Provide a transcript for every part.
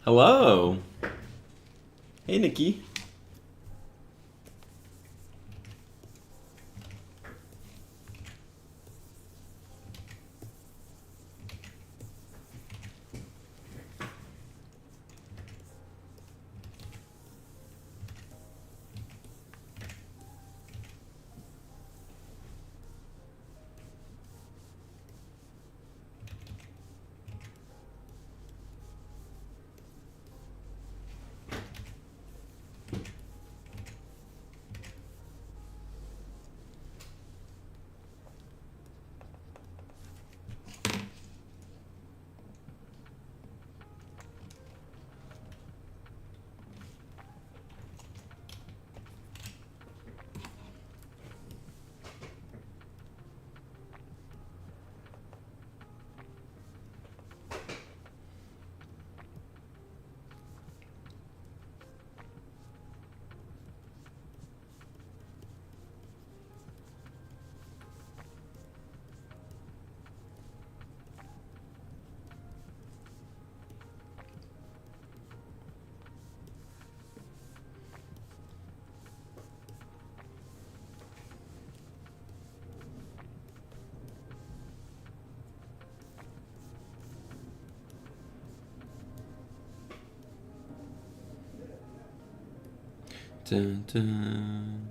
Hello. Hey, Nikki. Dun, dun.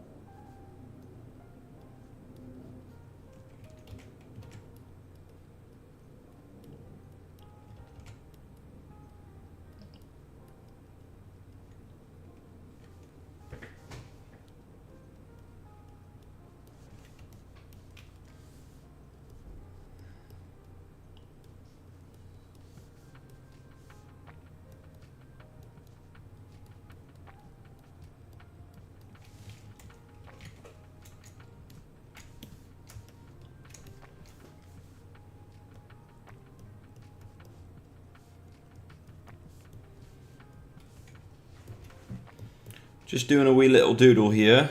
Just doing a wee little doodle here.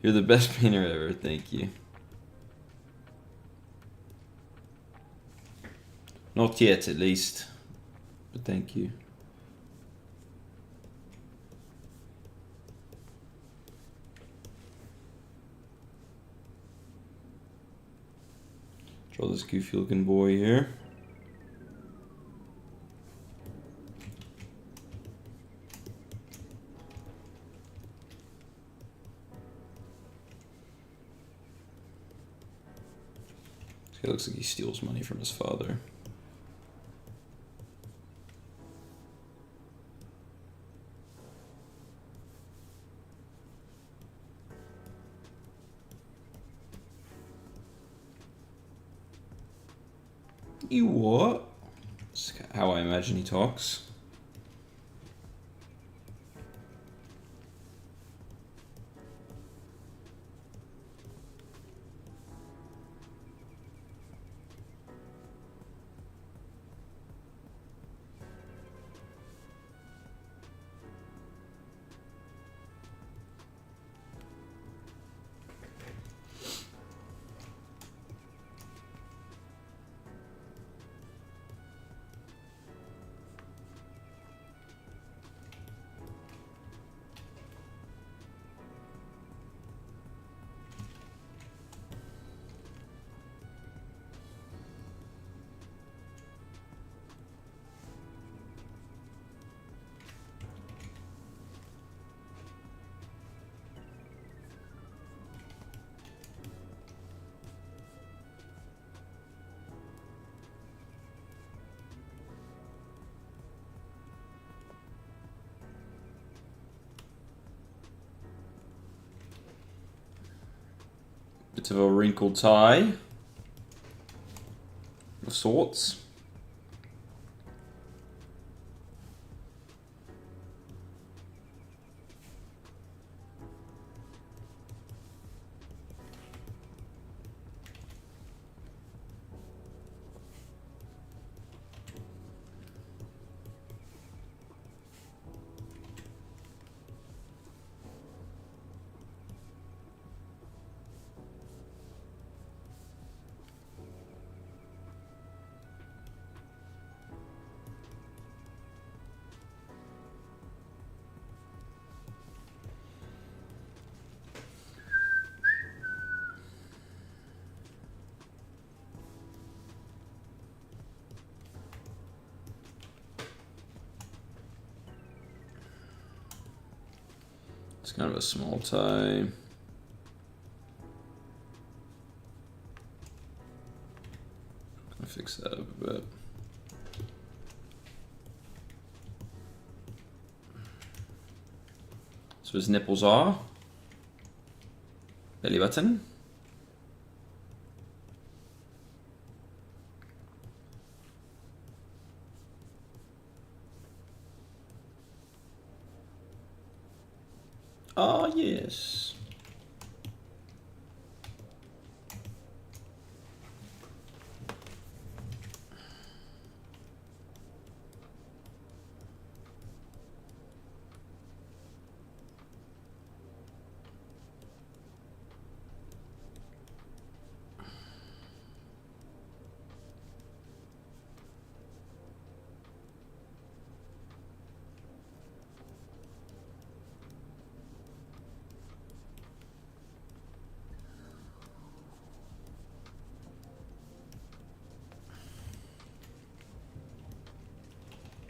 You're the best painter ever, thank you. Not yet, at least. But thank you. Draw this goofy looking boy here. This guy looks like he steals money from his father. You what? That's how I imagine he talks. Bit of a wrinkled tie of sorts. It's kind of a small tie. Gonna fix that up a bit. So his nipples are belly button. Ah, yes.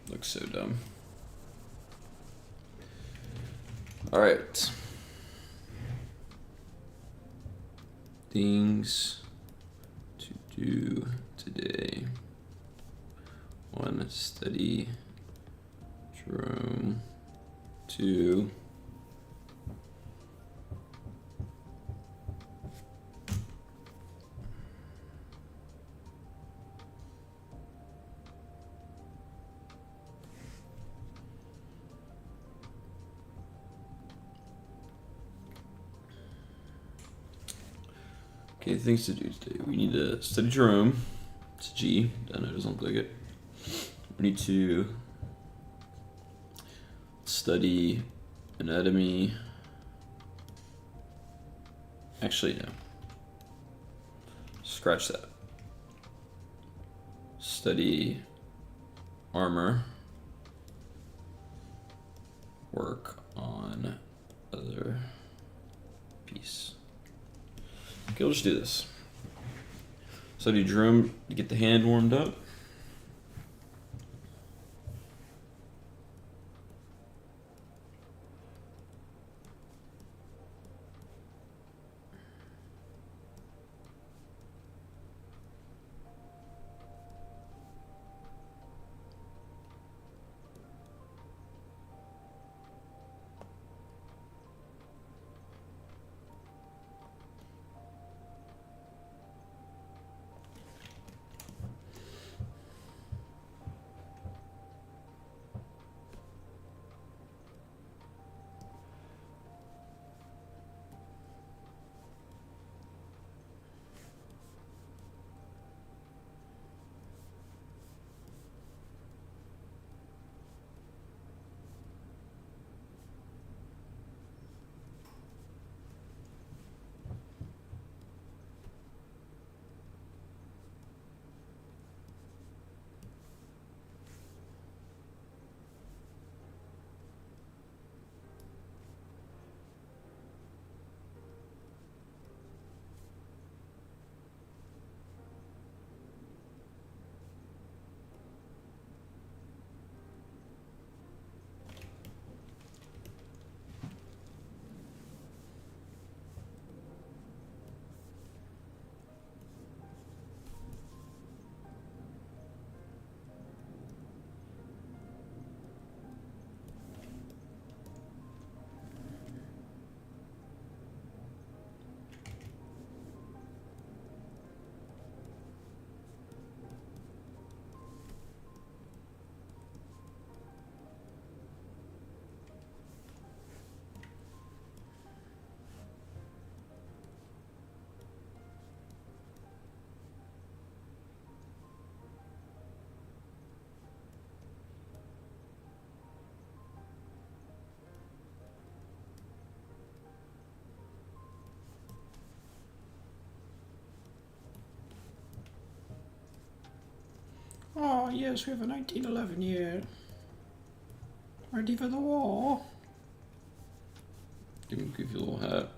Looks so dumb. All right. Things to do today. 1, study Gerome. 2, okay, things to do today. We need to study Gerome. It's G. I know it doesn't look like it. We need to study anatomy. Actually, no. Scratch that. Study armor. Work on other piece. Okay, we'll just do this. Study Gerome to get the hand warmed up. Oh, yes, we have a 1911 here. Ready for the war. Give him a goofy little hat.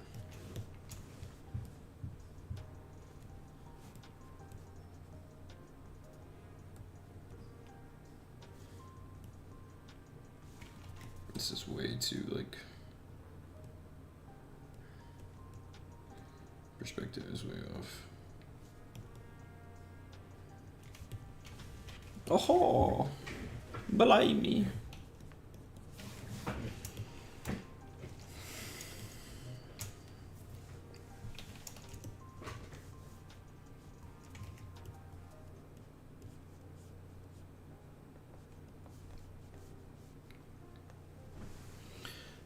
This is way too, like, perspective is way off. Oh, believe me.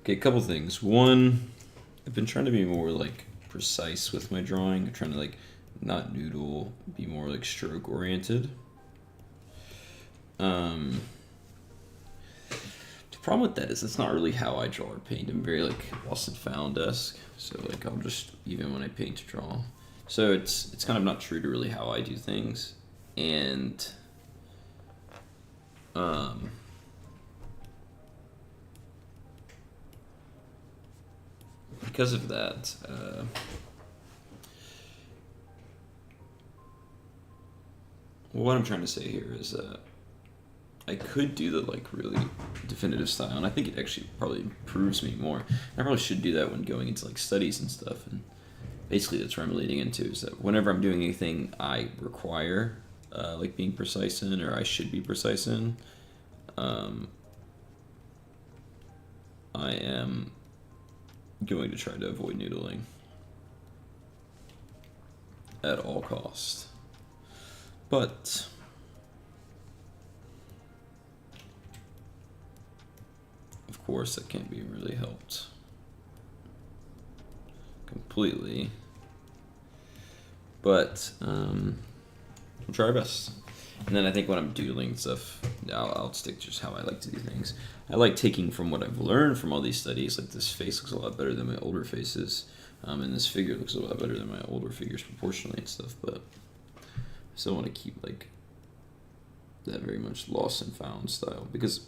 Okay, a couple things. One, I've been trying to be more like precise with my drawing. I'm trying to like not noodle, be more like stroke oriented. The problem with that is it's not really how I draw or paint. I'm very like lost and found-esque. So like I'll just, even when I paint, draw. So it's kind of not true to really how I do things. And because of that, what I'm trying to say here is that I could do the like really definitive style, and I think it actually probably improves me more. I probably should do that when going into like studies and stuff, and basically that's where I'm leading into, is that whenever I'm doing anything I require like being precise in, or I should be precise in, I am going to try to avoid noodling at all costs. But of course that can't be really helped completely. But we'll try our best. And then I think when I'm doodling stuff, I'll stick to just how I like to do things. I like taking from what I've learned from all these studies. Like this face looks a lot better than my older faces, and this figure looks a lot better than my older figures proportionally and stuff. But I still want to keep like that very much lost and found style, because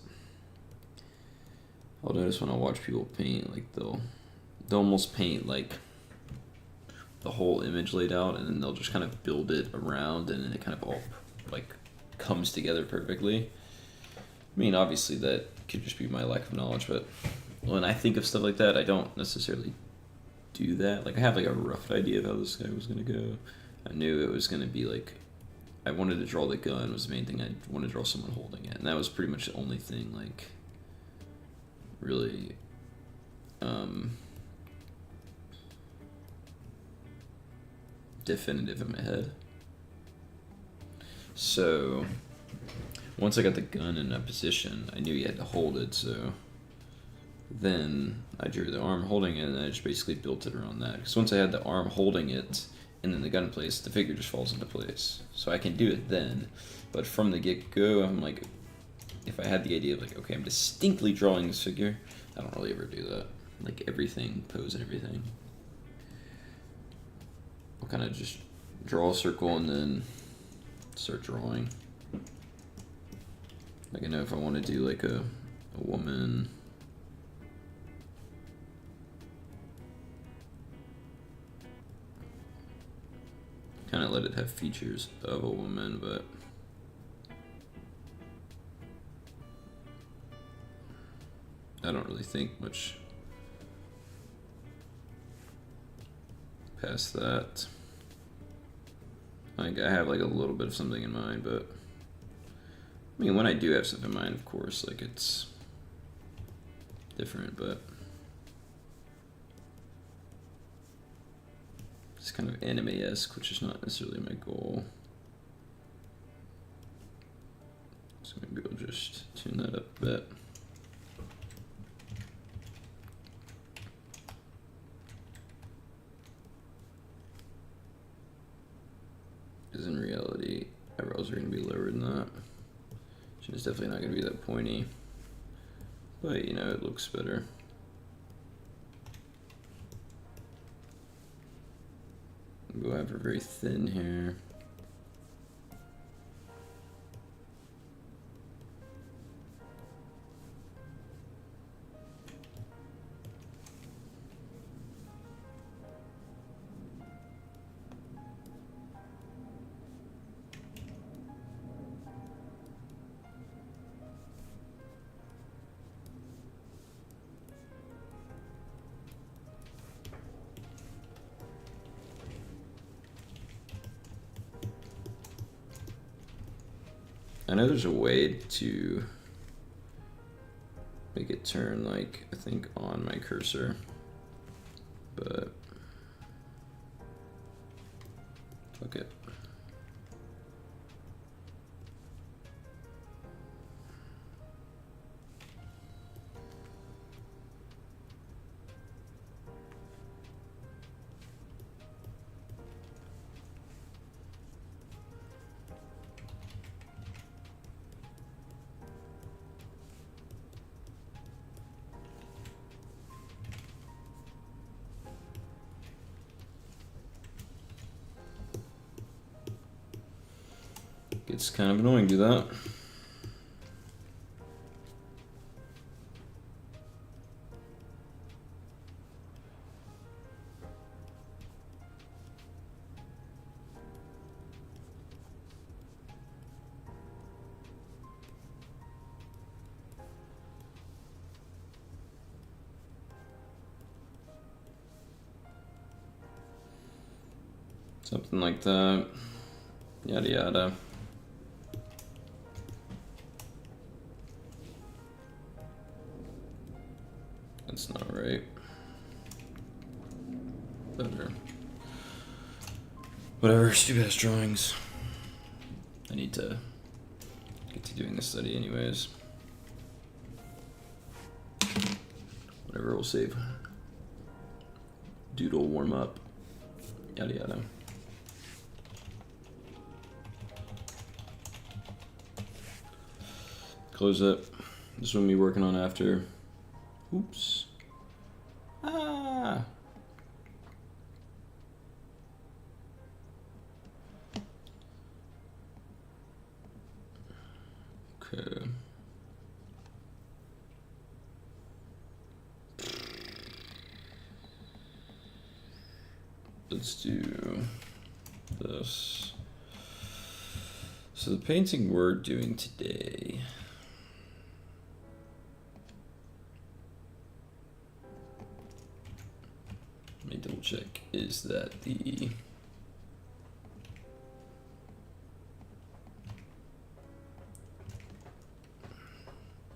I'll notice when I watch people paint, like they'll almost paint like the whole image laid out, and then they'll just kind of build it around, and then it kind of all like comes together perfectly. I mean, obviously that could just be my lack of knowledge, but when I think of stuff like that, I don't necessarily do that. Like I have like a rough idea of how this guy was gonna go. I knew it was gonna be like, I wanted to draw the gun was the main thing. I wanted to draw someone holding it, and that was pretty much the only thing like really definitive in my head. So once I got the gun in a position, I knew he had to hold it, so then I drew the arm holding it, and I just basically built it around that. Because once I had the arm holding it and then the gun in place, the figure just falls into place. So I can do it then, but from the get-go, I'm like, if I had the idea of like, okay, I'm distinctly drawing this figure, I don't really ever do that. Like everything, pose and everything. I'll kind of just draw a circle and then start drawing. Like I know if I want to do like a woman, kind of let it have features of a woman, but I don't really think much past that. Like I have like a little bit of something in mind, but I mean when I do have stuff in mind, of course, like it's different, but it's kind of anime-esque, which is not necessarily my goal. So maybe I'll just tune that up a bit. Because in reality, eyebrows are going to be lower than that. Chin is definitely not going to be that pointy. But, you know, it looks better. Go have her very thin hair. I know there's a way to make it turn, like, I think on my cursor, but fuck it. It's kind of annoying to do that. Something like that. Yada yada. That's not right. Better. Whatever, stupid ass drawings. I need to get to doing this study anyways. Whatever, we'll save. Doodle warm up. Yada yada. Close it. This is what we'll be working on after. Oops. Ah. Okay. Let's do this. So the painting we're doing today. Let me double check. Is that the...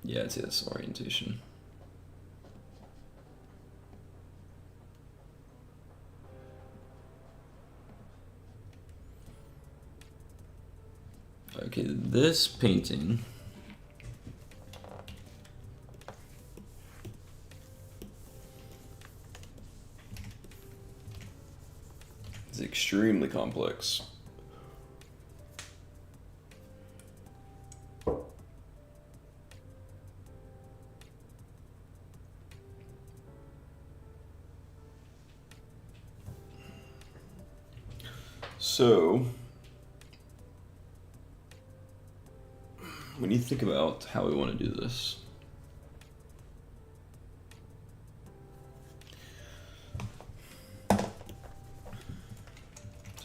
Yeah, it's this orientation. Okay, this painting is extremely complex. So, when you think about how we want to do this,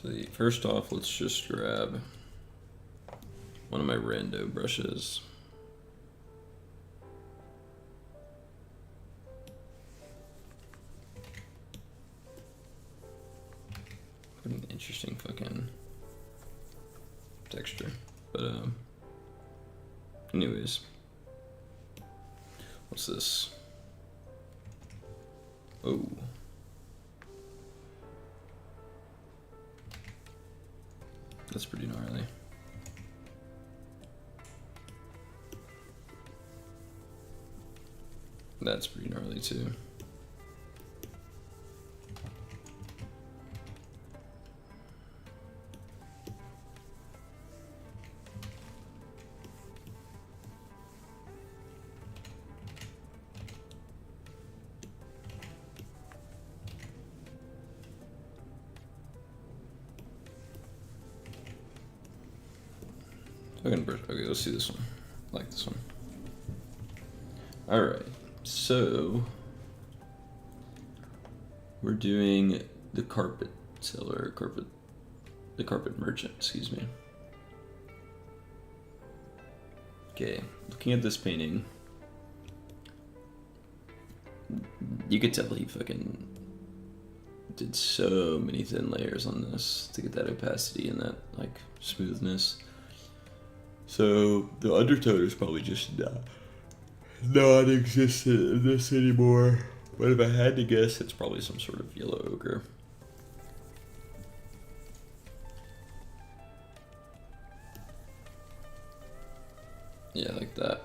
so first off, let's just grab one of my rando brushes. What an interesting fucking texture, but anyways, what's this? Oh. That's pretty gnarly. That's pretty gnarly too. Okay, let's see this one. I like this one. All right, so we're doing the carpet seller, the carpet merchant, excuse me. Okay, looking at this painting, you could tell he fucking did so many thin layers on this to get that opacity and that like smoothness. So the undertone is probably just non-existent in this anymore. But if I had to guess, it's probably some sort of yellow ochre. Yeah, like that.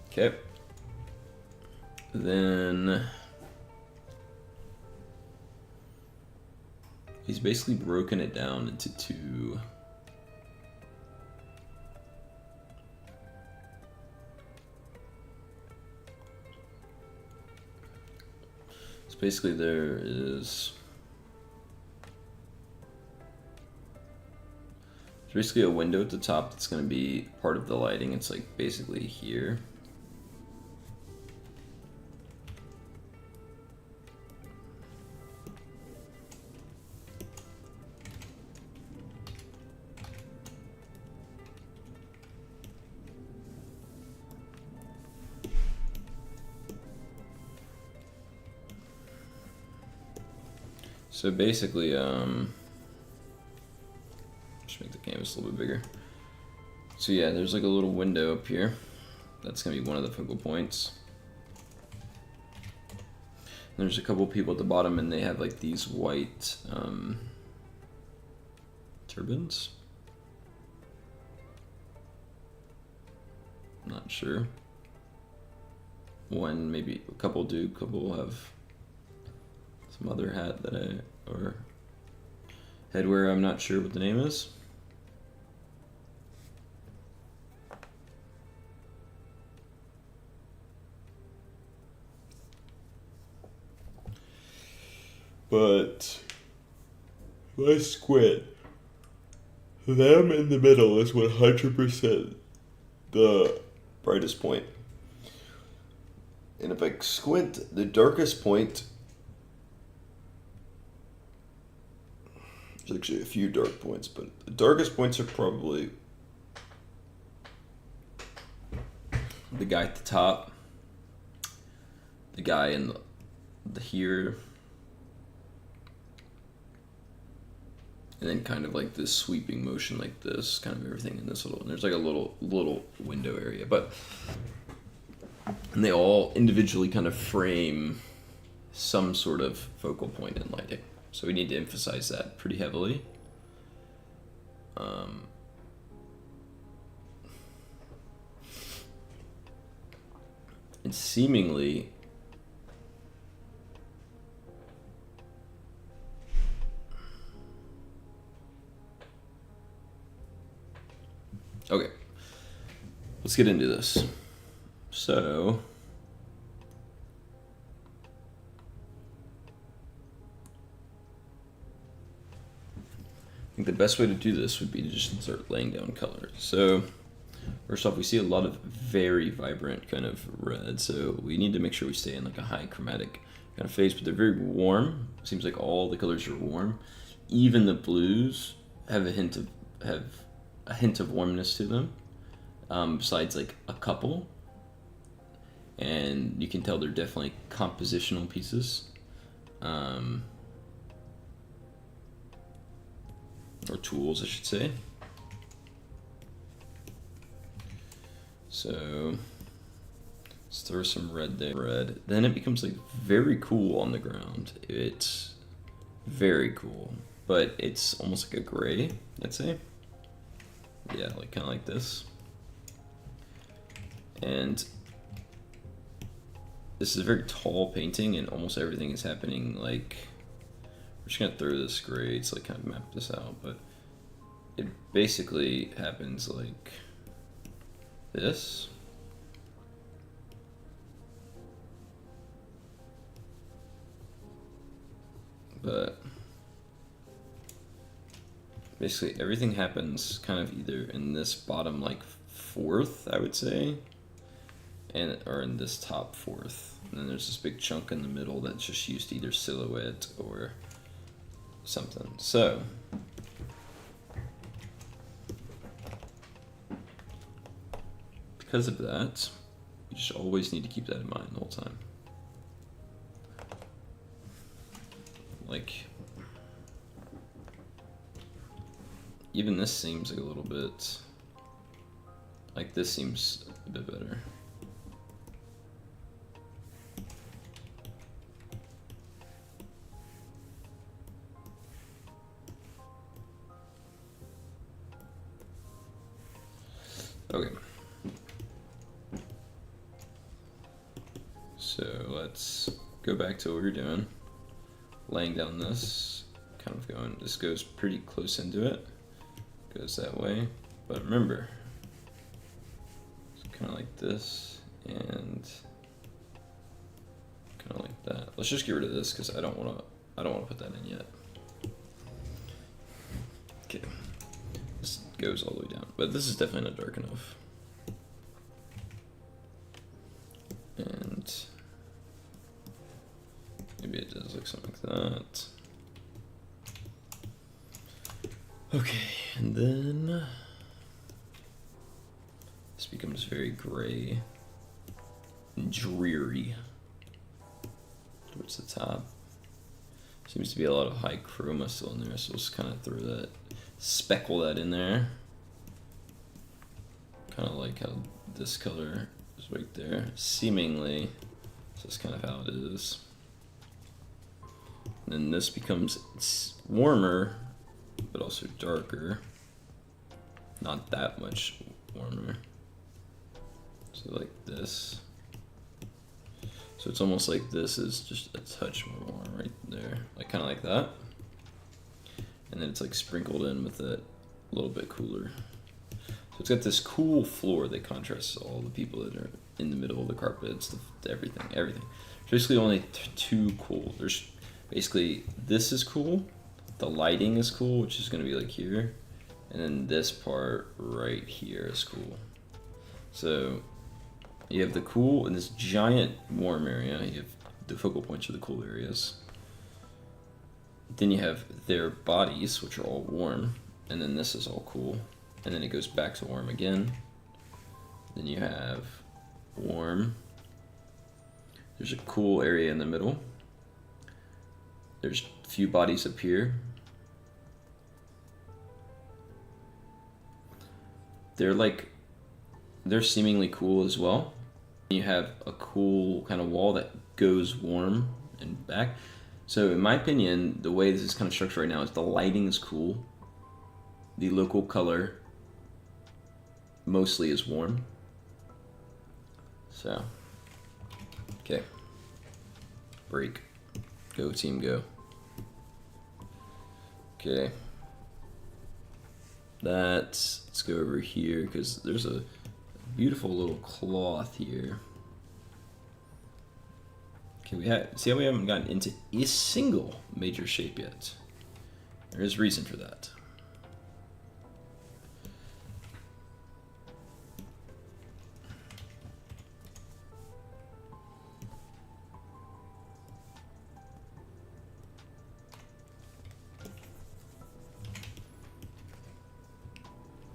Okay. Then he's basically broken it down into two. So basically there's basically a window at the top that's going to be part of the lighting. It's like basically here. So basically, just make the canvas a little bit bigger. So yeah, there's like a little window up here. That's gonna be one of the focal points. And there's a couple people at the bottom, and they have like these white turbans. Not sure. One, maybe a couple do. A couple have some other hat that or headwear. I'm not sure what the name is. But let's squint. Them in the middle is 100% the brightest point. And if I squint, the darkest point, there's actually a few dark points, but the darkest points are probably the guy at the top, the guy in the here, and then kind of like this sweeping motion like this, kind of everything in this little, and there's like a little window area, and they all individually kind of frame some sort of focal point in lighting. So we need to emphasize that pretty heavily. And seemingly, okay, let's get into this. So, I think the best way to do this would be to just start laying down colors. So, first off, we see a lot of very vibrant kind of red, so we need to make sure we stay in like a high chromatic kind of phase, but they're very warm. Seems like all the colors are warm. Even the blues have a hint of warmness to them, besides like a couple. And you can tell they're definitely compositional pieces. Or tools, I should say. So let's throw some red there. Red. Then it becomes like very cool on the ground. It's very cool, but it's almost like a gray, I'd say. Yeah, like kind of like this. And this is a very tall painting, and almost everything is happening like, we're just gonna throw this gray to like kind of map this out, but it basically happens like this. But basically everything happens kind of either in this bottom like fourth, I would say, or in this top fourth. And then there's this big chunk in the middle that's just used to either silhouette or something. So because of that, you just always need to keep that in mind the whole time. Like, even this seems like a little bit, like this seems a bit better. Okay. So let's go back to what we were doing. Laying down this, kind of going, this goes pretty close into it. Goes that way. But remember, it's kind of like this and kind of like that. Let's just get rid of this because I don't want to put that in yet. Okay. This goes all the way down, but this is definitely not dark enough. And maybe it does look something like that. Okay, and then this becomes very gray and dreary towards the top. Seems to be a lot of high chroma still in there, so let's kind of throw that, speckle that in there. Kind of like how this color is right there, seemingly. So that's kind of how it is. And then this becomes warmer, but also darker. Not that much warmer. So like this. So it's almost like this is just a touch more warm right there. Like kind of like that. And then it's like sprinkled in with it a little bit cooler. So it's got this cool floor that contrasts all the people that are in the middle of the carpets, everything. There's basically only two cool. There's basically, this is cool. The lighting is cool, which is gonna be like here. And then this part right here is cool. So you have the cool in this giant warm area. You have the focal points of the cool areas. Then you have their bodies, which are all warm. And then this is all cool. And then it goes back to warm again. Then you have warm. There's a cool area in the middle. There's a few bodies up here. They're seemingly cool as well. You have a cool kind of wall that goes warm and back. So in my opinion, the way this is kind of structured right now is the lighting is cool. The local color mostly is warm. So, okay. Break. Go team, go. Okay. Let's go over here because there's a beautiful little cloth here. Okay, see how we haven't gotten into a single major shape yet. There is reason for that.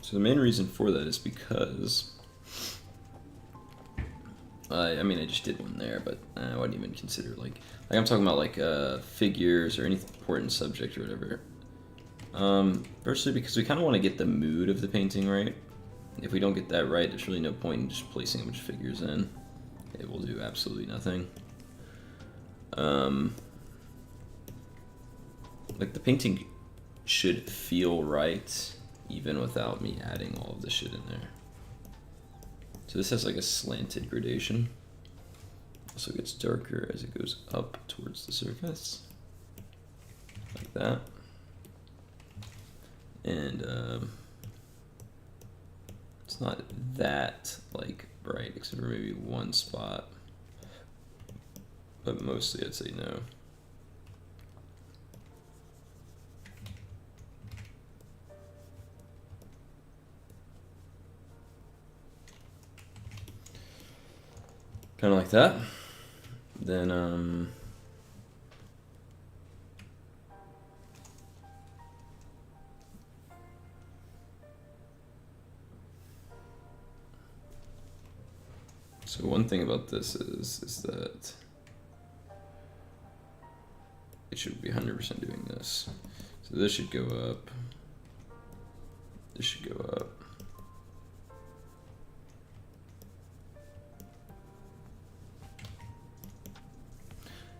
So the main reason for that is because I mean, I just did one there, but I wouldn't even consider like I'm talking about like figures or any important subject or whatever. Firstly, because we kind of want to get the mood of the painting right. If we don't get that right, there's really no point in just placing a bunch of figures in. It will do absolutely nothing. Like the painting should feel right even without me adding all of this shit in there. So this has like a slanted gradation. Also gets darker as it goes up towards the surface. Like that. And it's not that like bright except for maybe one spot. But mostly I'd say no. Kind of like that. Then so one thing about this is that it should be 100% doing this. So this should go up. This should go up.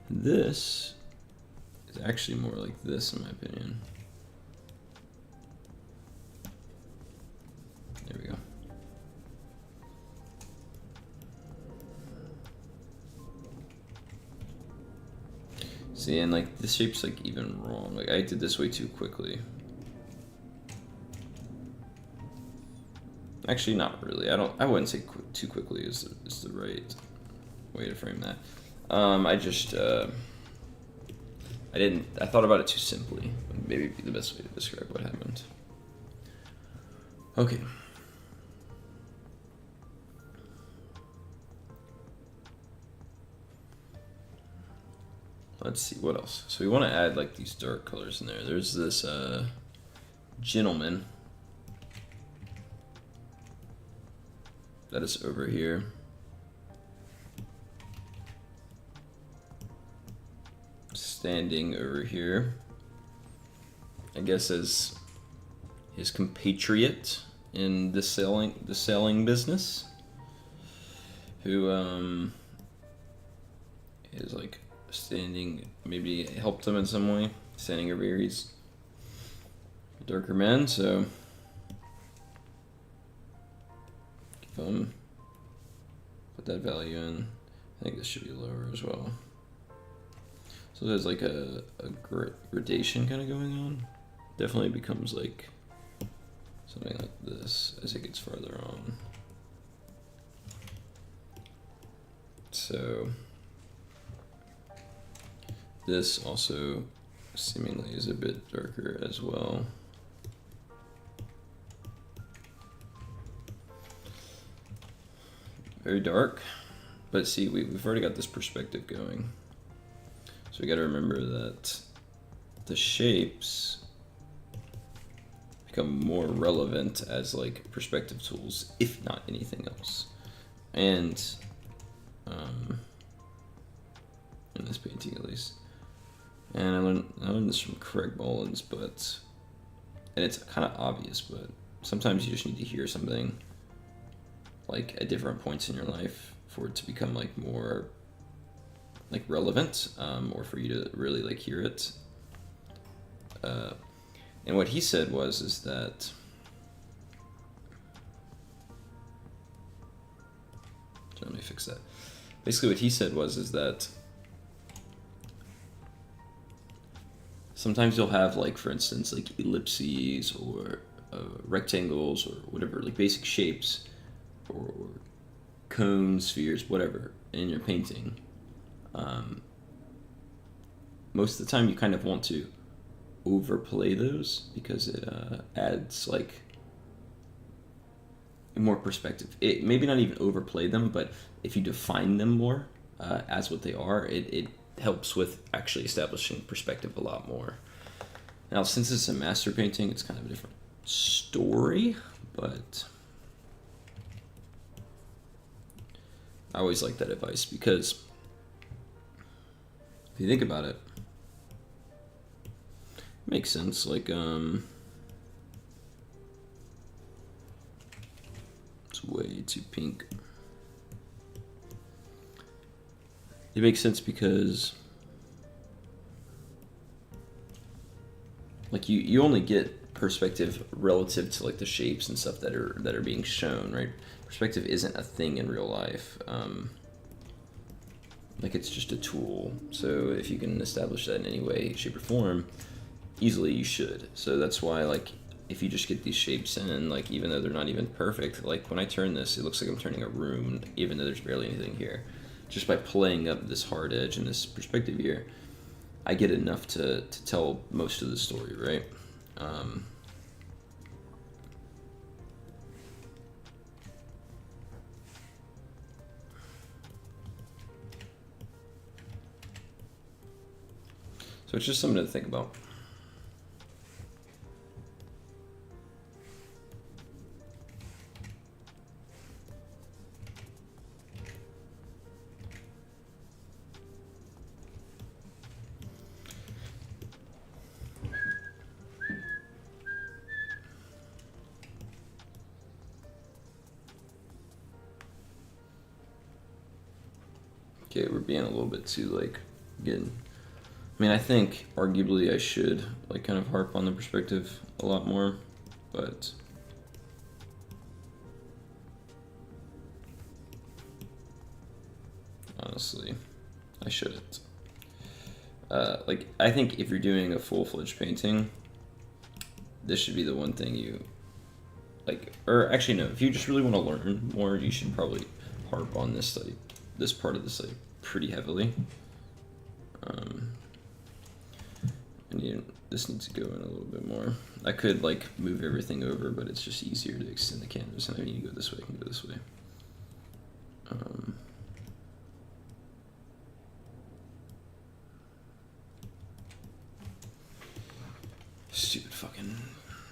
This is actually more like this, in my opinion. There we go. See, and like this shape's like even wrong. Like I did this way too quickly. Actually, not really. I wouldn't say too quickly is the right way to frame that. I thought about it too simply. Maybe be the best way to describe what happened. Okay. Let's see, what else? So we want to add like these dark colors in there. There's this gentleman that is over here. Standing over here, I guess as his compatriot in the selling business, who is like standing, maybe helped him in some way, standing over here. He's a darker man, so put that value in. I think this should be lower as well. So there's like a gradation kind of going on. Definitely becomes like something like this as it gets farther on. So this also seemingly is a bit darker as well. Very dark, but see, we've already got this perspective going. So we got to remember that the shapes become more relevant as like perspective tools, if not anything else. And in this painting at least. And I learned this from Craig Mullins, and it's kind of obvious, but sometimes you just need to hear something like at different points in your life for it to become like more like relevant, or for you to really like hear it. And what he said is that let me fix that. Basically what he said is that sometimes you'll have like, for instance, like ellipses or rectangles or whatever, like basic shapes or cones, spheres, whatever in your painting. Most of the time you kind of want to overplay those because it adds like more perspective. It maybe not even overplay them, but if you define them more as what they are, it helps with actually establishing perspective a lot more. Now, since it's a master painting, it's kind of a different story, but I always like that advice because if you think about it, it makes sense. Like, it's way too pink. It makes sense because like you only get perspective relative to like the shapes and stuff that are being shown, right? Perspective isn't a thing in real life. Like it's just a tool. So if you can establish that in any way, shape, or form, easily you should. So that's why, like, if you just get these shapes in, like, even though they're not even perfect, like when I turn this, it looks like I'm turning a room, even though there's barely anything here. Just by playing up this hard edge and this perspective here, I get enough to tell most of the story, right? So it's just something to think about. Okay, we're being a little bit too like getting. I mean, I think arguably I should like kind of harp on the perspective a lot more, but honestly, I shouldn't. Like, I think if you're doing a full-fledged painting, this should be the one thing you like. Or actually, no. If you just really want to learn more, you should probably harp on this site, this part of the site, pretty heavily. And this needs to go in a little bit more. I could like move everything over, but it's just easier to extend the canvas. And I need to go this way. I can go this way. Stupid fucking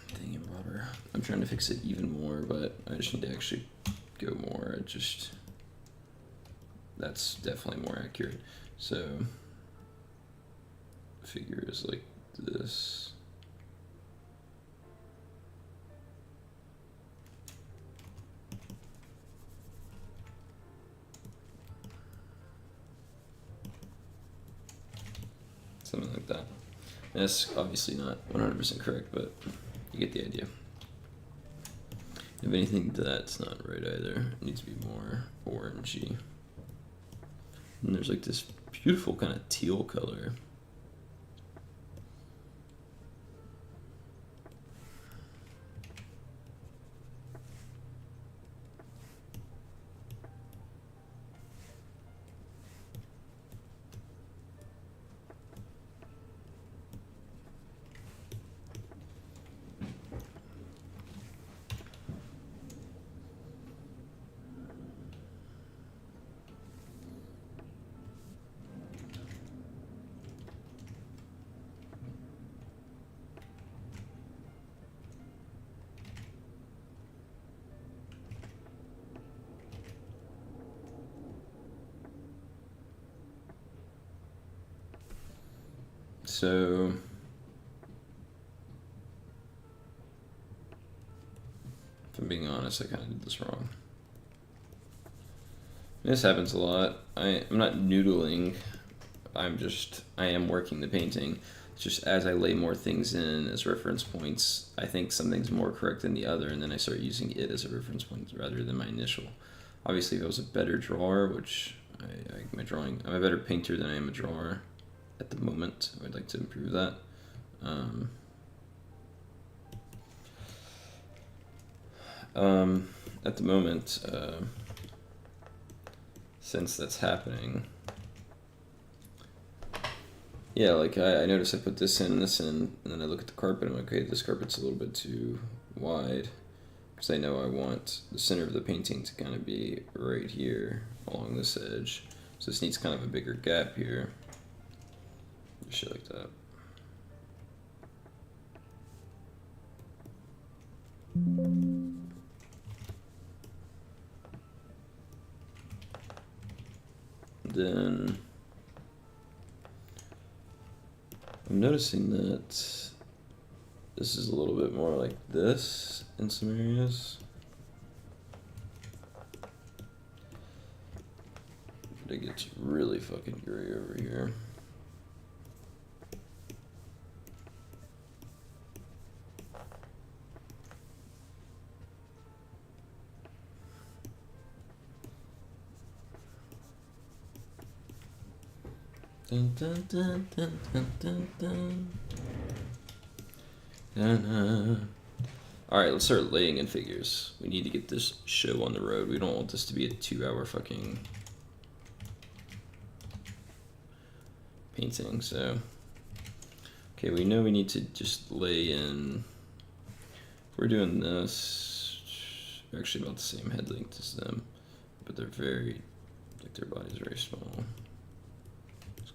thing in rubber. I'm trying to fix it even more, but I just need to actually go more. That's definitely more accurate. So figure is like this. Something like that. That's obviously not 100% correct, but you get the idea. If anything, that's not right either. It needs to be more orangey. And there's like this beautiful kind of teal color. So if I'm being honest, I kind of did this wrong. This happens a lot. I'm not noodling. I am working the painting. It's just as I lay more things in as reference points, I think something's more correct than the other, and then I start using it as a reference point rather than my initial. Obviously, if I was a better drawer, which I'm a better painter than I am a drawer at the moment. I would like to improve that. At the moment, since that's happening, yeah, like I notice I put this in, and then I look at the carpet, and I'm like, okay, this carpet's a little bit too wide, because I know I want the center of the painting to kind of be right here along this edge. So this needs kind of a bigger gap here. Shit like that. Then I'm noticing that this is a little bit more like this in some areas. But it gets really fucking gray over here. Dun, dun, dun, dun, dun, dun, dun. Dun, Alright, let's start laying in figures. We need to get this show on the road. We don't want this to be a 2-hour fucking painting, so. Okay, we know we need to just lay in. If we're doing this, we're actually about the same head length as them, but they're very, like their body's very small.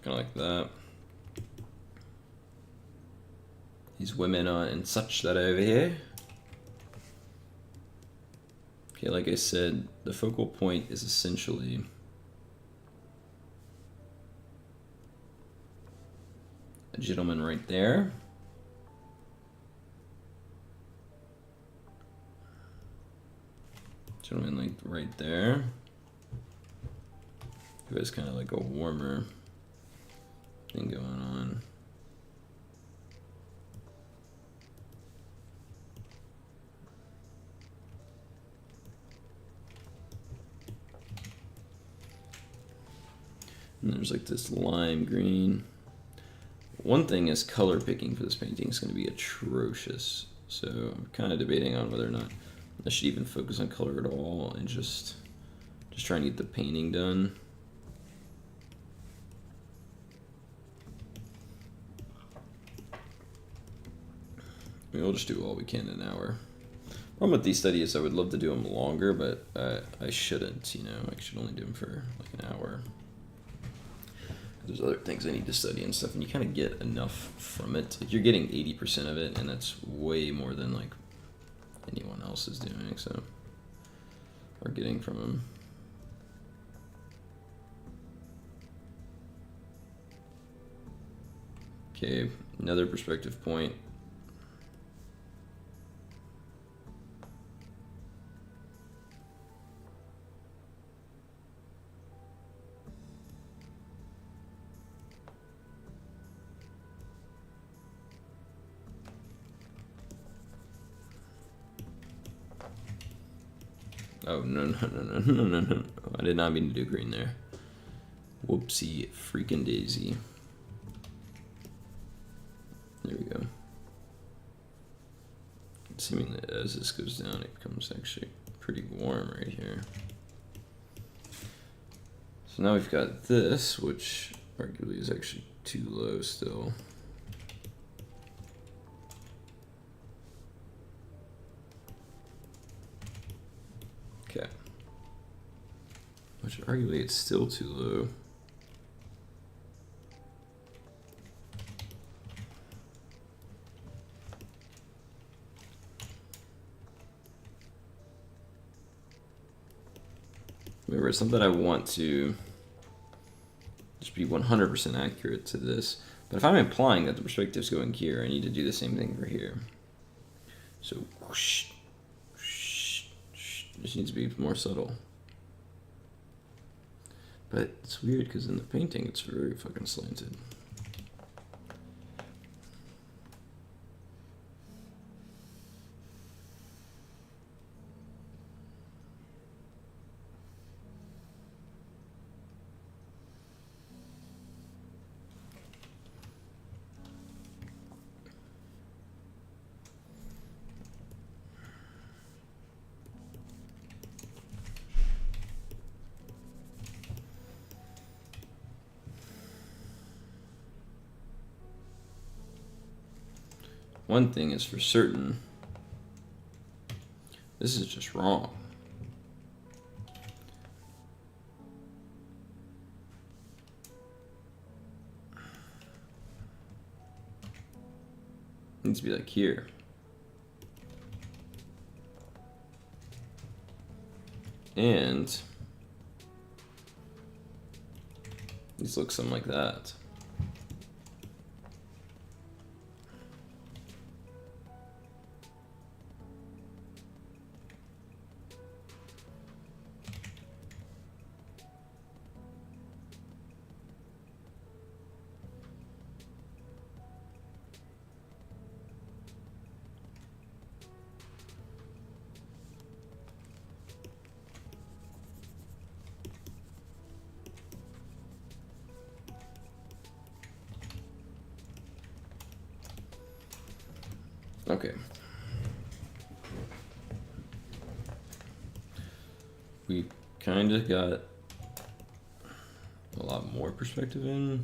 Kind of like that. These women are and such that over here. Okay, like I said, the focal point is essentially a gentleman right there. Gentleman like right there. who has kind of like a warmer thing going on. And there's like this lime green. One thing is color picking for this painting is going to be atrocious. So I'm kind of debating on whether or not I should even focus on color at all and just trying to get the painting done. I mean, we'll just do all we can in an hour. Problem with these studies, I would love to do them longer, but I shouldn't, you know, I should only do them for like an hour. There's other things I need to study and stuff, and you kind of get enough from it. Like you're getting 80% of it, and that's way more than like anyone else is doing, so, or getting from them. Okay, another perspective point. Oh, no. I did not mean to do green there. Whoopsie freaking daisy. There we go. Assuming that as this goes down, it becomes actually pretty warm right here. So now we've got this, which arguably is actually too low still. Okay. Which arguably it's still too low. Remember, it's not that I want to just be 100% accurate to this, but if I'm implying that the perspective's going here, I need to do the same thing for here. So, whoosh, whoosh, whoosh. This needs to be more subtle. But it's weird because in the painting it's very fucking slanted. One thing is for certain, this is just wrong. It needs to be like here. And these look something like that. Okay. We kind of got a lot more perspective in.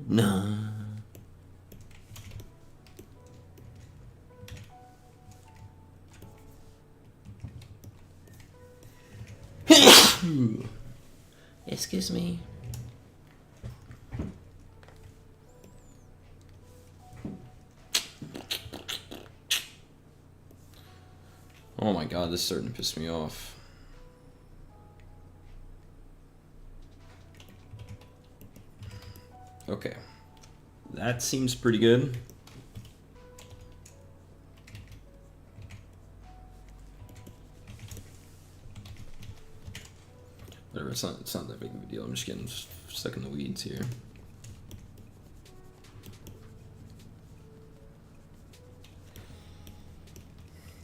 No. Excuse me. Oh my god, this is starting to piss me off. Okay. That seems pretty good. Whatever, it's not that big of a deal. I'm just getting stuck in the weeds here.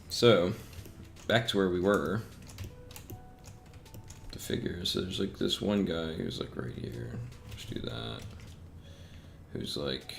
So, back to where we were. The figures. So there's like this one guy who's like right here. Let's do that. Who's like...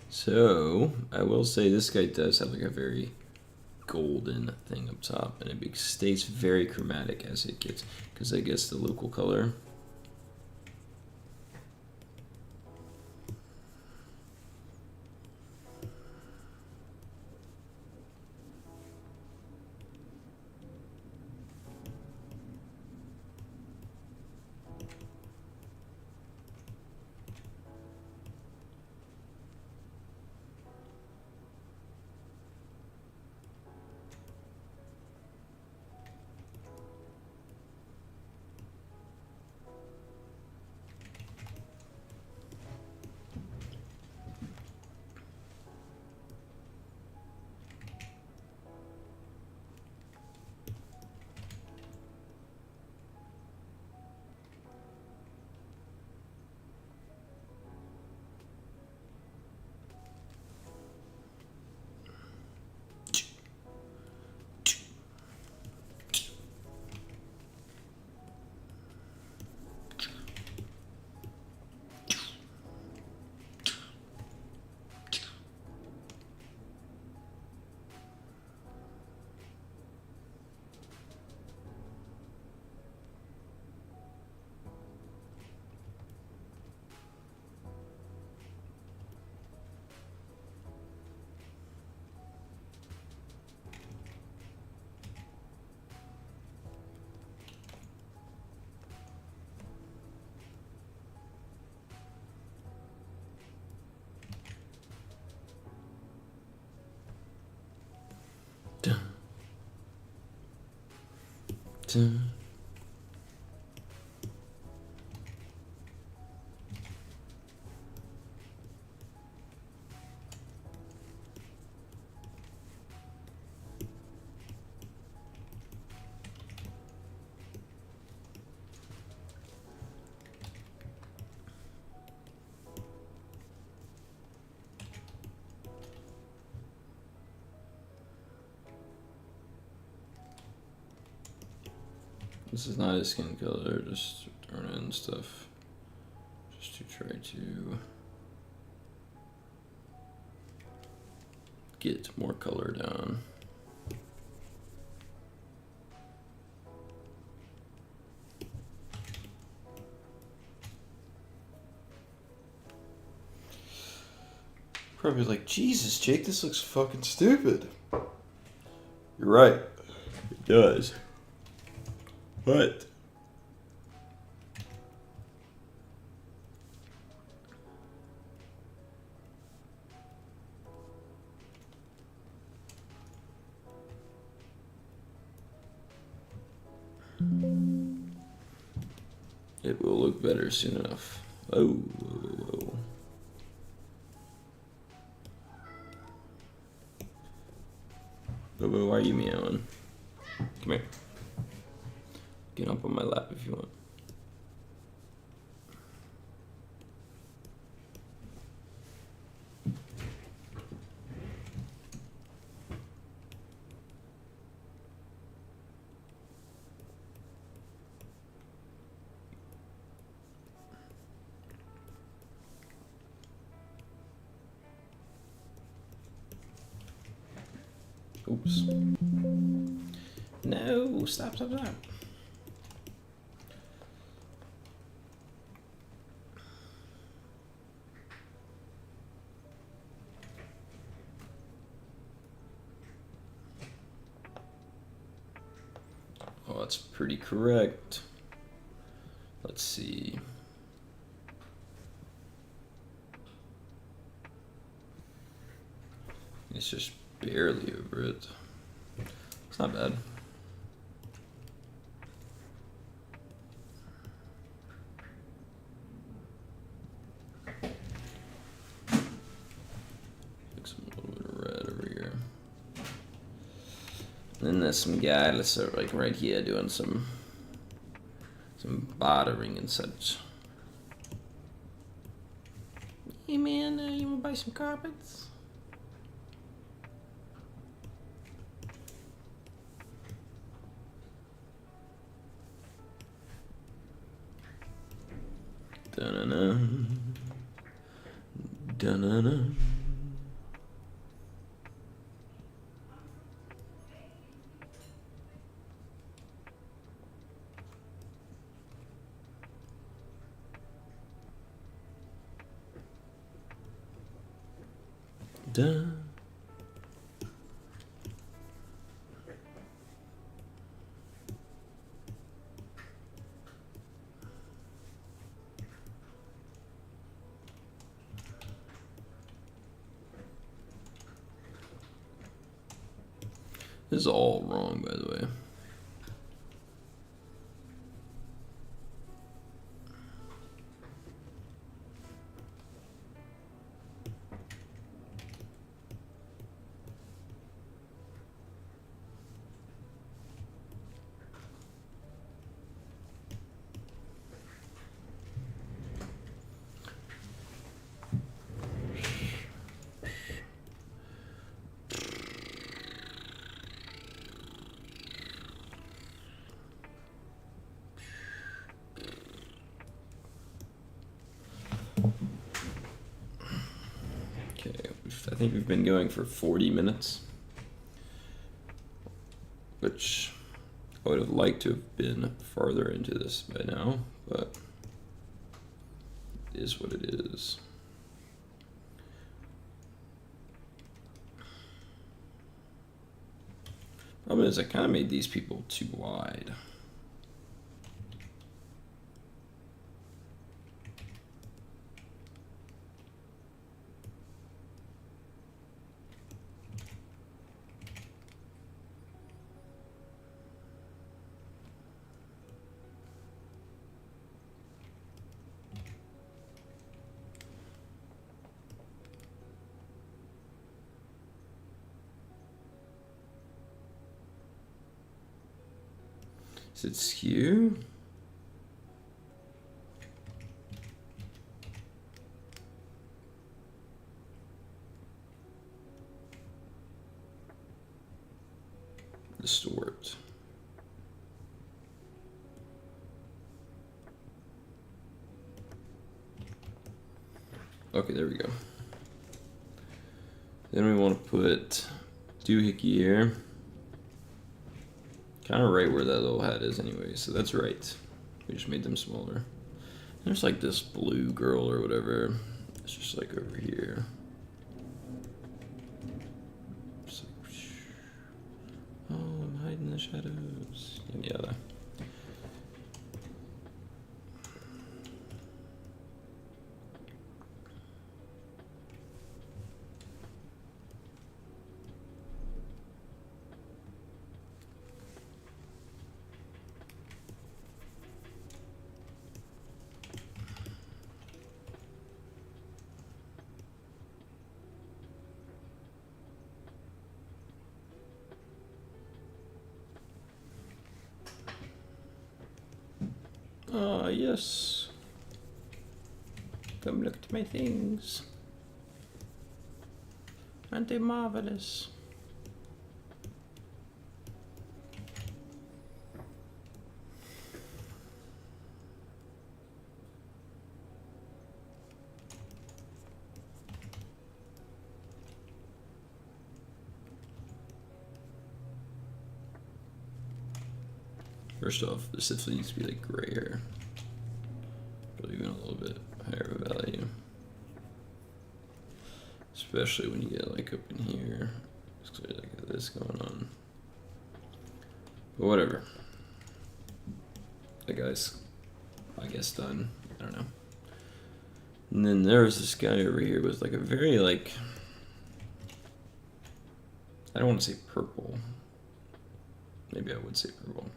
So, I will say this guy does have like a very golden thing up top, and it stays very chromatic as it gets, because I guess the local color. Dun, dun. This is not his skin color, just throwing in stuff just to try to get more color down. Probably like, Jesus, Jake, this looks fucking stupid. You're right. It does. But it will look better soon enough. Oh, whoa, whoa, whoa. Bobo, why are you meowing? Come here. Get up on my lap if you want. Oops. No, stop. Oh, that's pretty correct. Let's see. It's just barely over it. It's not bad. Fix a little bit of red over here. Then there's some guy, let's start like right here doing some bartering and such. Hey man, you wanna buy some carpets? Da-na-na. Da-na-na. Da. This is all wrong, by the way. Okay, I think we've been going for 40 minutes, which I would have liked to have been farther into this by now, but it is what it is. Problem is, I kind of made these people too wide. Is it skew? Distort. Okay, there we go. Then we want to put doohickey here. Kind of right where that little hat is anyway, so that's right. We just made them smaller. There's like this blue girl or whatever. It's just like over here. Just like, oh, I'm hiding in the shadows. Yada yada. Ah, yes. Come look at my things. Aren't they marvelous? First off, this definitely needs to be like grayer. Probably even a little bit higher of a value. Especially when you get like up in here. Looks like this going on. But whatever. That guy's, I guess, done. I don't know. And then there's this guy over here with like a very like, I don't want to say purple. Maybe I would say purple.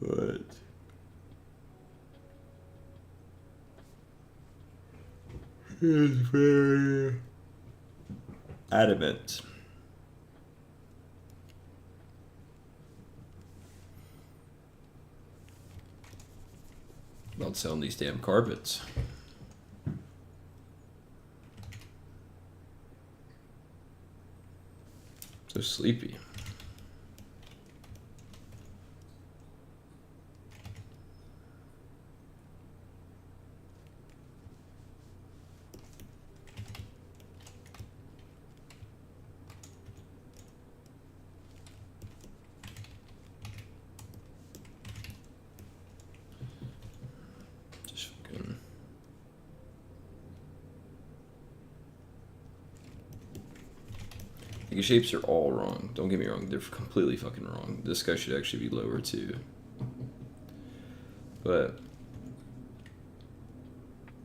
But he's very adamant about selling these damn carpets. So sleepy. Just fucking. The shapes are all wrong. Don't get me wrong, they're completely fucking wrong. This guy should actually be lower too. But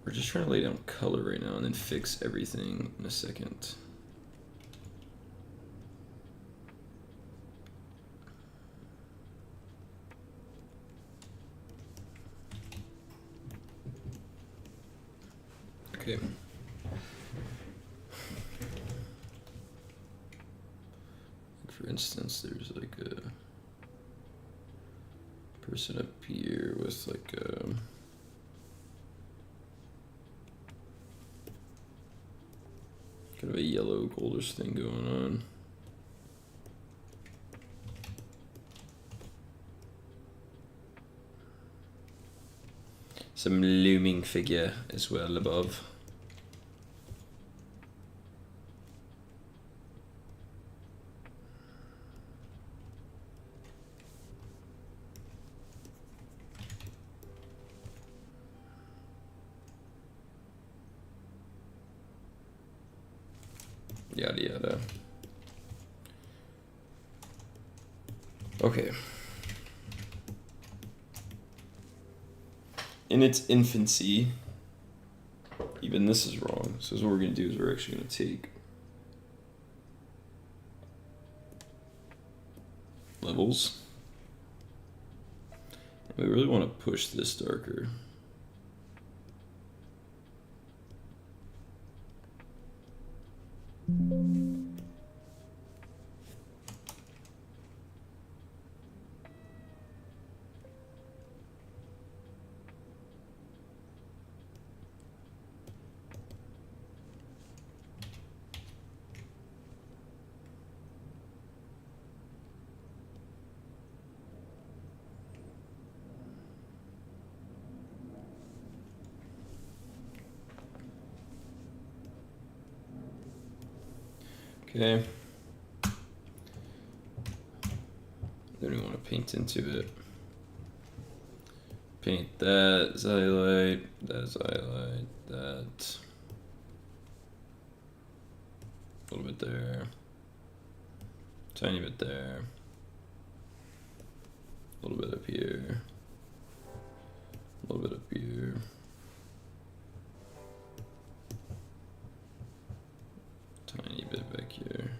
we're just trying to lay down color right now and then fix everything in a second. Okay. For instance, there's like a person up here with like a kind of a yellow goldish thing going on. Some looming figure as well above. Yada yada. Okay. In its infancy, even this is wrong. So what we're going to do is we're actually going to take levels. And we really want to push this darker. Okay. Then we want to paint into it. Paint that, xylite, that. A little bit there. Tiny bit there. A little bit up here. A little bit up here. Tiny bit back here.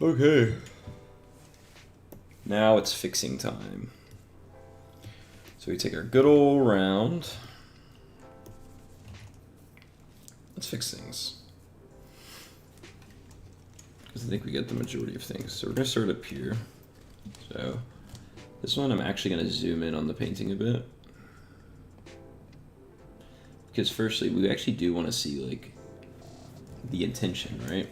Okay. Now it's fixing time. So we take our good old round. Let's fix things. Because I think we get the majority of things. So we're going to start up here. So this one I'm actually going to zoom in on the painting a bit. Because firstly, we actually do want to see like the intention, right?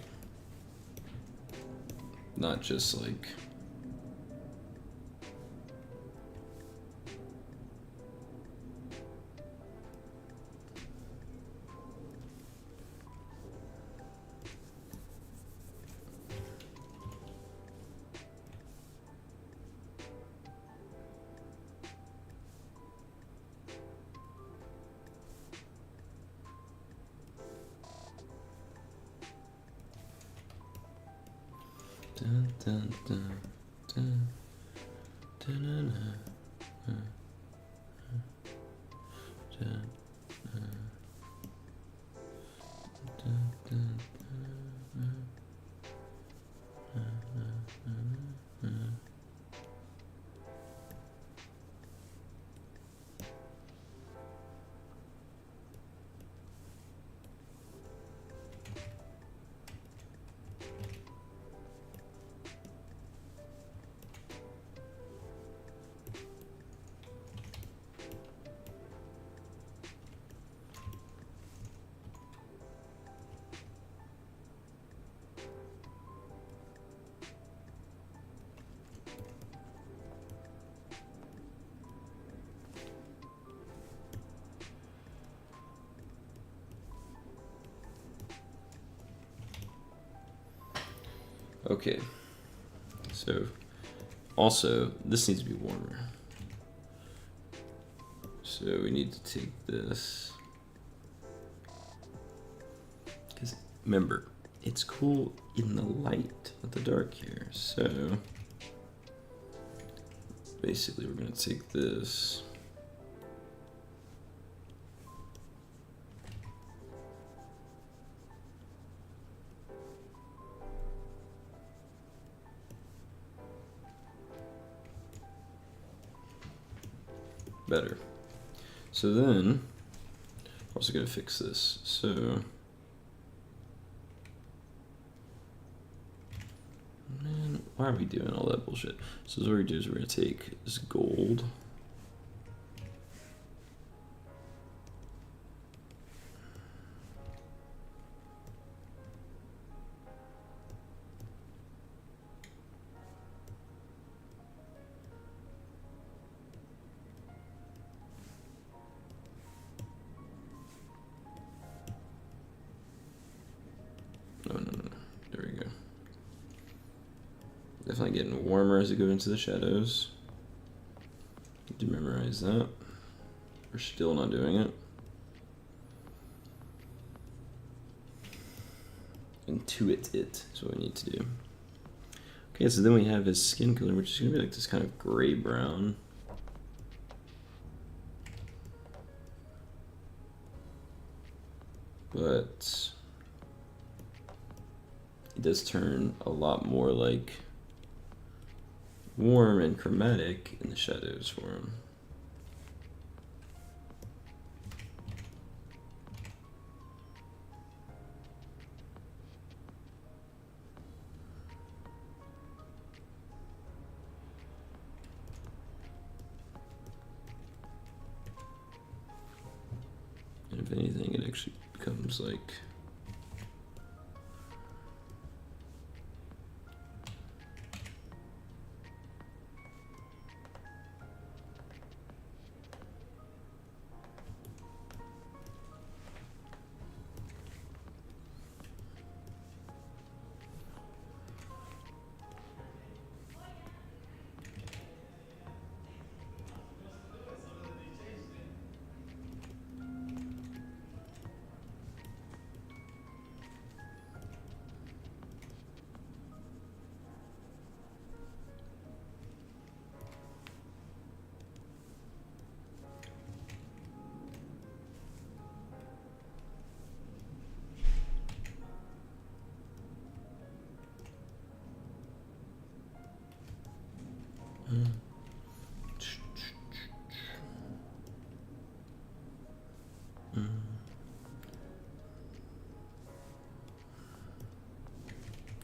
Not just like Dun, dun, dun, dun, dun, dun, dun, dun, dun, dun, dun. Okay, so also this needs to be warmer. So we need to take this, because remember, it's cool in the light, not the dark here. So basically we're gonna take this. Better. So then, I'm also gonna fix this. So, man, why are we doing all that bullshit? So what we're gonna do is we're gonna take this gold. No. There we go. Definitely getting warmer as we go into the shadows. Need to memorize that. We're still not doing it. Intuit it is what we need to do. Okay, so then we have his skin color, which is gonna be like this kind of gray brown. But it does turn a lot more like warm and chromatic in the shadows for him. And if anything, it actually becomes like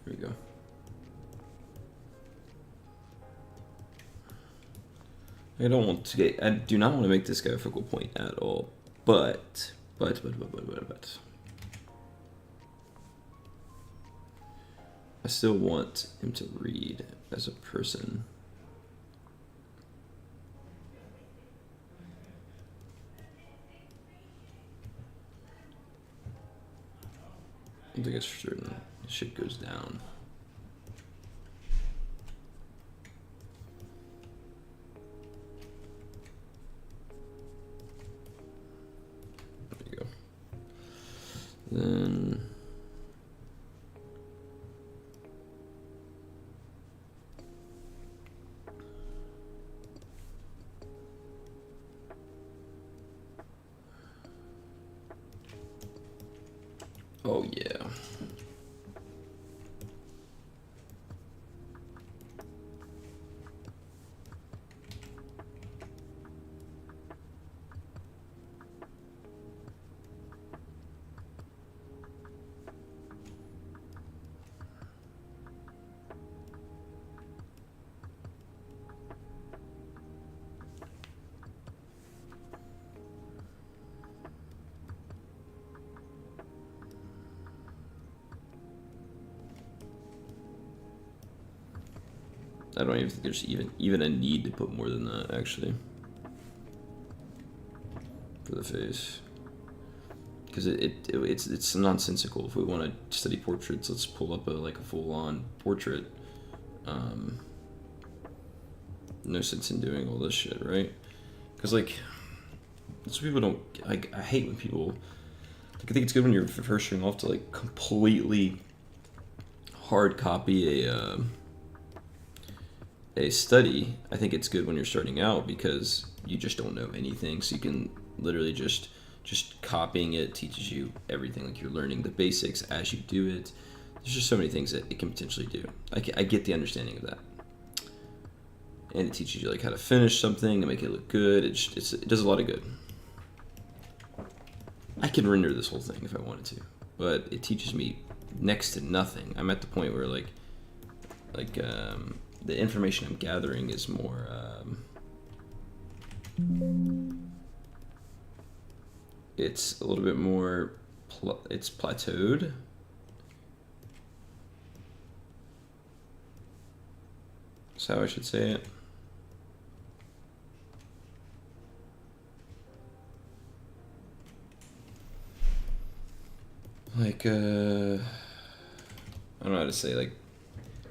Here we go. I do not want to make this guy a focal point at all. But. I still want him to read as a person. I think it's certain shit goes down. There you go. Then Oh yeah. I don't even think there's even a need to put more than that, actually, for the face, because it's nonsensical. If we want to study portraits, let's pull up a full-on portrait. No sense in doing all this shit, right? Because like, that's what people don't. I hate when people. Like, I think it's good when you're first starting off to like completely hard copy a study. I think it's good when you're starting out because you just don't know anything, so you can literally just copying it teaches you everything. Like, you're learning the basics as you do it. There's just so many things that it can potentially do. I get the understanding of that, and it teaches you like how to finish something to make it look good. It does a lot of good. I can render this whole thing if I wanted to, but it teaches me next to nothing. I'm at the point where the information I'm gathering is more it's a little bit more it's plateaued. That's how I should say it. Like, I don't know how to say, like,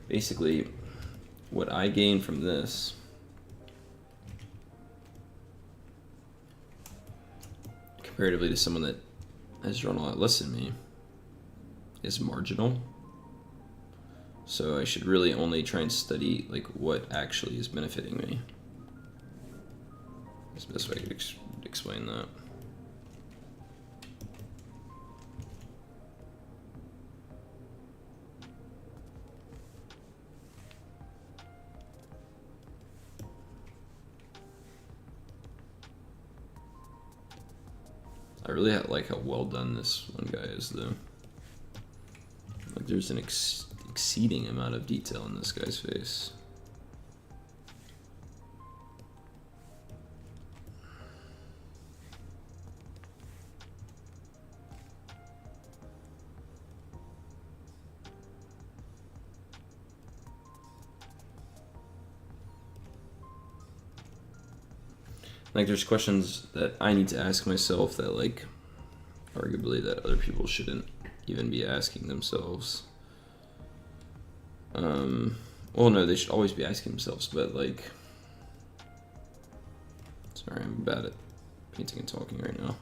basically what I gain from this comparatively to someone that has drawn a lot less than me is marginal. So I should really only try and study like what actually is benefiting me. That's the best way I could explain that. I really like how well done this one guy is, though. Like, there's an exceeding amount of detail in this guy's face. Like, there's questions that I need to ask myself that, like, arguably that other people shouldn't even be asking themselves. Well, no, they should always be asking themselves, but, like, sorry, I'm bad at painting and talking right now.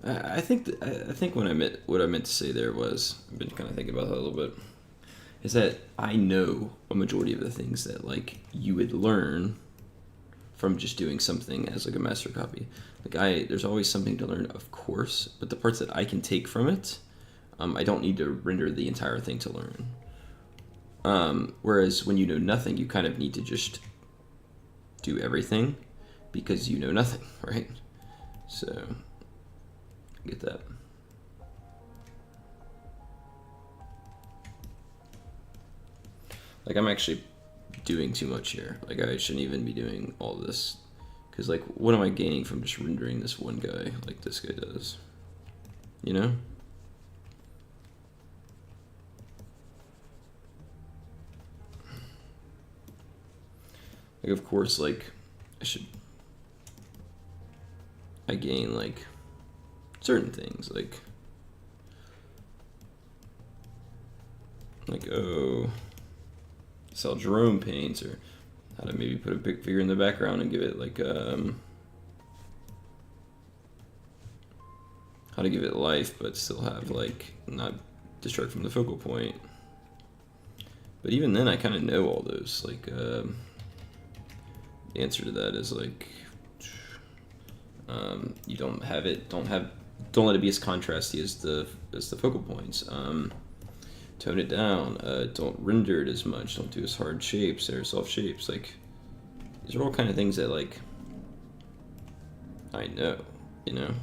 I think what I meant to say there was, I've been kind of thinking about that a little bit, is that I know a majority of the things that like you would learn from just doing something as like a master copy. Like there's always something to learn, of course, but the parts that I can take from it, I don't need to render the entire thing to learn. Whereas when you know nothing, you kind of need to just do everything because you know nothing, right? So, get that. Like, I'm actually doing too much here. Like, I shouldn't even be doing all this. Because, like, what am I gaining from just rendering this one guy like this guy does? You know? Like, of course, like, I gain, like, certain things, like, oh, sell Gerome paints, or how to maybe put a big figure in the background and give it, like, how to give it life, but still have, like, not distract from the focal point. But even then, I kind of know all those, like, the answer to that is, like, you don't let it be as contrasty as the focal points. Tone it down. Don't render it as much. Don't do as hard shapes or soft shapes. Like, these are all kind of things that, like, I know, you know.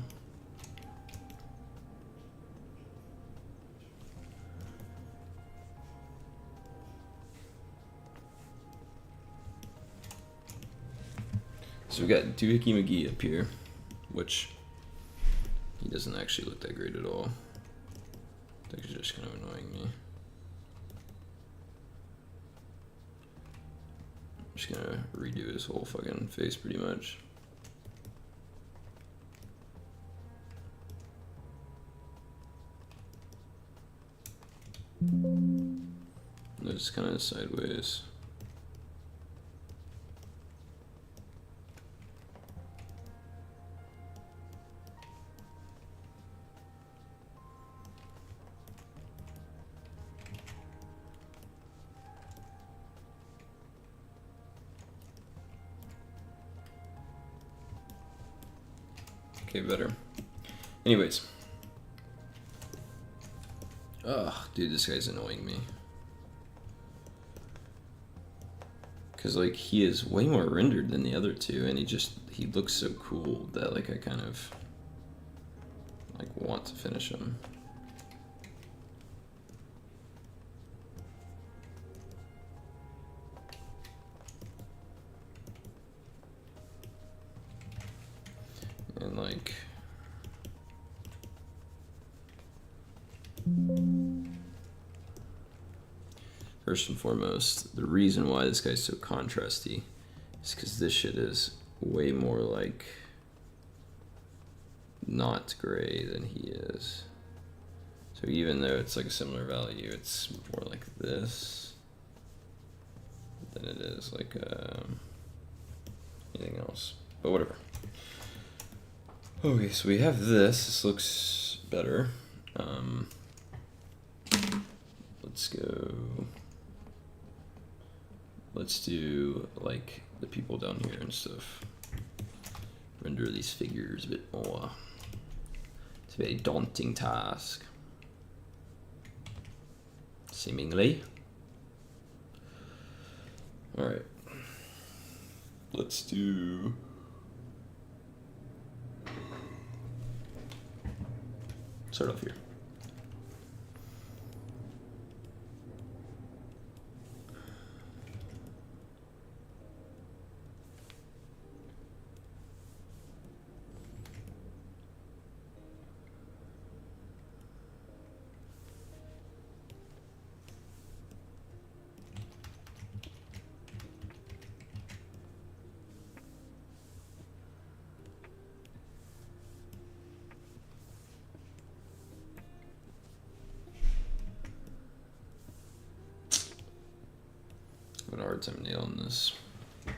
So we got Doohickey McGee up here, which he doesn't actually look that great at all. I think he's just kind of annoying me. I'm just gonna redo his whole fucking face pretty much. It's kind of sideways. Okay, better. Anyways. Ugh, dude, this guy's annoying me. Because, like, he is way more rendered than the other two, and he looks so cool that, like, I kind of, like, want to finish him. And, like, first and foremost, the reason why this guy's so contrasty is because this shit is way more, like, not gray than he is. So even though it's, like, a similar value, it's more like this than it is, like, anything else. But whatever. Okay, so we have this. This looks better. Let's go. Let's do, like, the people down here and stuff. Render these figures a bit more. It's a very daunting task. Seemingly. Alright. Let's do... start off here. I have a hard time nailing this. I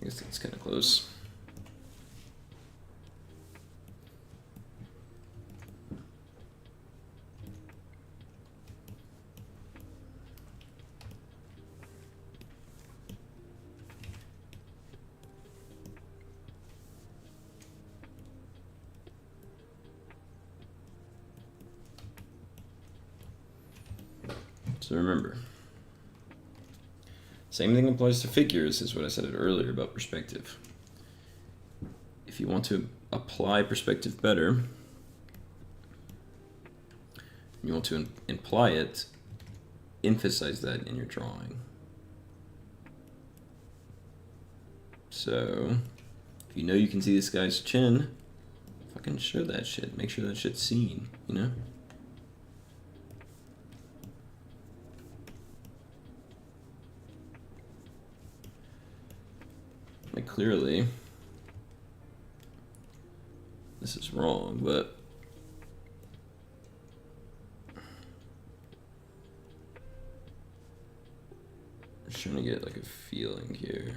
guess it's kind of close. So remember, Same thing applies to figures, is what I said earlier about perspective. If you want to apply perspective better, you want to imply it, emphasize that in your drawing. So, if you know you can see this guy's chin, fucking show that shit. Make sure that shit's seen, you know? Like, clearly, this is wrong, but I'm just trying to get like a feeling here.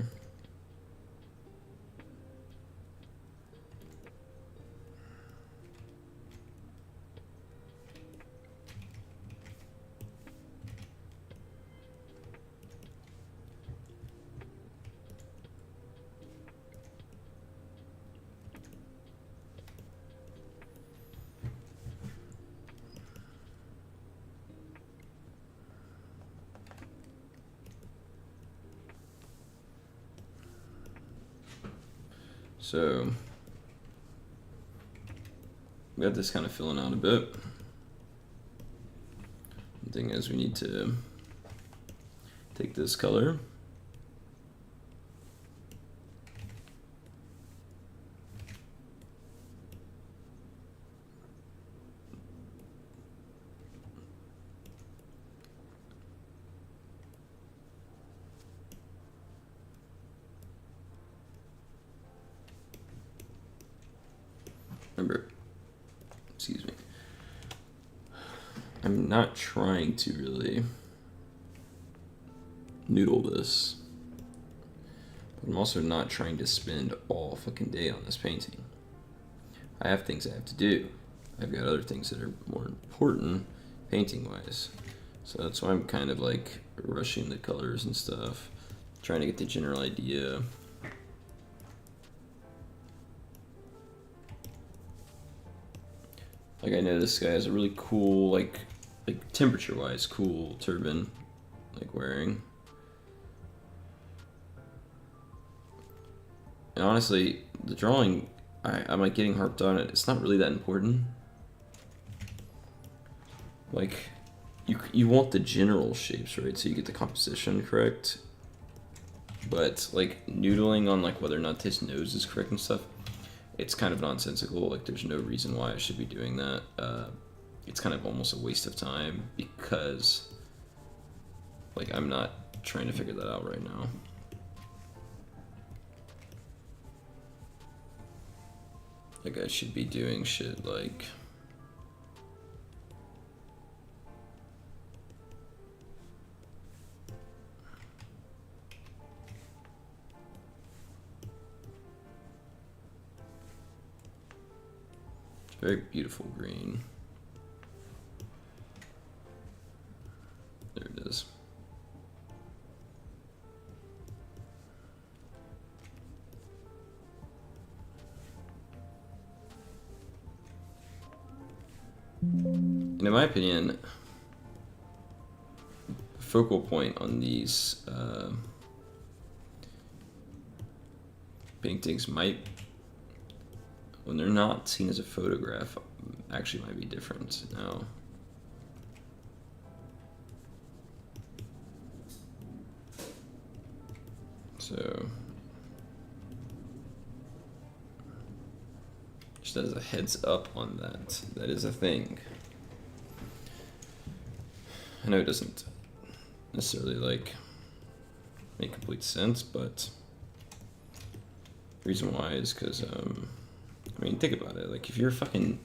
So we got this kind of filling out a bit. The thing is, we need to take this color, remember, excuse me, I'm not trying to really noodle this, but I'm also not trying to spend all fucking day on this painting. I have things I have to do. I've got other things that are more important painting wise. So that's why I'm kind of like rushing the colors and stuff, trying to get the general idea. Like, I know this guy has a really cool, like temperature wise, cool turban, like wearing. And honestly, the drawing, I'm like getting harped on it. It's not really that important. Like, you want the general shapes, right? So you get the composition correct. But like noodling on like whether or not his nose is correct and stuff, it's kind of nonsensical. Like, there's no reason why I should be doing that. It's kind of almost a waste of time because like I'm not trying to figure that out right now. Like, I should be doing shit like very beautiful green. There it is. And in my opinion, the focal point on these paintings might, when they're not seen as a photograph, actually might be different now. So, just as a heads up on that, that is a thing. I know it doesn't necessarily like make complete sense, but the reason why is because I mean, think about it. Like, if you're fucking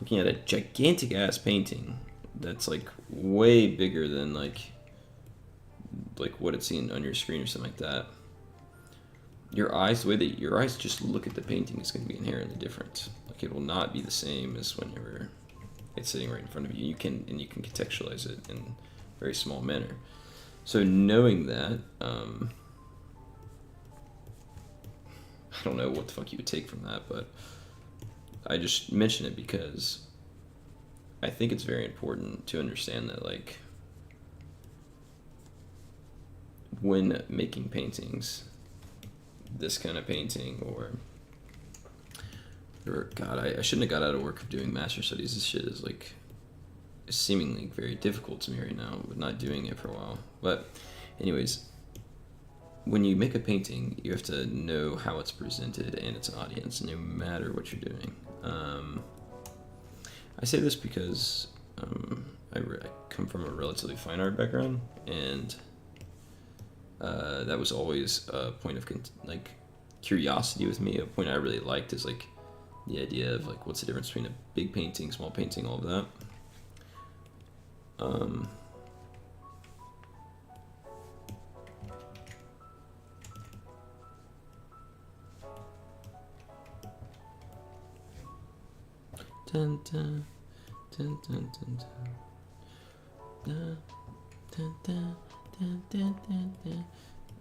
looking at a gigantic ass painting that's like way bigger than like what it's seen on your screen or something like that, your eyes, the way that your eyes just look at the painting is going to be inherently different. Like, it will not be the same as whenever it's sitting right in front of you. You can contextualize it in a very small manner. So knowing that, I don't know what the fuck you would take from that, but I just mention it because I think it's very important to understand that, like, when making paintings, this kind of painting, or God, I shouldn't have got out of work of doing master studies. This shit is like seemingly very difficult to me right now, with not doing it for a while. But anyways, when you make a painting, you have to know how it's presented and its audience, no matter what you're doing. I say this because I come from a relatively fine art background, and that was always a point of curiosity with me. A point I really liked is like the idea of like what's the difference between a big painting, small painting, all of that. Dun, dun, dun, dun, dun, dun. Dun, dun, dun, dun, dun, dun.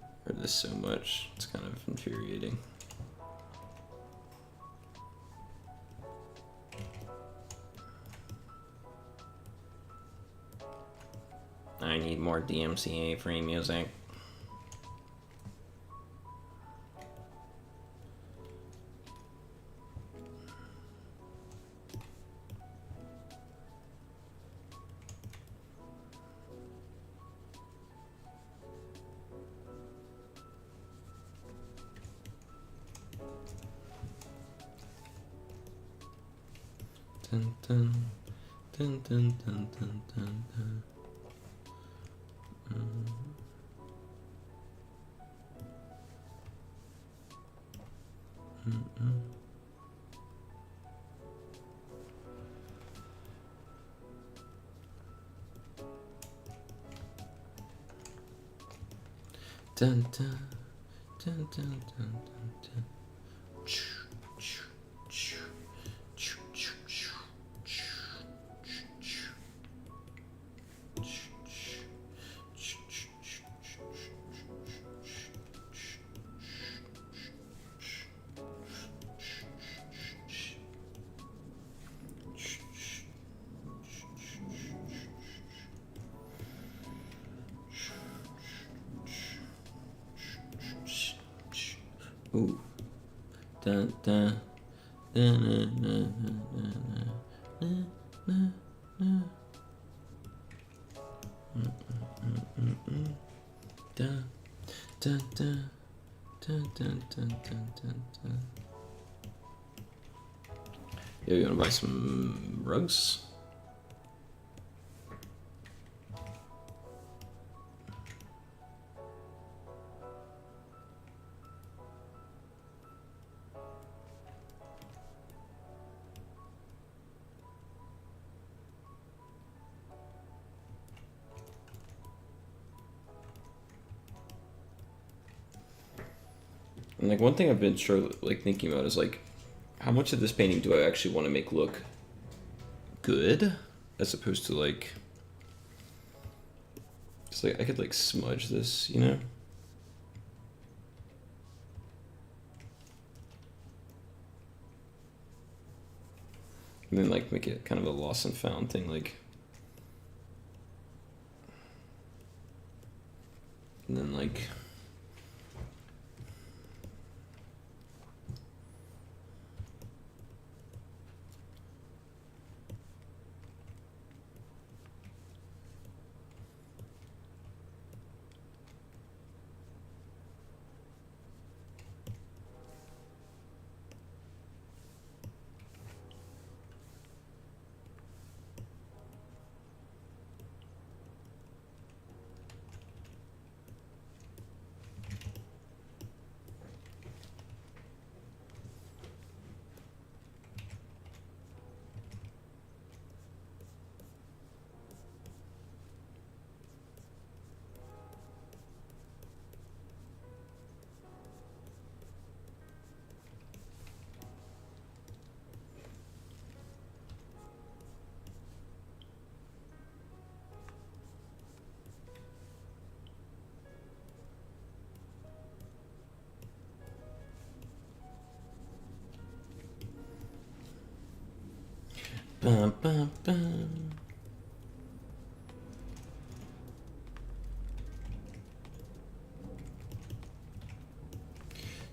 I heard this so much, it's kind of infuriating. I need more DMCA free music. Dun, dun, dun, dun, dun, dun, dun, dun. Dun, dun, dun, dun, dun, dun, dun. Ooh. Dun, dun. Dun, dun, dun, dun, dun, dun, dun. Dun, dun, dun, dun, dun, dun, dun, dun. Yo, you wanna buy some rugs? And like one thing I've been thinking about is like, how much of this painting do I actually want to make look good, as opposed to like, it's like I could like smudge this, you know? And then like make it kind of a lost and found thing, like. And then like. Bum, bum, bum.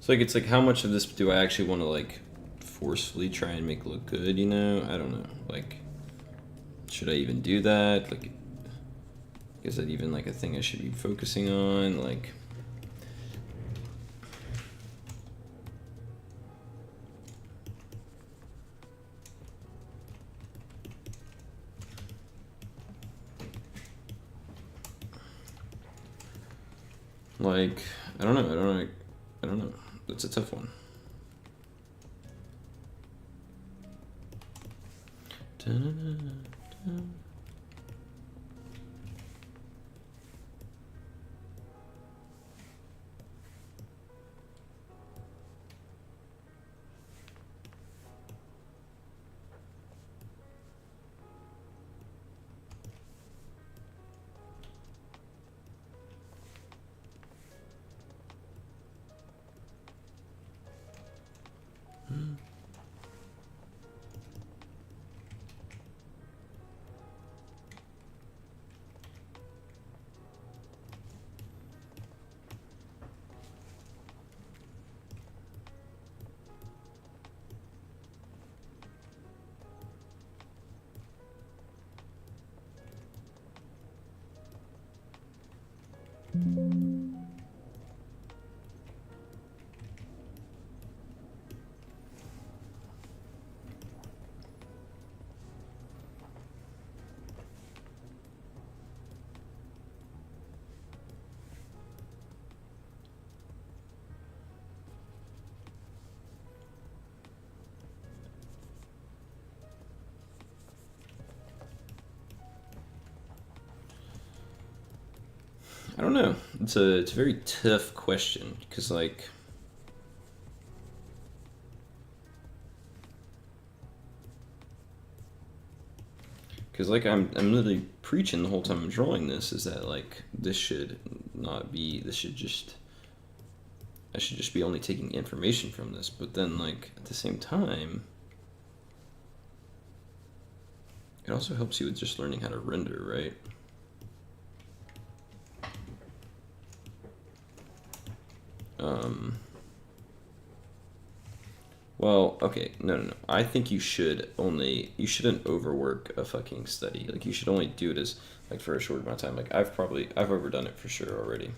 So like it's like how much of this do I actually want to like forcefully try and make look good, you know? I don't know. Like should I even do that? Like is that even like a thing I should be focusing on? Like I don't know. I don't know. That's a tough one. Da-na-na-na. I don't know. It's a very tough question because I'm literally preaching the whole time I'm drawing this is that like this should not be this should just I should just be only taking information from this, but then like at the same time it also helps you with just learning how to render, right? Well, okay, no. I think you shouldn't overwork a fucking study. Like you should only do it as like for a short amount of time. Like I've overdone it for sure already.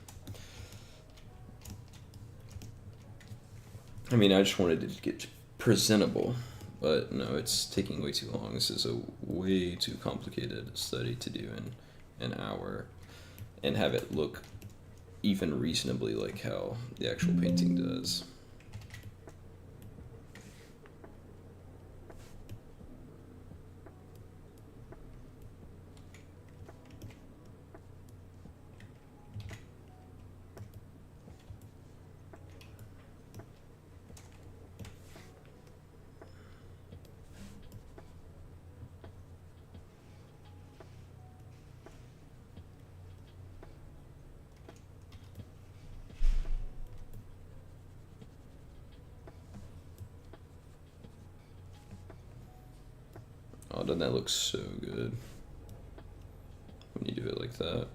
I mean, I just wanted it to get presentable, but no, it's taking way too long. This is a way too complicated study to do in an hour and have it look even reasonably like how the actual painting does. Oh, doesn't that look so good when you do it like that?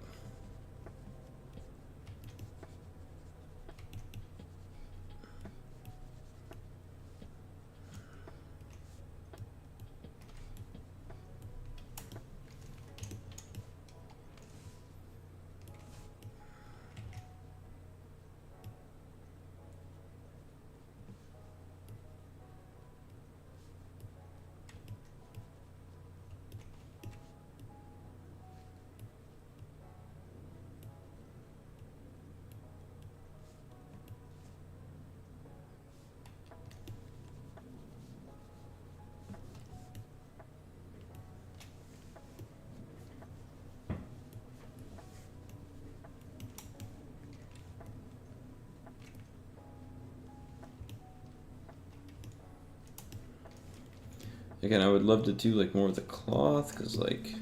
Again, I would love to do like more of the cloth because like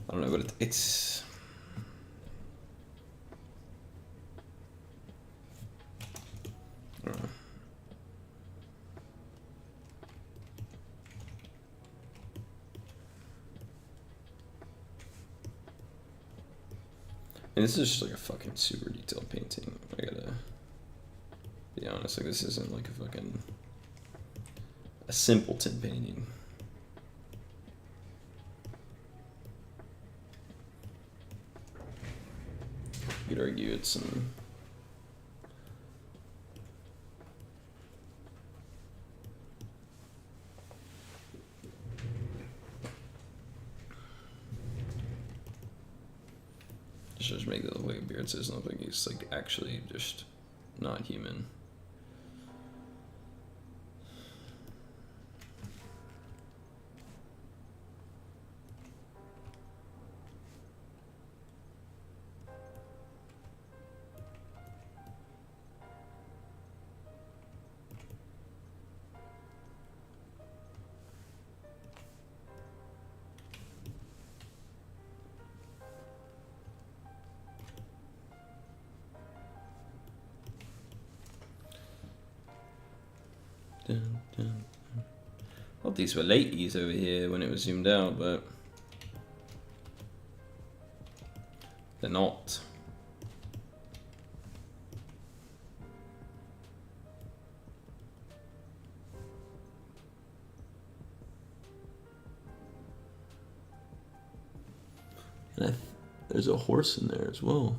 I don't know, but it's I don't know. And this is just like a fucking super detailed painting. I gotta To be honest, like this isn't like a simpleton painting. You could argue it's some. Just make it look like a beard, so it doesn't look like he's like actually just not human. Dun, dun, dun. Well, these were laties over here when it was zoomed out, but they're not. And there's a horse in there as well.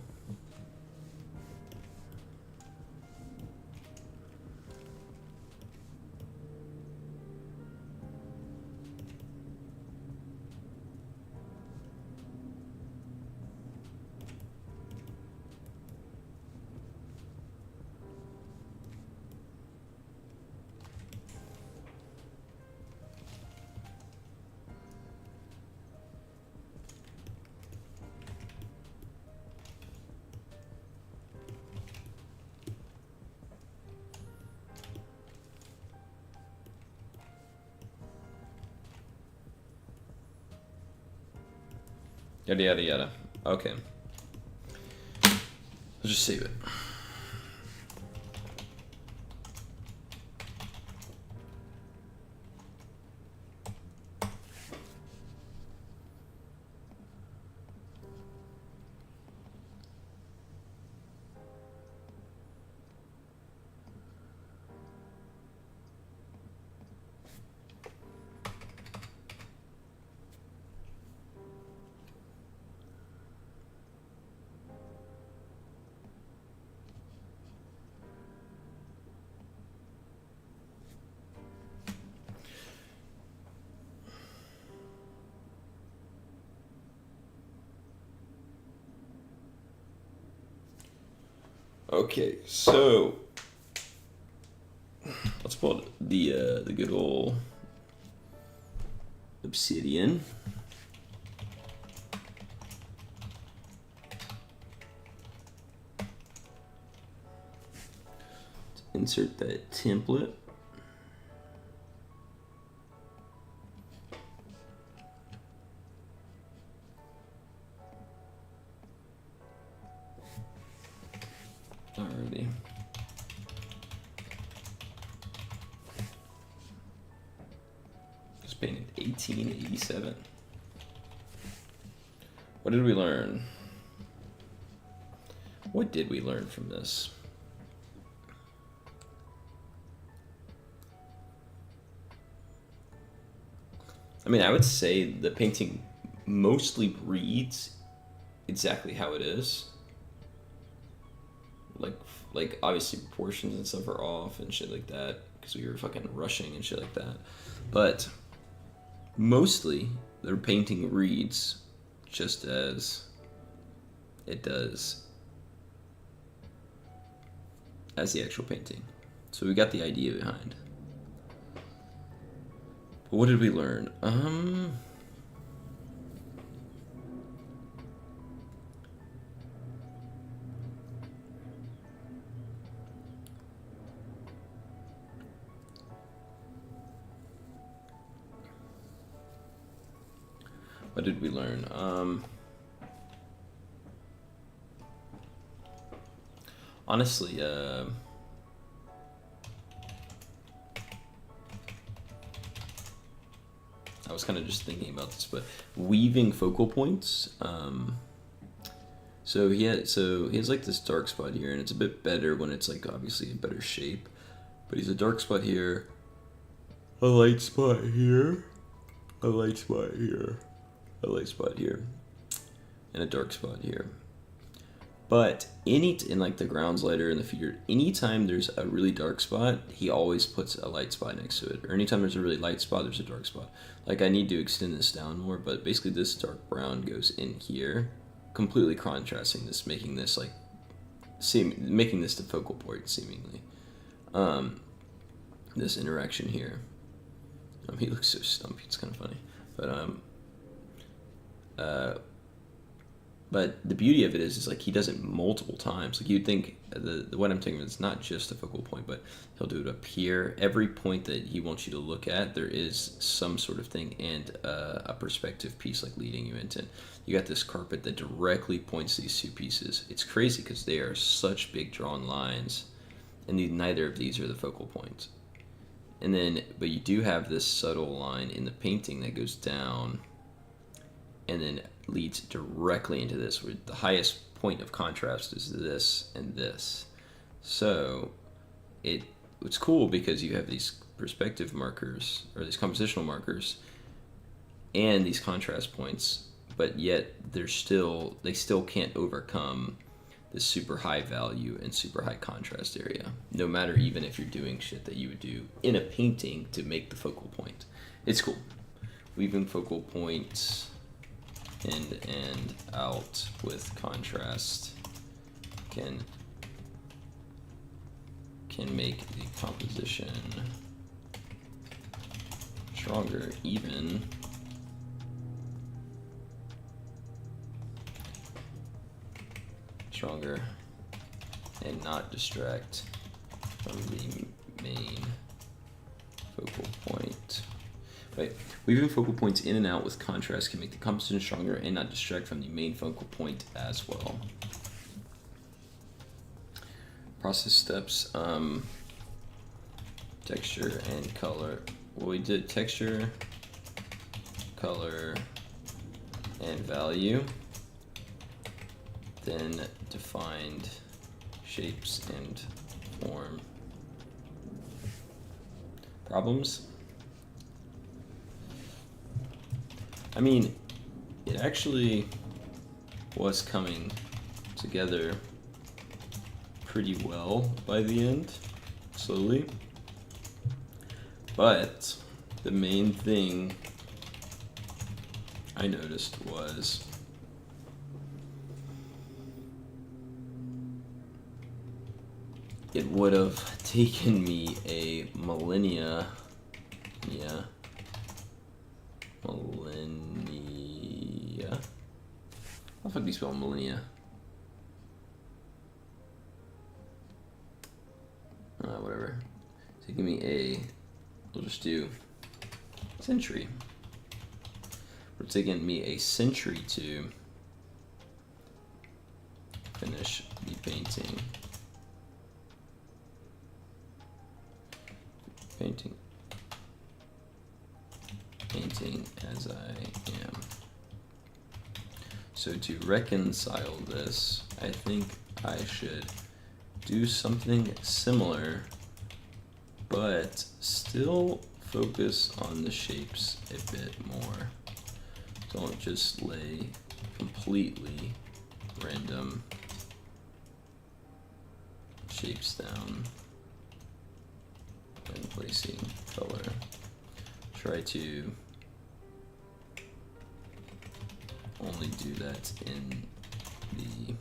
Yada yada yada. Okay. Let's just save it. Okay, so let's pull the good old obsidian. Let's insert that template. Alrighty. Just painted 1887. What did we learn? What did we learn from this? I mean, I would say the painting mostly reads exactly how it is. Like obviously proportions and stuff are off and shit like that because we were fucking rushing and shit like that. But mostly the painting reads just as it does as the actual painting. So we got the idea behind. But what did we learn? What did we learn? Honestly, I was kind of just thinking about this, but weaving focal points So he has like this dark spot here, and it's a bit better when it's like obviously a better shape. But he's a dark spot here, a light spot here, a light spot here, a light spot here, and a dark spot here. But in like the grounds lighter and the feeder, anytime there's a really dark spot, he always puts a light spot next to it. Or anytime there's a really light spot, there's a dark spot. Like I need to extend this down more, but basically this dark brown goes in here, completely contrasting this, making this like making this the focal point seemingly. This interaction here. He looks so stumpy. It's kind of funny, but the beauty of it is like he does it multiple times. Like you'd think what I'm talking about is not just a focal point, but he'll do it up here. Every point that he wants you to look at, there is some sort of thing and a perspective piece like leading you into. You got this carpet that directly points these two pieces. It's crazy because they are such big drawn lines, and neither of these are the focal points. And then, but you do have this subtle line in the painting that goes down, and then leads directly into this, where the highest point of contrast is this and this. So it's cool because you have these perspective markers, or these compositional markers, and these contrast points, but yet they still can't overcome the super high value and super high contrast area, no matter even if you're doing shit that you would do in a painting to make the focal point. It's cool. Weaving focal points in and out with contrast can make the composition stronger, even stronger, and not distract from the main focal point. Right. Weaving focal points in and out with contrast can make the composition stronger and not distract from the main focal point as well. Process steps, texture and color. Well, we did texture, color, and value. Then defined shapes and form. Problems? I mean, it actually was coming together pretty well by the end, slowly. But the main thing I noticed was it would have taken me a millennia. How the fuck do you spell millennia? Whatever. Taking me we'll just do century. We're taking me a century to finish the painting. Painting as I am. So to reconcile this, I think I should do something similar, but still focus on the shapes a bit more. Don't just lay completely random shapes down and placing color. Try to only do that in the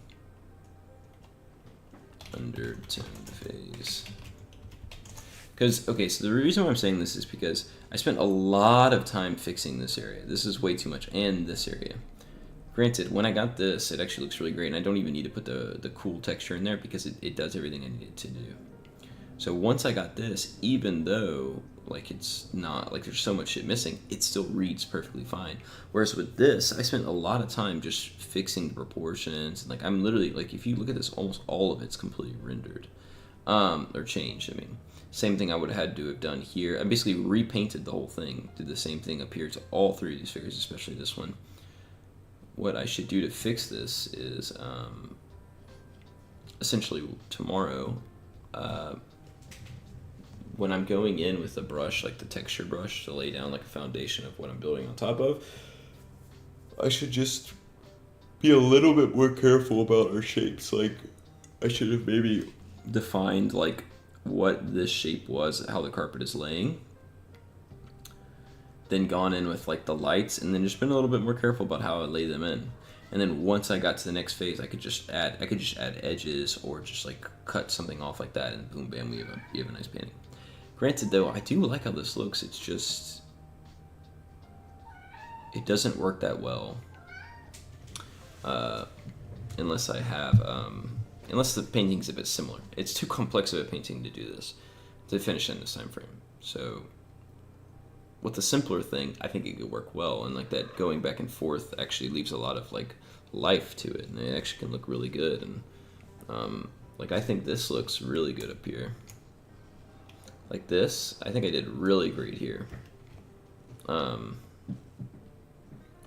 undertoned phase. Because, okay, so the reason why I'm saying this is because I spent a lot of time fixing this area. This is way too much, and this area. Granted, when I got this, it actually looks really great, and I don't even need to put the cool texture in there because it does everything I need it to do. So once I got this, even though like it's not like there's so much shit missing, it still reads perfectly fine. Whereas with this, I spent a lot of time just fixing the proportions, and like I'm literally like, if you look at this, almost all of it's completely rendered or changed. I mean, same thing I would have had to have done here. I basically repainted the whole thing, did the same thing up here to all three of these figures, especially this one. what I should do to fix this is essentially tomorrow, when I'm going in with a brush, like the texture brush, to lay down like a foundation of what I'm building on top of, I should just be a little bit more careful about our shapes. Like, I should have maybe defined like what this shape was, how the carpet is laying, then gone in with like the lights, and then just been a little bit more careful about how I lay them in. And then once I got to the next phase, I could just add edges or just like cut something off like that, and boom, bam, we have a nice painting. Granted, though, I do like how this looks. It's just, it doesn't work that well unless I have unless the painting's a bit similar. It's too complex of a painting to do this, to finish in this time frame. So with the simpler thing, I think it could work well, and like that going back and forth actually leaves a lot of like life to it, and it actually can look really good. And like, I think this looks really good up here. Like this, I think I did really great here.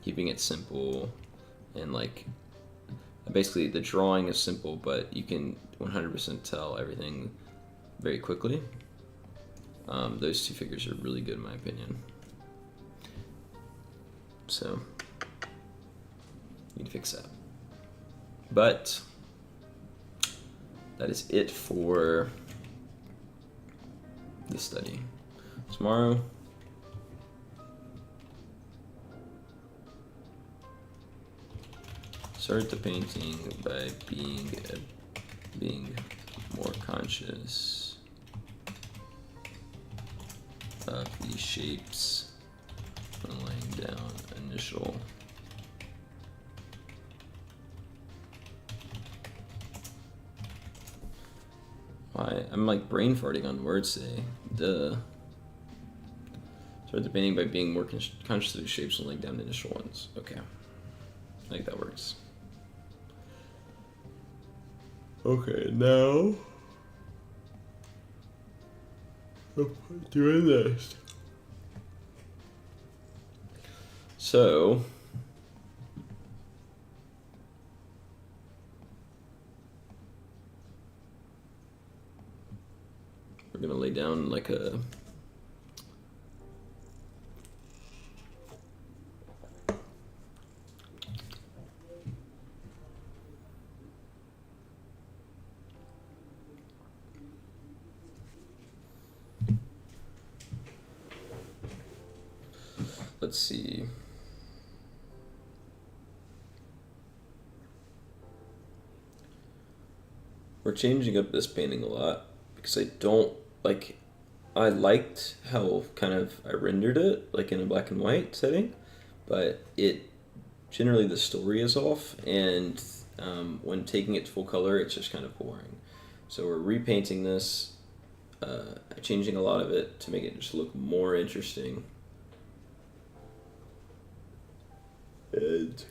Keeping it simple, and like basically the drawing is simple, but you can 100% tell everything very quickly. Those two figures are really good in my opinion. So need to fix that. But that is it for this study. Tomorrow, start the painting by being more conscious of the shapes when laying down initial I'm like brain farting on words today. Duh. Start the painting by being more conscious of the shapes and laying down initial ones. Okay. I think that works. Okay, now I'm doing this. So we're gonna lay down like a let's see. We're changing up this painting a lot because I don't like, I liked how kind of I rendered it like in a black and white setting, but it generally the story is off, and when taking it to full color, it's just kind of boring. So we're repainting this, changing a lot of it to make it just look more interesting. And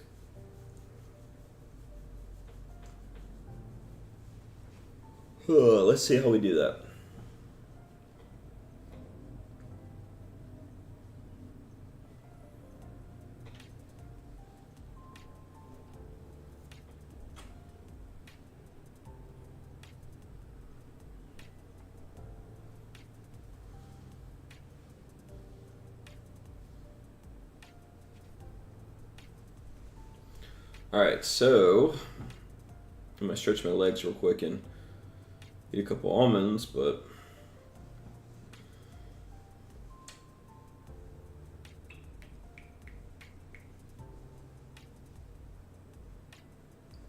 let's see how we do that. Alright, so I'm gonna stretch my legs real quick and eat a couple almonds, but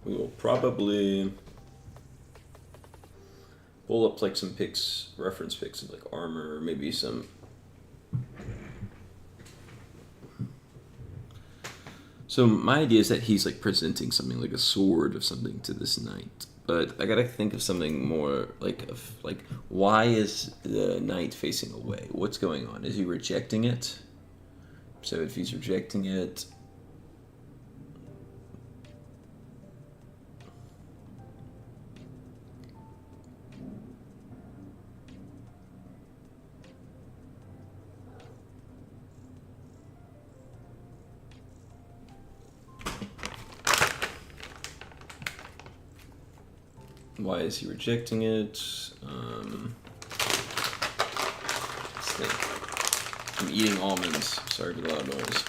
we will probably pull up like some pics, reference pics of like armor, or maybe some So my idea is that he's like presenting something like a sword or something to this knight, but I gotta think of something more like why is the knight facing away? What's going on? Is he rejecting it? So if he's rejecting it, Why is he rejecting it? Let's think. I'm eating almonds. Sorry for the loud noise.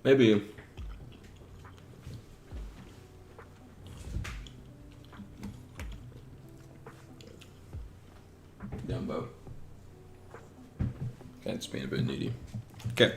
Maybe. Dumbo. That's being a bit needy. Okay.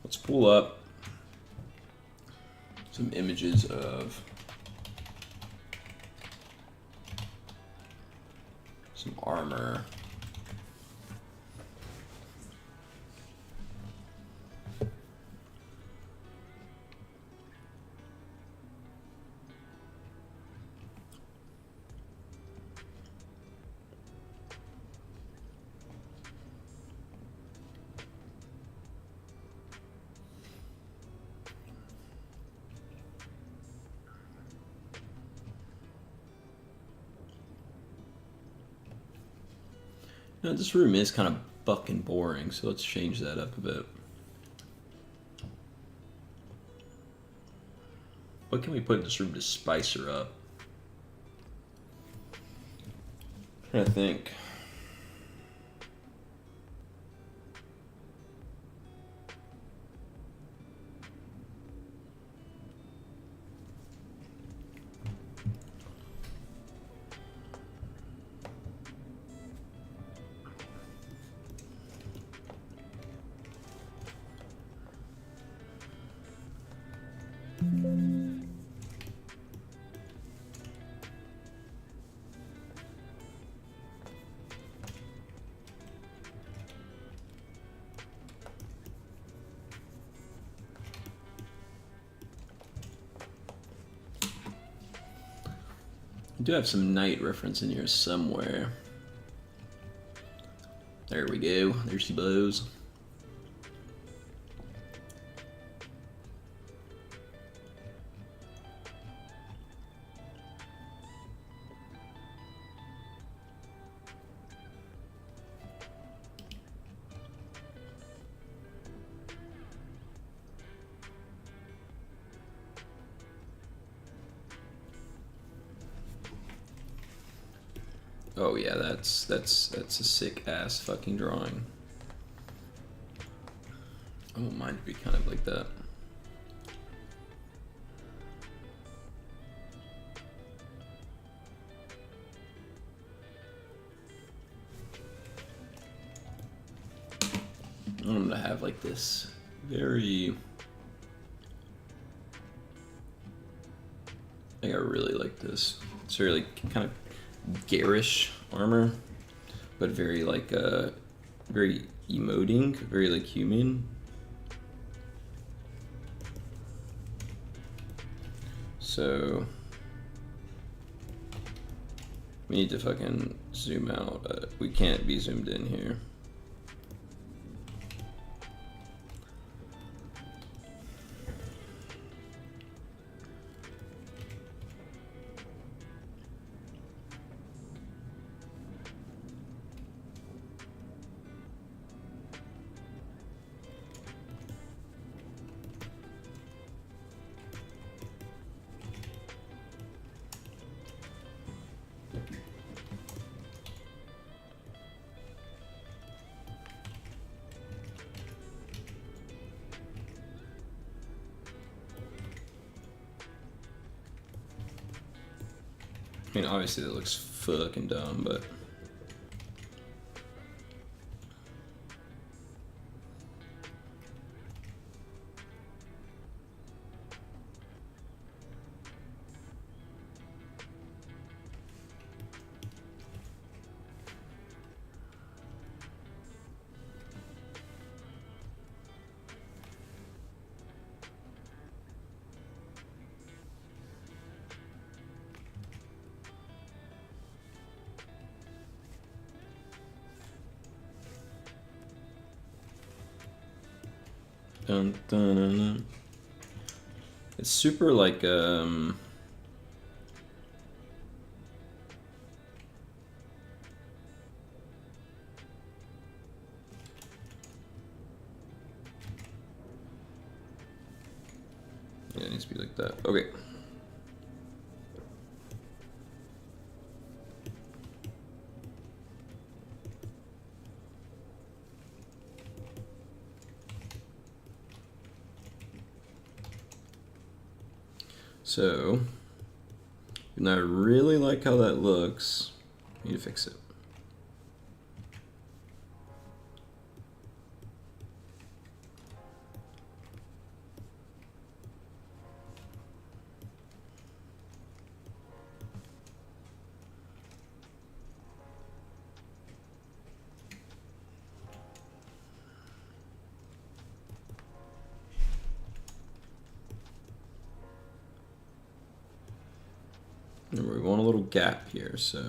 Let's pull up some images of some armor. No, this room is kind of fucking boring, so let's change that up a bit. What can we put in this room to spice her up? I'm trying to think. I do have some night reference in here somewhere. There we go. There she blows. Oh yeah, that's a sick ass fucking drawing. I won't mind to be kind of like that. I'm gonna have like this very. I think I really like this. It's very like kind of garish armor, but very like very emoting, very like human. So we need to fucking zoom out. We can't be zoomed in here. I mean, obviously that looks fucking dumb, but. Dun, dun, dun, dun. It's super like yeah, it needs to be like that. Okay. So, and I really like how that looks. I need to fix it. We want a little gap here, so.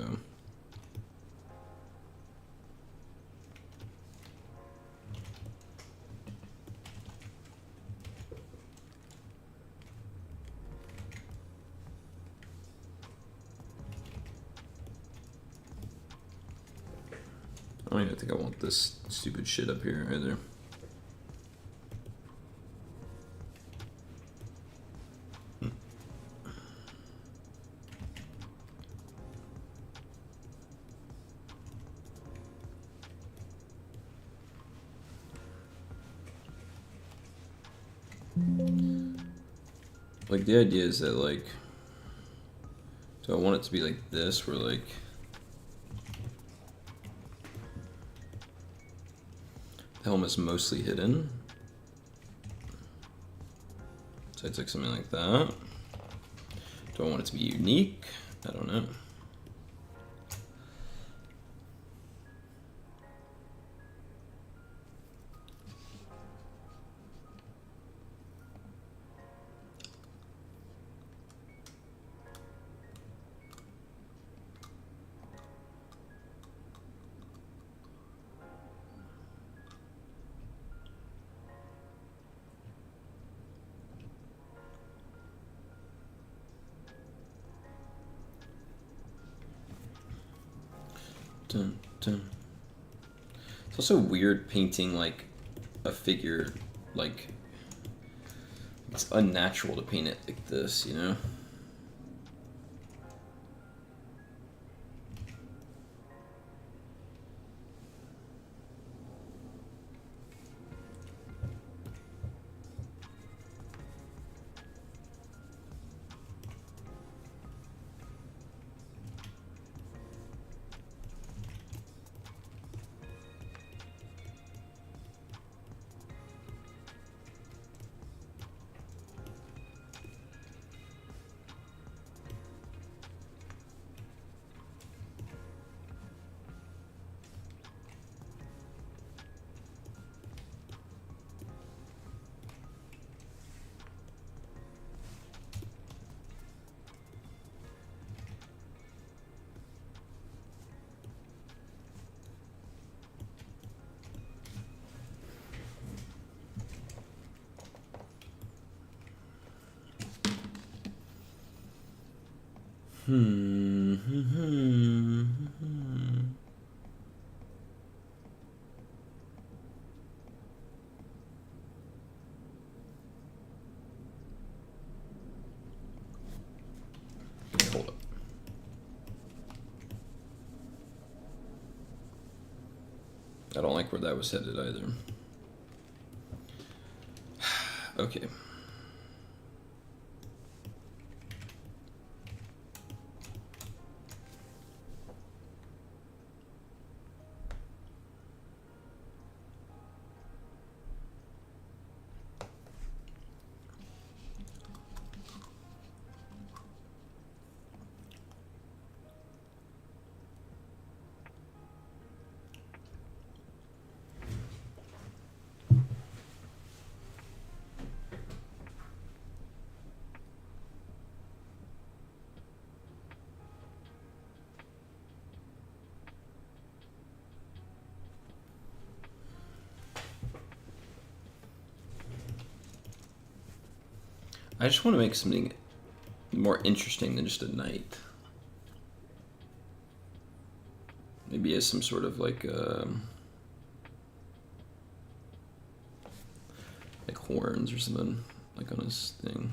I don't even think I want this stupid shit up here either. Like, the idea is that, like, so I want it to be like this, where, like, the helmet's mostly hidden. So I'd take something like that. Do I want it to be unique? I don't know. Dun, dun. It's also weird painting like a figure, like it's unnatural to paint it like this, you know? Hold up. I don't like where that was headed either. Okay. I just want to make something more interesting than just a knight. Maybe as some sort of like horns or something, like on his thing.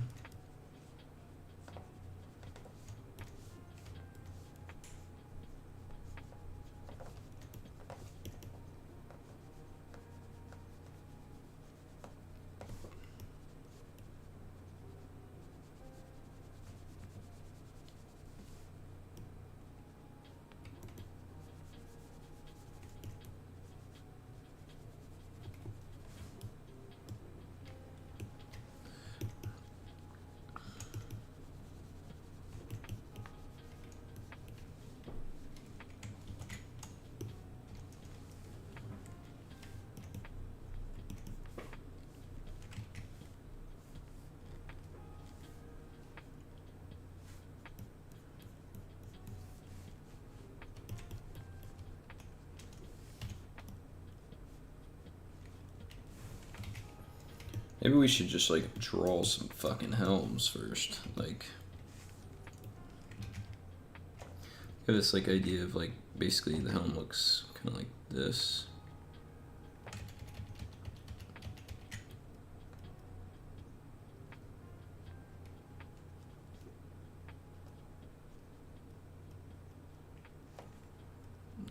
Maybe we should just like draw some fucking helms first. Like, I have this like idea of like basically the helm looks kind of like this.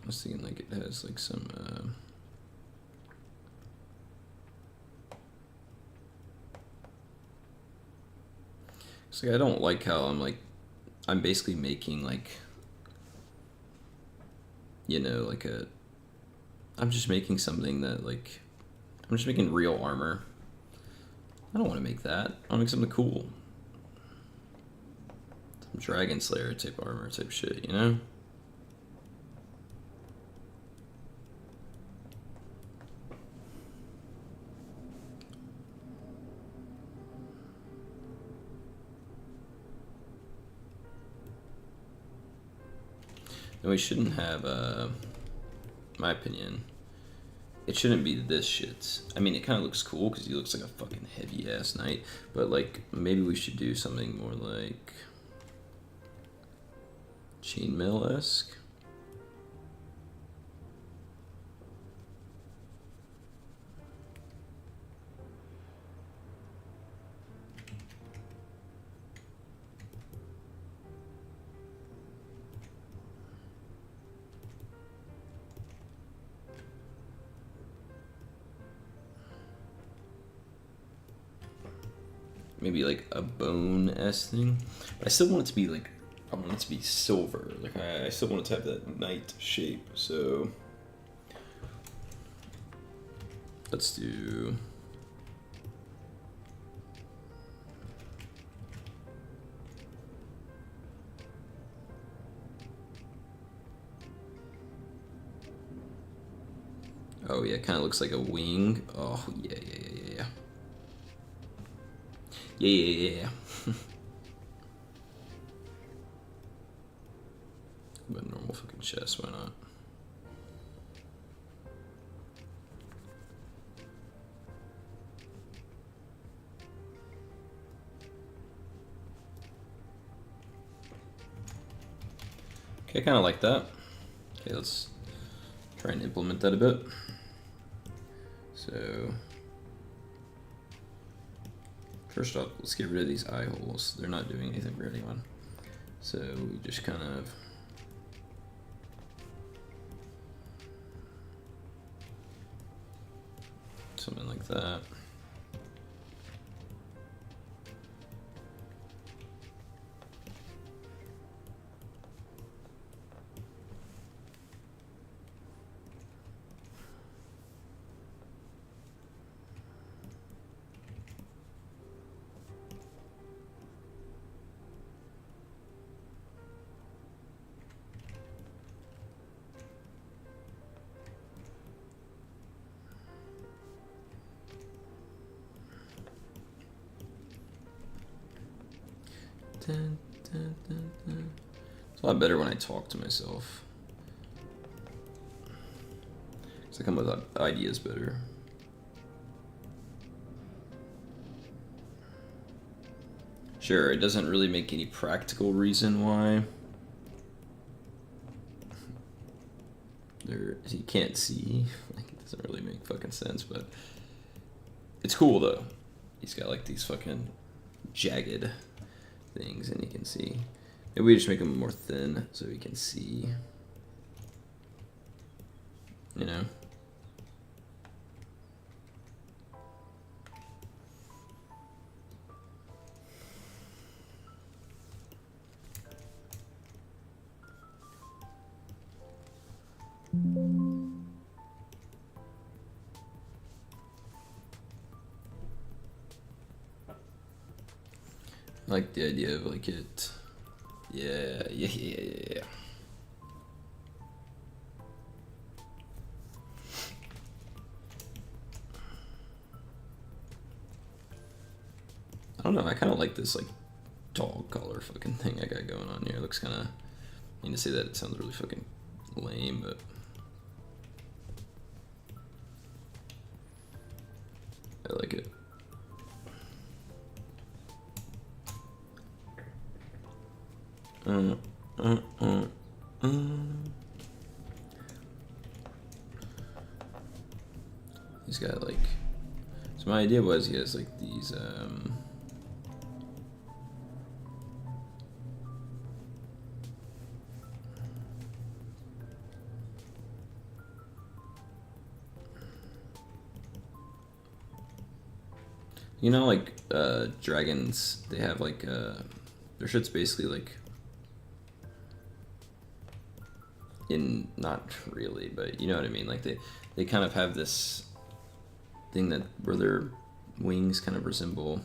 I was thinking like it has like some it's like I don't like how I'm basically making like, you know, like I'm just making something that like, I'm just making real armor. I don't want to make that. I want to make something cool. Some Dragon Slayer type armor type shit, you know? And we shouldn't have, my opinion, it shouldn't be this shit. I mean, it kind of looks cool because he looks like a fucking heavy ass knight, but like maybe we should do something more like chainmail-esque. Maybe like a bone-esque thing. But I still want it to be like, I want it to be silver. Like I still want it to have that knight shape. So let's do. Oh yeah, it kind of looks like a wing. Oh yeah. Yeah. But normal fucking chest, why not? Okay, I kind of like that. Okay, let's try and implement that a bit. So, first off, let's get rid of these eye holes. They're not doing anything for anyone. So we just kind of something like that. It's a lot better when I talk to myself. Because I come with ideas better. Sure, it doesn't really make any practical reason why. He can't see. Like, it doesn't really make fucking sense, but it's cool though. He's got like these fucking jagged things, and you can see. Maybe we just make them more thin so we can see. You know. I like the idea of like it. Yeah. I don't know. I kind of like this like dog color fucking thing I got going on here. It looks kind of. I mean, to say that it sounds really fucking lame, but I like it. He's got like. So my idea was he has like these. You know, like dragons, they have like their shit's basically like in not really, but you know what I mean. Like they kind of have this thing that where their wings kind of resemble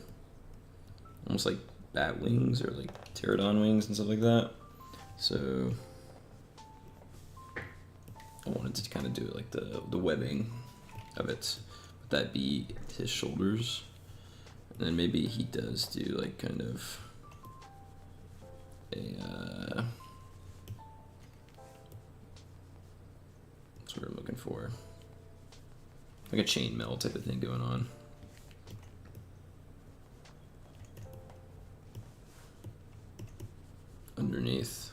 almost like bat wings or like pterodon wings and stuff like that. So I wanted to kind of do like the webbing of it. Would that be his shoulders? And then maybe he does do like kind of a that's what I'm looking for. Like a chainmail type of thing going on. Underneath.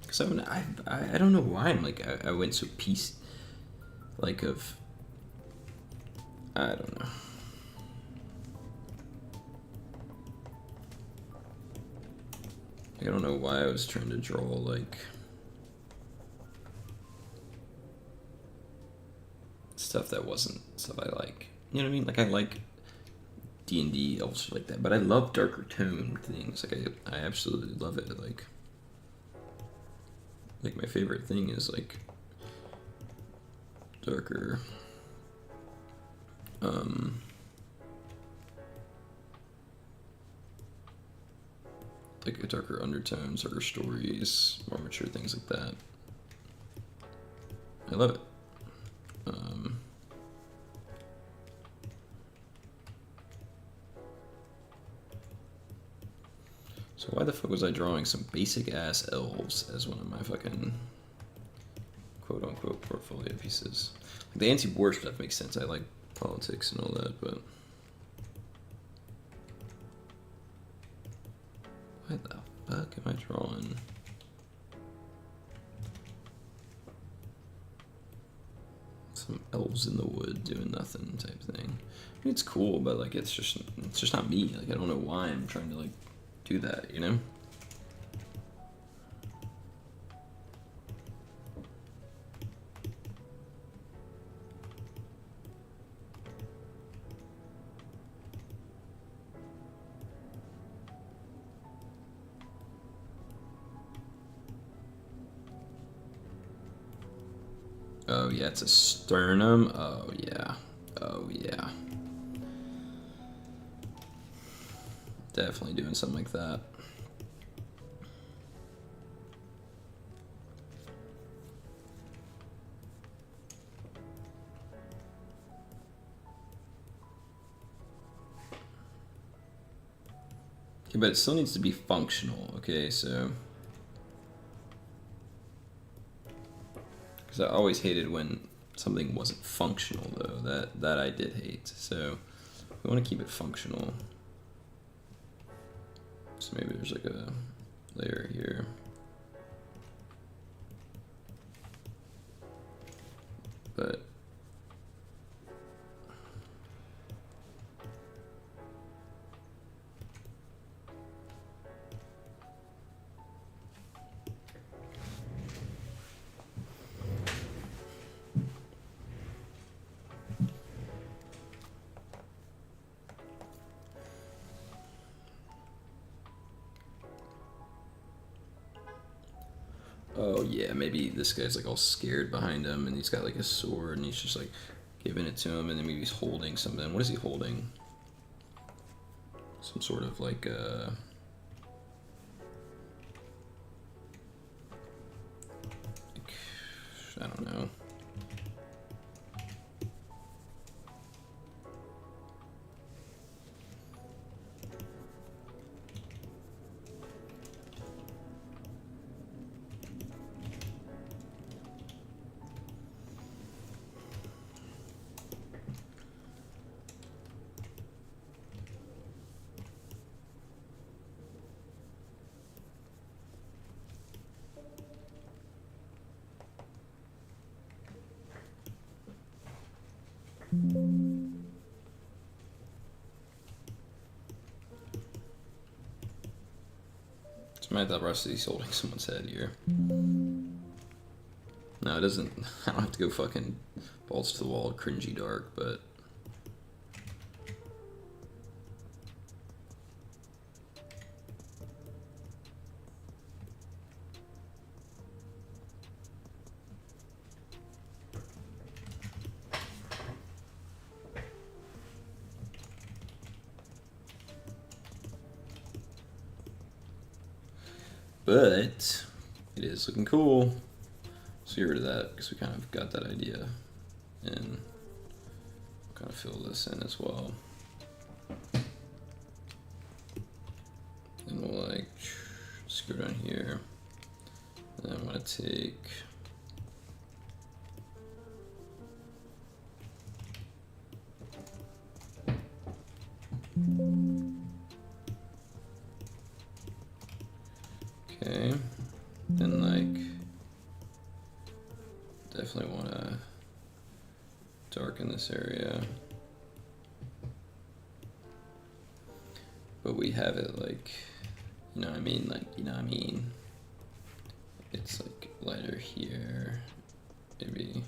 Because I don't know why I'm like I went so piece like of I don't know. I don't know why I was trying to draw like stuff that wasn't stuff I like. You know what I mean? Like I like D&D elves like that, but I love darker tone things. Like I absolutely love it. Like my favorite thing is like darker like darker undertones, darker stories, more mature things like that. I love it. So why the fuck was I drawing some basic ass elves as one of my fucking quote unquote portfolio pieces? Like the anti-war stuff makes sense. I like politics and all that, but why the fuck am I drawing? Some elves in the wood doing nothing type thing. I mean, it's cool, but like it's just not me. Like I don't know why I'm trying to like do that, you know? Oh yeah, it's a sternum. Oh yeah. Oh yeah. Definitely doing something like that. but it still needs to be functional. Okay, so because I always hated when something wasn't functional, though. That I did hate. So we want to keep it functional. So maybe there's like a layer here. But oh yeah, maybe this guy's like all scared behind him, and he's got like a sword, and he's just like giving it to him, and then maybe he's holding something. What is he holding? Some sort of like I don't know. So I thought Rusty's holding someone's head here. No, it doesn't. I don't have to go fucking balls to the wall, cringy dark, but. But it is looking cool. So get rid of that because we kind of got that idea, and kind of fill this in as well. And we'll like screw down here. And I'm gonna take okay, then like definitely want to darken this area, but we have it like, you know what I mean, like, you know what I mean, it's like lighter here, maybe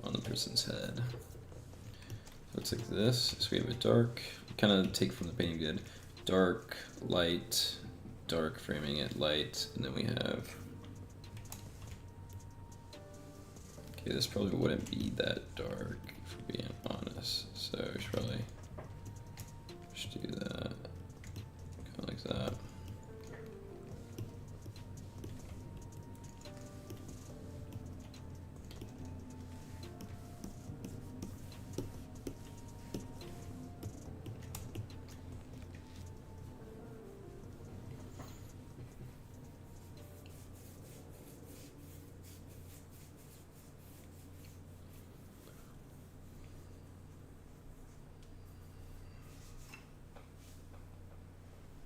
on the person's head. So it's like this. So we have a dark, kind of take from the painting we did, dark, light, dark, framing it, light, and then we have, okay, this probably wouldn't be that dark if we're being honest, so we should probably just do that, kind of like that.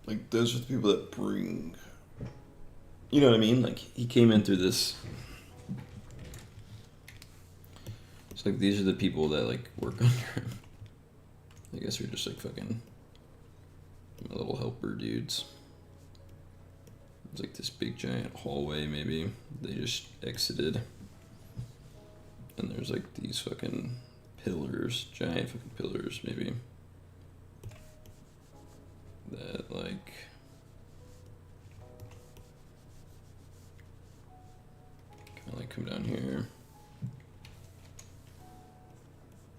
Like, those are the people that bring, you know what I mean? Like, he came in through this. It's like, these are the people that, like, work under him. I guess we're just, like, fucking my little helper dudes. It's like this big giant hallway, maybe. They just exited. And there's, like, these fucking pillars, giant fucking pillars, maybe. That like kind of like come down here.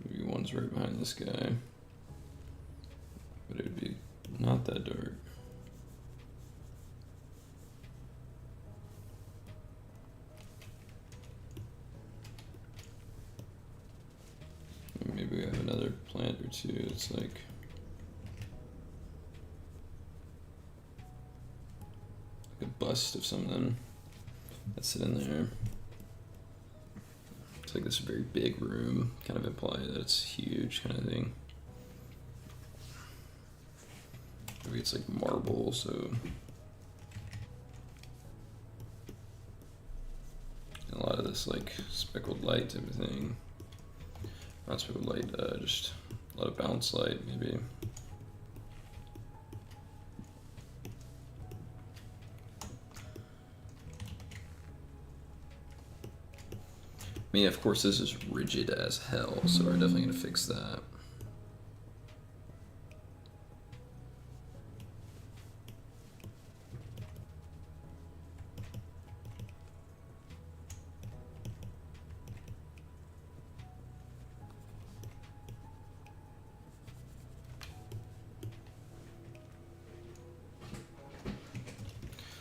Maybe one's right behind this guy, but it would be not that dark. Maybe we have another plant or two. It's like a bust of something that's sitting there. It's like this very big room, kind of imply that it's huge, kind of thing. Maybe it's like marble, so. And a lot of this like speckled light type of thing. Not speckled light, just a lot of bounce light, maybe. I mean, of course, this is rigid as hell, so we're definitely gonna fix that.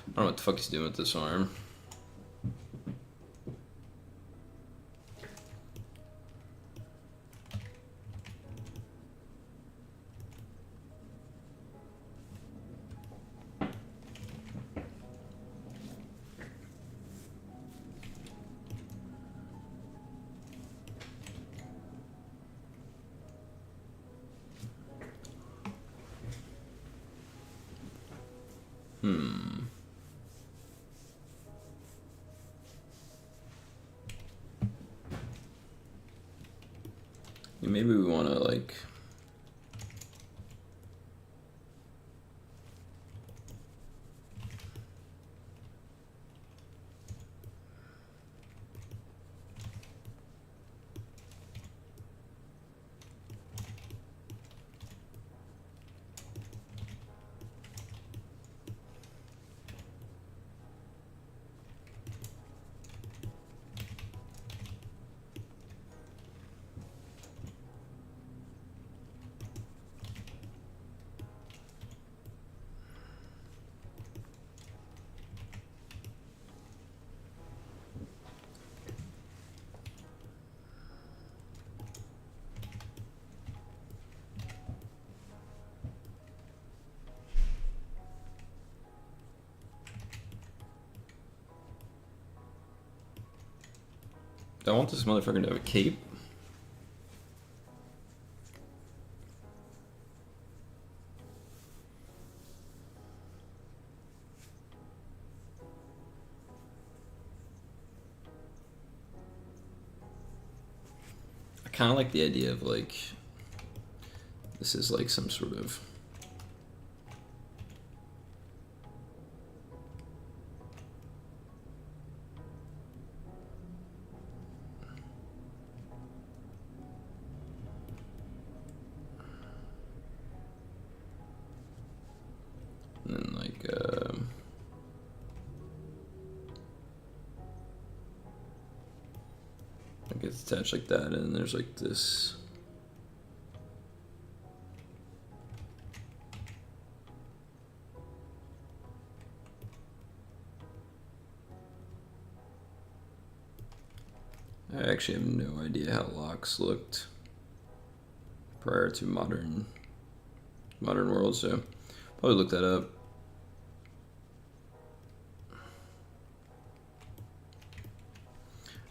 I don't know what the fuck he's doing with this arm. Maybe we want to like I want this motherfucker to have a cape. I kind of like the idea of like, this is like some sort of and then like it gets attached like that, and there's like this. I actually have no idea how locks looked prior to modern world, so probably look that up.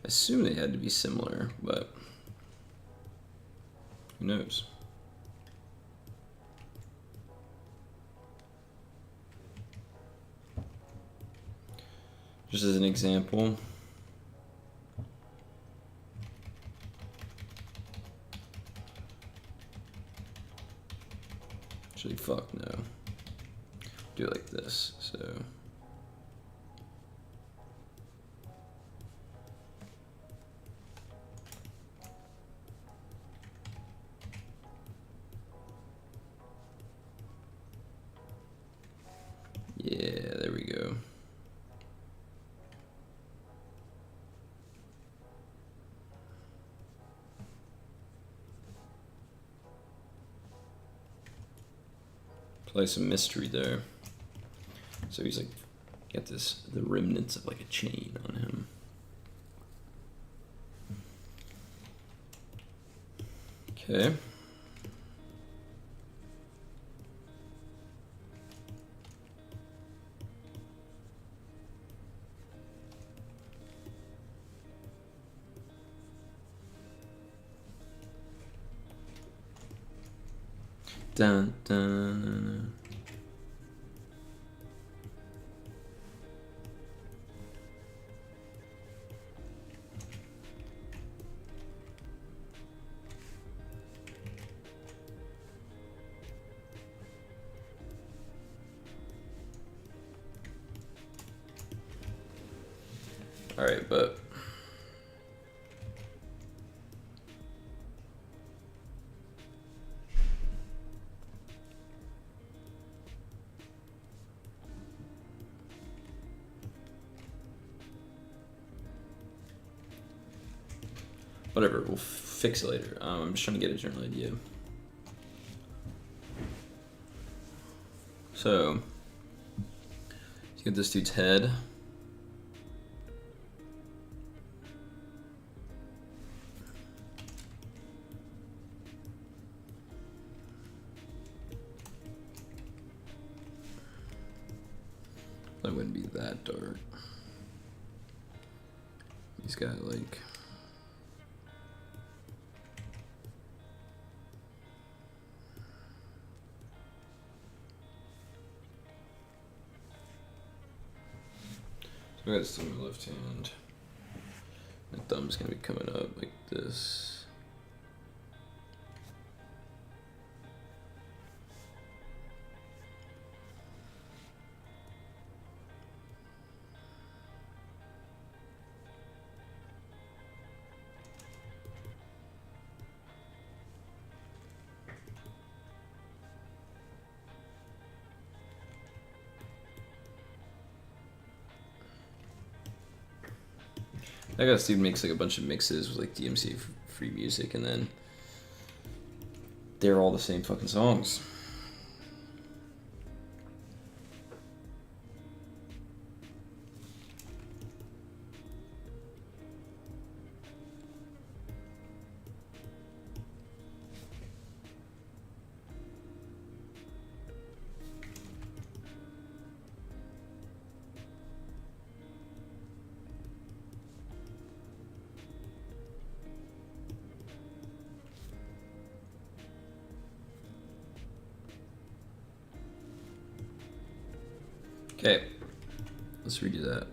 I assume they had to be similar, but who knows? Just as an example. Actually, fuck no. Do it like this, so. Yeah, there we go. Play some mystery there. So he's like, got this, the remnants of like a chain on him. Okay. Dun, dun. All right, but whatever, we'll fix it later. I'm just trying to get a general idea. So, let's get this dude's head. That wouldn't be that dark. He's got like... So I got this in my left hand. My thumb's gonna be coming up like this. I got this dude makes like a bunch of mixes with like DMC free music, and then they're all the same fucking songs. Okay, let's redo that.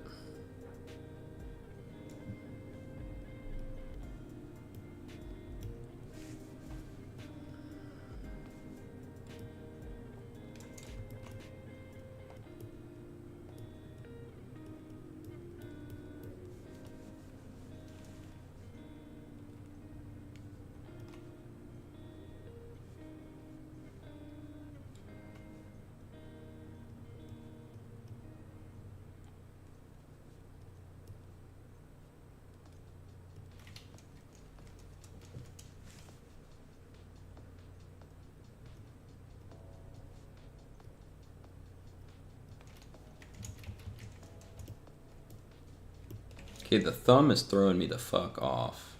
Okay, the thumb is throwing me the fuck off.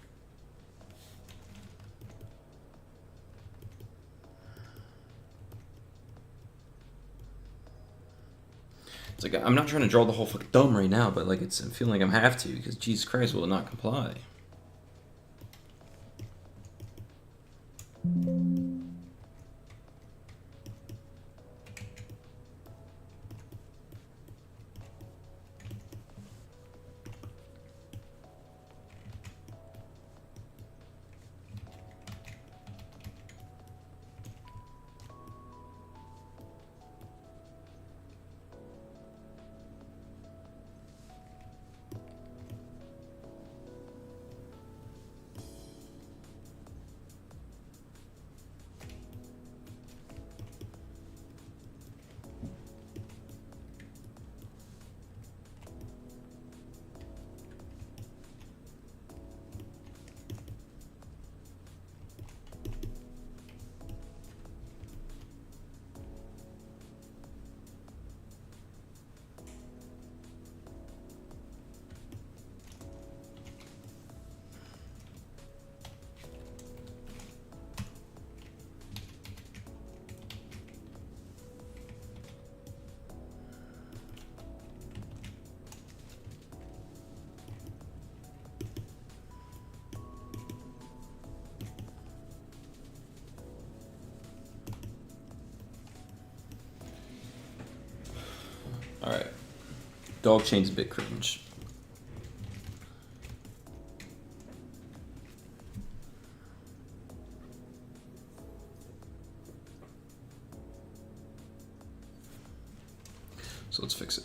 It's like, I'm not trying to draw the whole fucking thumb right now, but like I'm feeling like I'm have to, because Jesus Christ, will it not comply? Dog chain's a bit cringe. So let's fix it.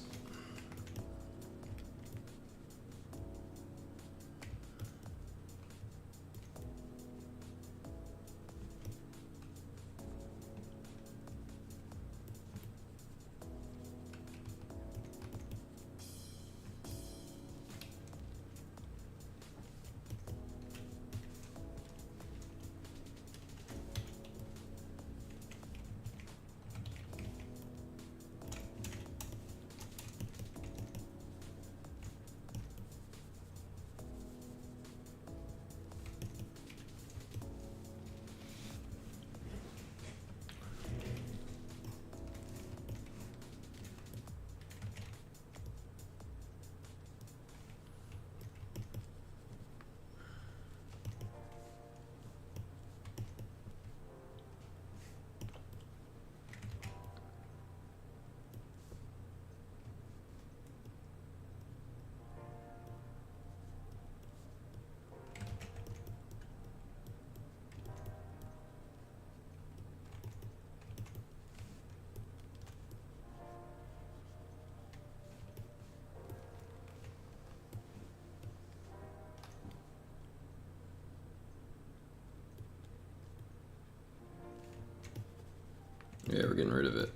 Yeah, we're getting rid of it.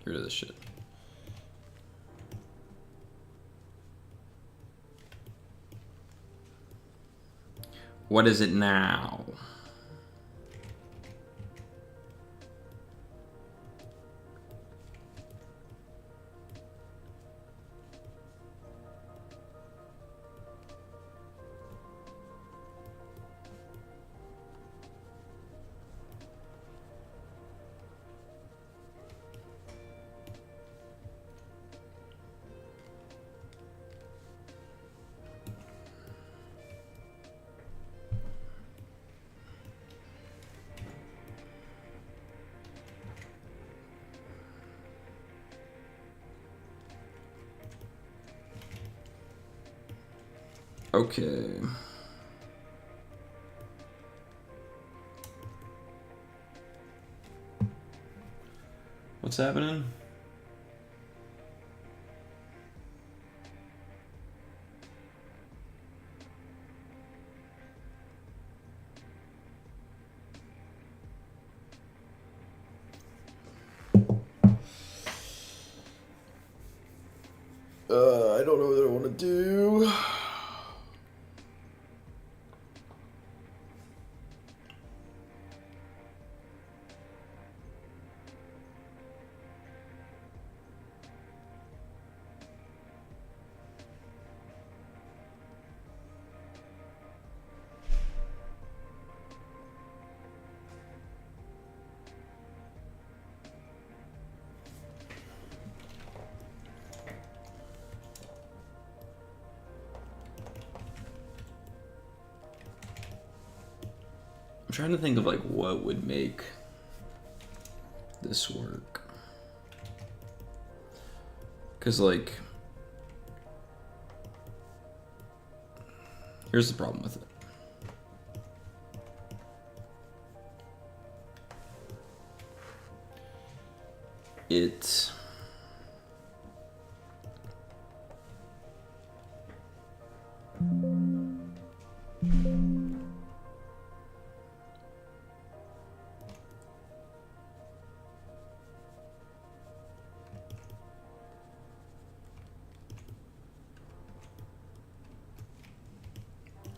Get rid of this shit. What is it now? Okay. What's happening? I don't know what I want to do. I'm trying to think of like what would make this work. Cause like, here's the problem with it. It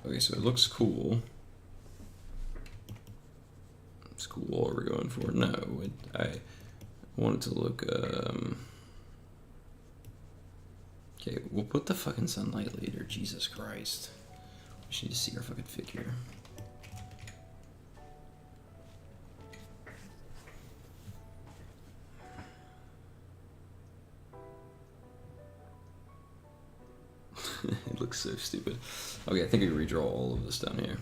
okay, so it looks cool. It's cool. What are we going for? No, I want it to look. Okay, we'll put the fucking sunlight later. Jesus Christ. We should need to see our fucking figure. It looks so stupid. Okay, I think I can redraw all of this down here.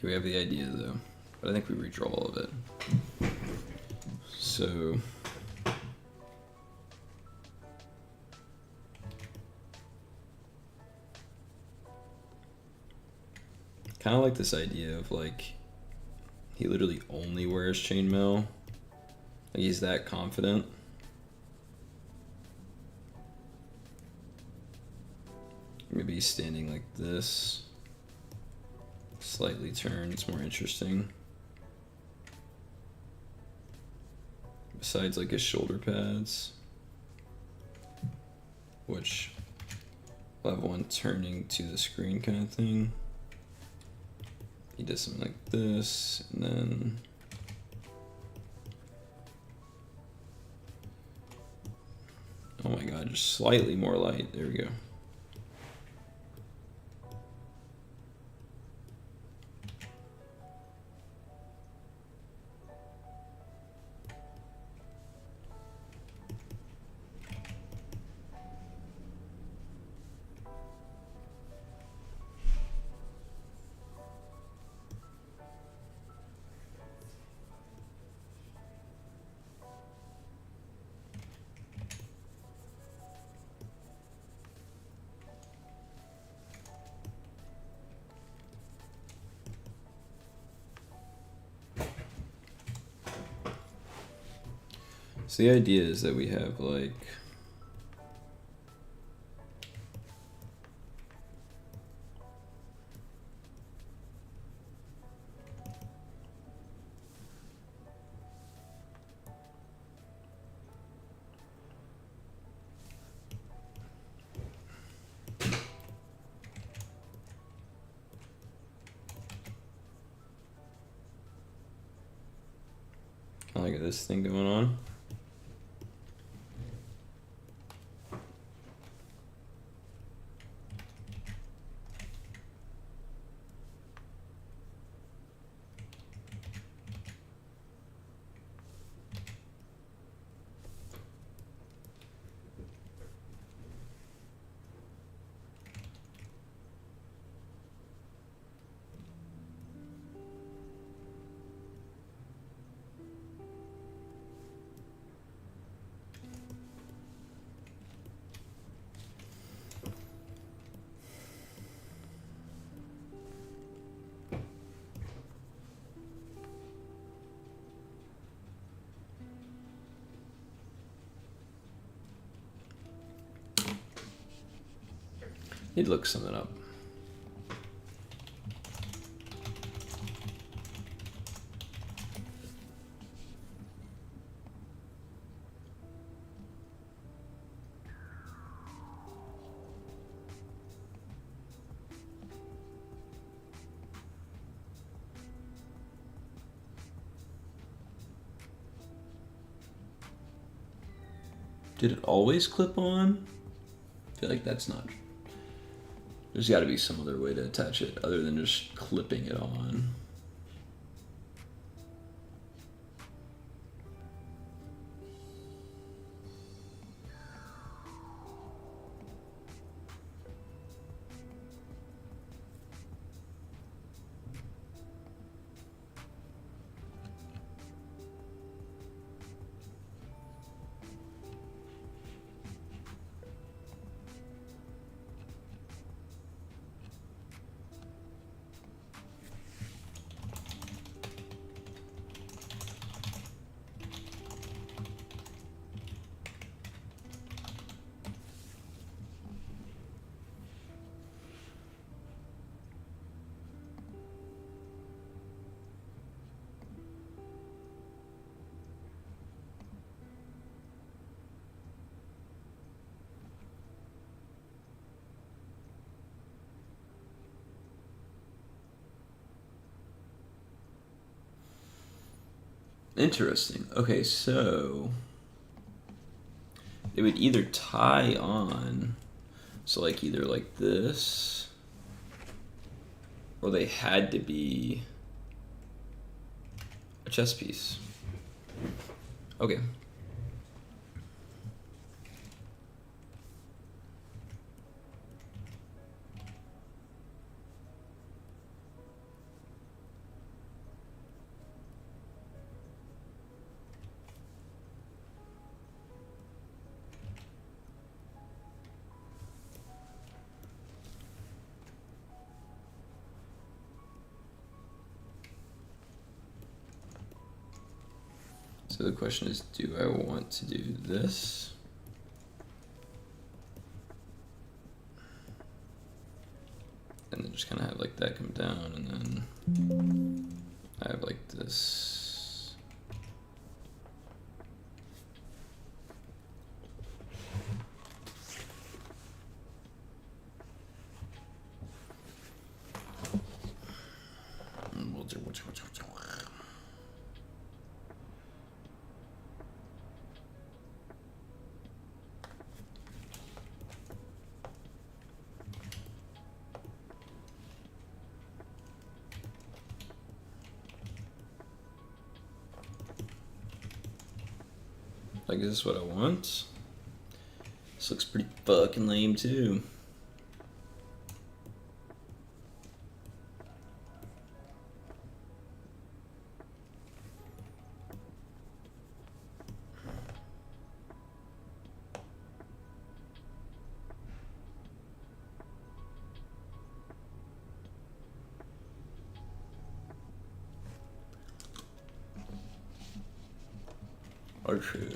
Okay, we have the idea though, but I think we redraw all of it. So kind of like this idea of like he literally only wears chainmail. Like he's that confident. Maybe he's standing like this, slightly turned. It's more interesting. Besides like his shoulder pads, which will have one turning to the screen kind of thing. He does something like this, and then oh my god, just slightly more light. There we go. So the idea is that we have like kind of like this thing going on. Need to look something up. Did it always clip on? I feel like that's not. There's got to be some other way to attach it other than just clipping it on. Interesting. Okay, so they would either tie on, so like either like this, or they had to be a chess piece. Okay. So the question is, do I want to do this? And then just kind of have like that come down, and then I have like this. And we'll do like, is this what I want? This looks pretty fucking lame too. Or true.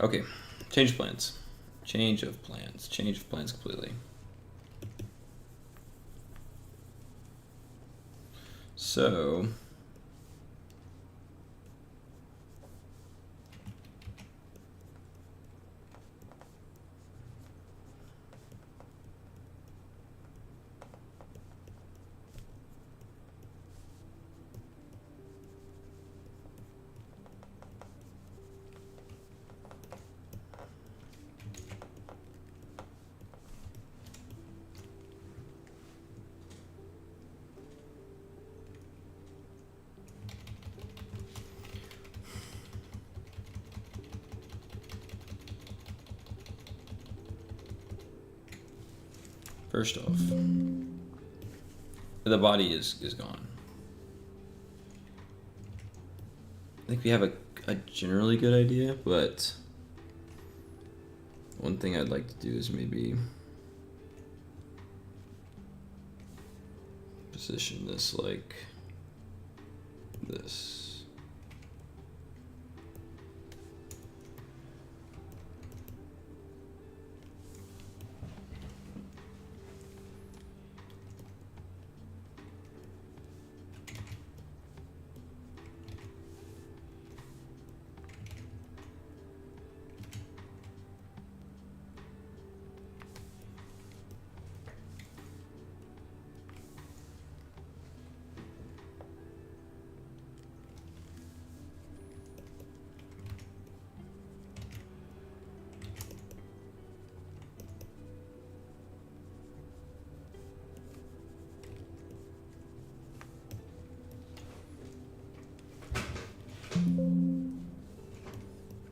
Okay, change of plans. Change of plans. Change of plans completely. So first off, the body is gone. I think we have a generally good idea, but one thing I'd like to do is maybe position this like this.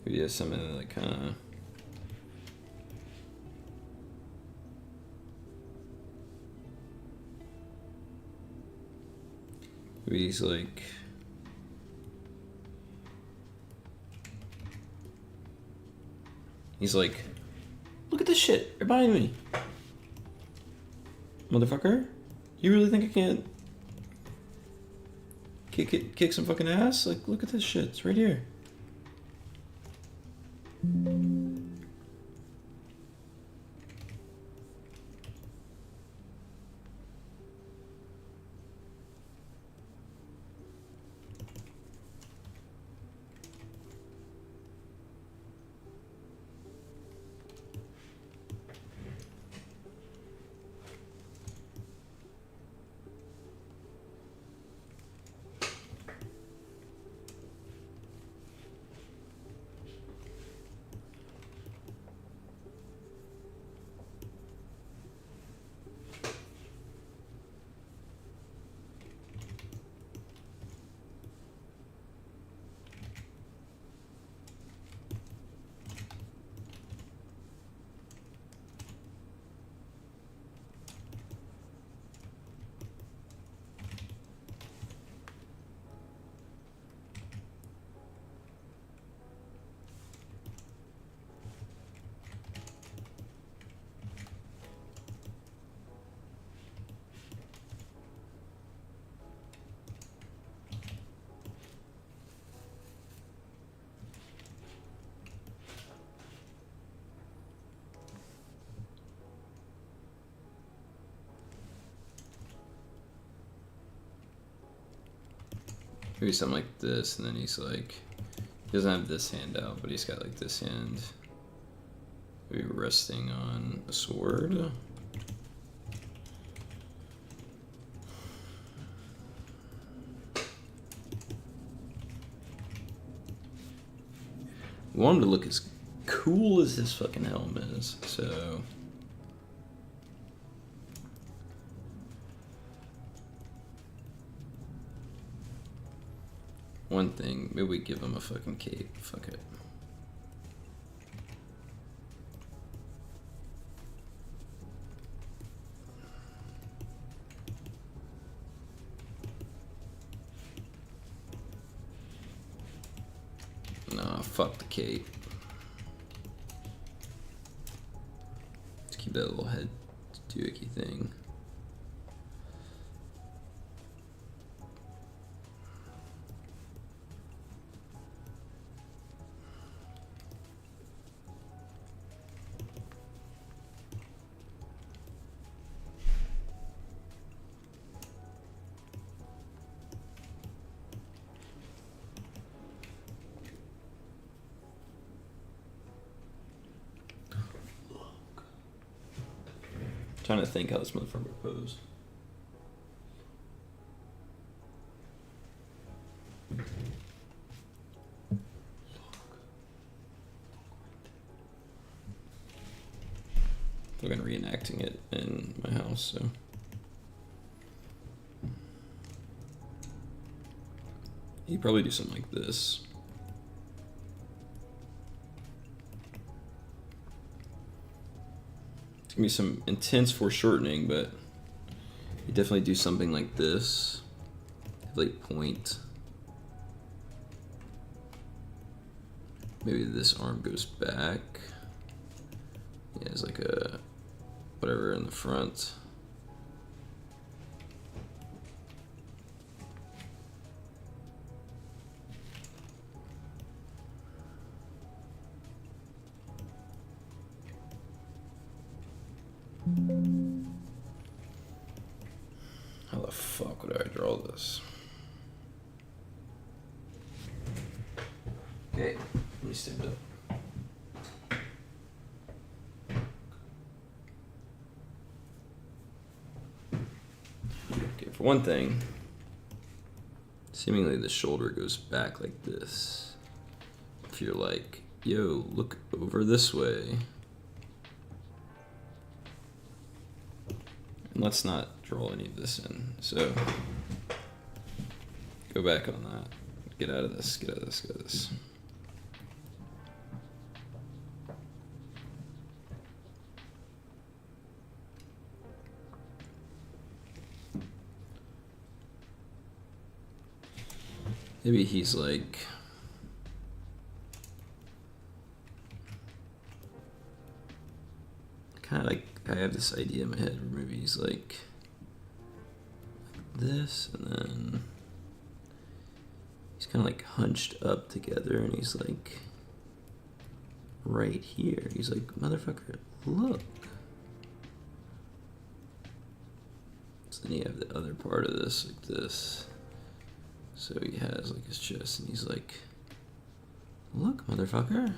Yeah, something that like kind of he's like look at this shit, you're behind me, motherfucker. You really think I can't kick some fucking ass? Like, look at this shit, it's right here. maybe something like this, and then he's like, he doesn't have this hand out, but he's got like this hand maybe resting on a sword. We want him to look as cool as this fucking helm is, so. One thing, maybe we give him a fucking cape. Fuck it. Nah, fuck the cape. Let's keep that little head doohickey thing. Trying to think how this motherfucker posed. We're gonna reenacting it in my house, so. He'd probably do something like this. It's gonna be some intense foreshortening, but you definitely do something like this. Like point. Maybe this arm goes back. Yeah, it's like a whatever in the front. How the fuck would I draw this? Okay, let me stand up. Okay, for one thing, seemingly the shoulder goes back like this. If you're like, yo, look over this way. And let's not draw any of this in. So, go back on that. Get out of this, get out of this, get out of this. Maybe he's like, kind of like, I have this idea in my head where maybe he's like this, and then he's kind of like hunched up together, and he's like right here. He's like, motherfucker, look. So then you have the other part of this, like this. So he has like his chest, and he's like, look, motherfucker.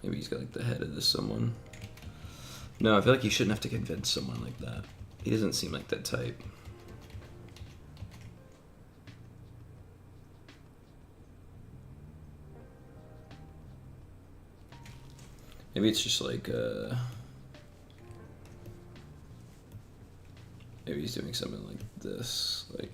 Maybe he's got like the head of this someone. No, I feel like you shouldn't have to convince someone like that. He doesn't seem like that type. Maybe it's just like, maybe he's doing something like this, like.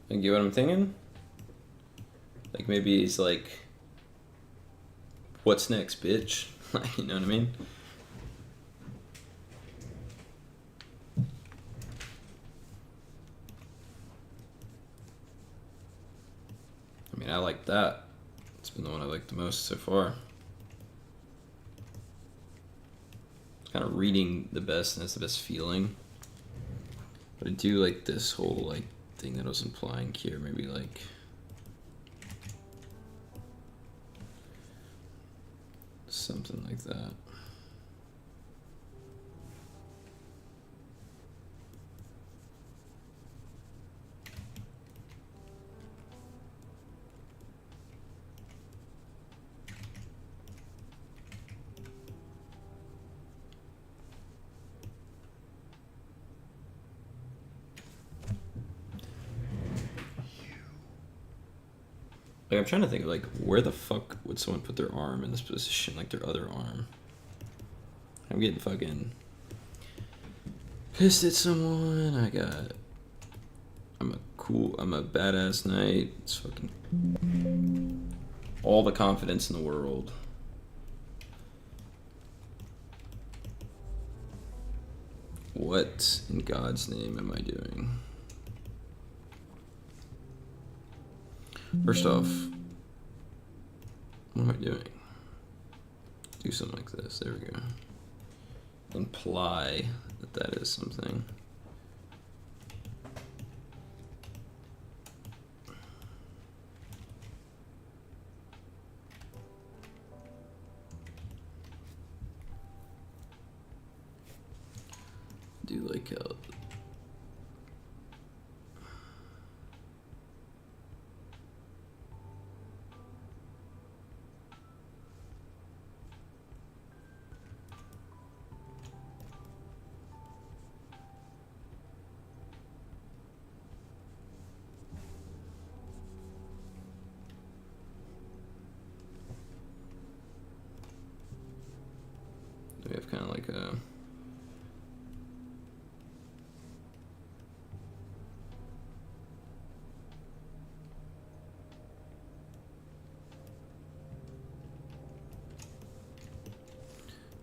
You get what I'm thinking? Like maybe he's like, what's next, bitch? You know what I mean? I mean, I like that. It's been the one I like the most so far. It's kind of reading the best, and that's the best feeling. But I do like this whole like thing that I was implying here. Maybe like something like that. Like, I'm trying to think, like, where the fuck would someone put their arm in this position, like their other arm? I'm getting fucking pissed at someone. I'm a badass knight. It's fucking all the confidence in the world. What in God's name am I doing? First off, what am I doing? Do something like this. There we go. Imply that that is something. Do like a we have kind of like a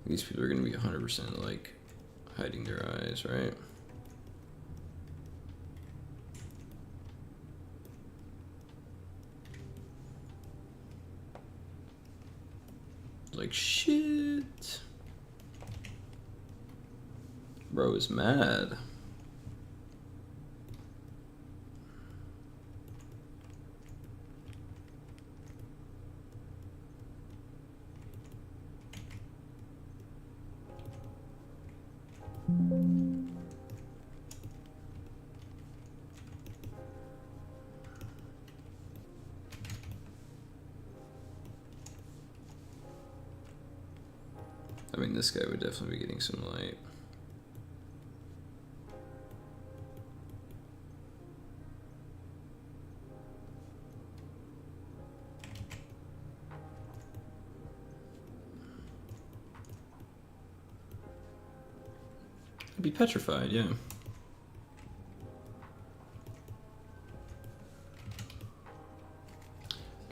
these people are going to be 100% like hiding their eyes, right? Like, shit. Bro is mad. I mean, this guy would definitely be getting some light. I'd be petrified, yeah.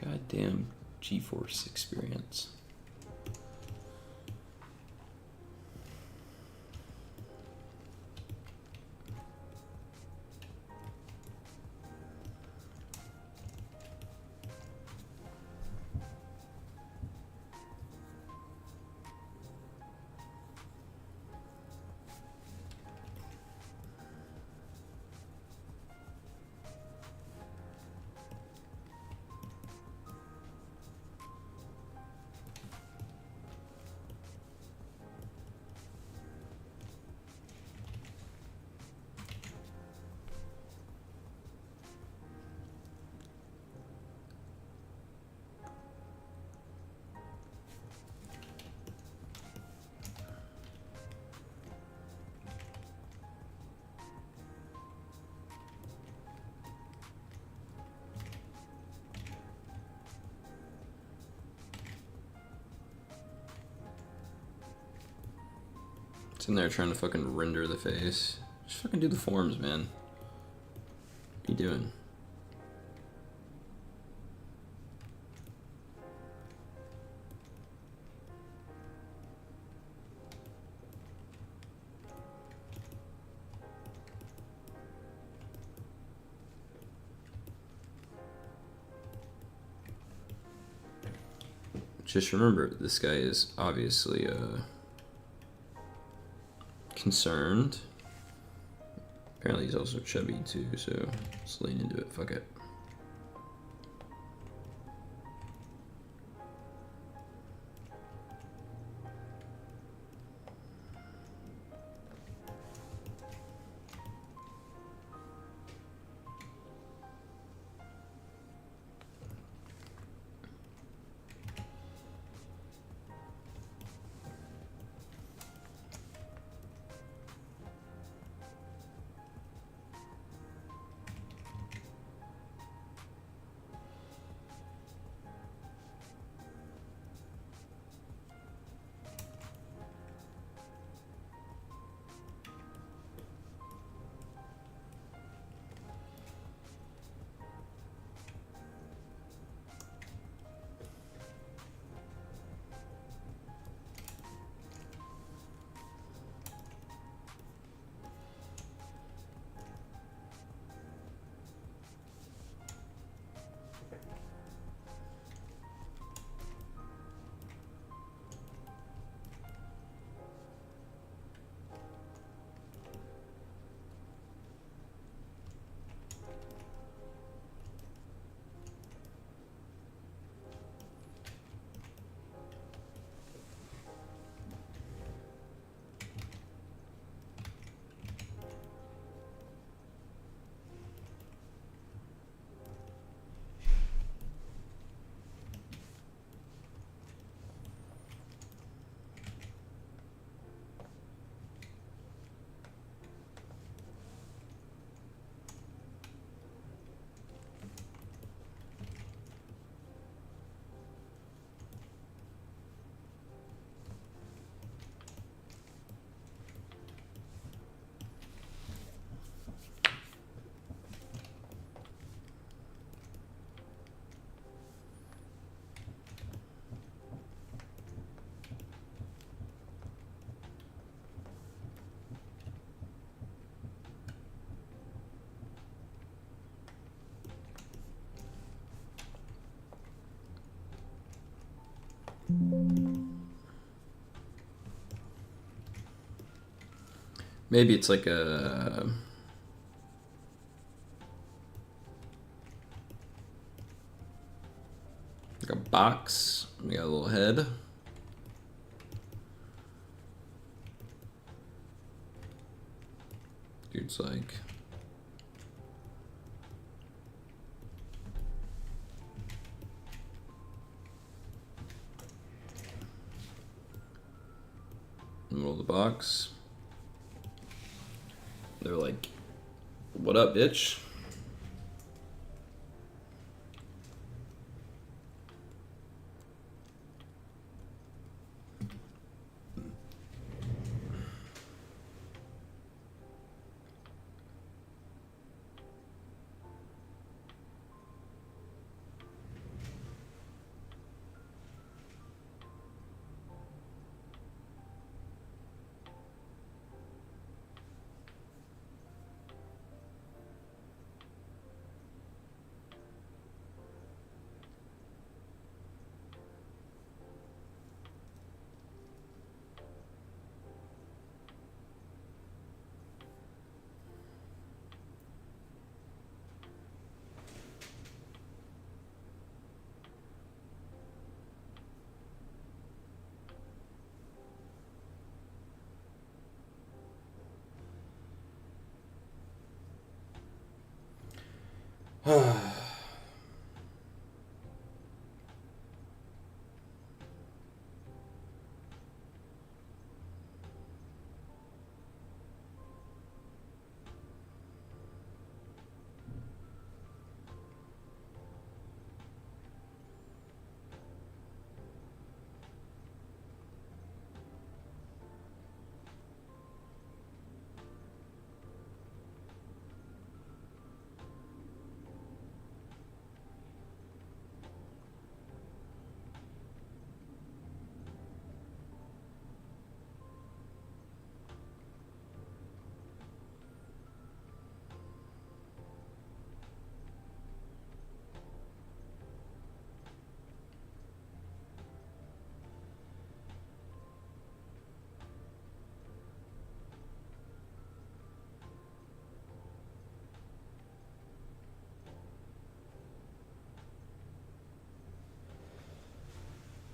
Goddamn GeForce experience. It's in there trying to fucking render the face. Just fucking do the forms, man. What are you doing? Just remember, this guy is obviously concerned. Apparently he's also chubby too, so let's lean into it. Fuck it. Maybe it's like a box. We got a little head. Dude's like in the middle of the box. They're like, "What up, bitch?"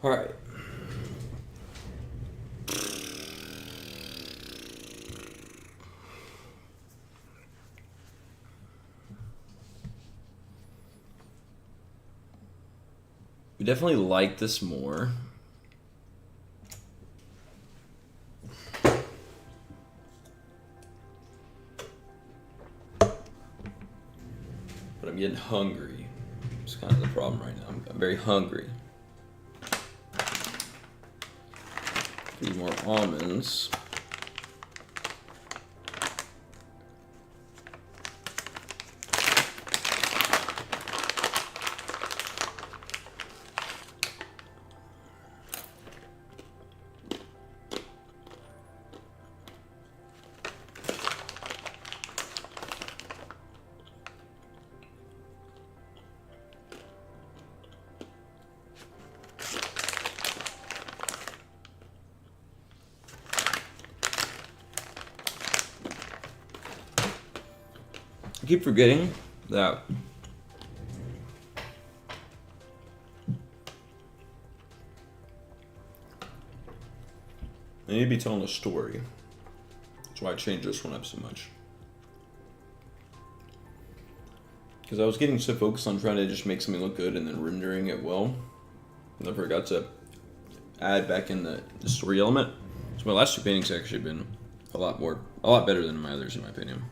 All right. We definitely like this more. But I'm getting hungry. It's kind of the problem right now. I'm very hungry. Need more almonds. I keep forgetting that I need to be telling a story. That's why I changed this one up so much. Because I was getting so focused on trying to just make something look good and then rendering it well, and I forgot to add back in the story element. So my last two paintings actually have been a lot better than my others in my opinion.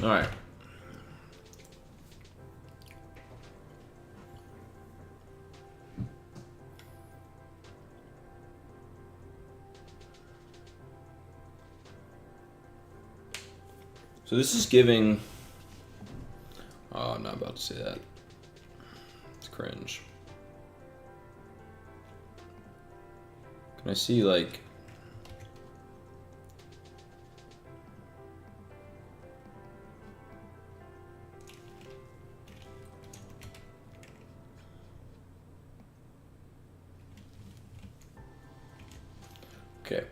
All right. So this is giving. Oh, I'm not about to say that. It's cringe. Can I see like? Okay.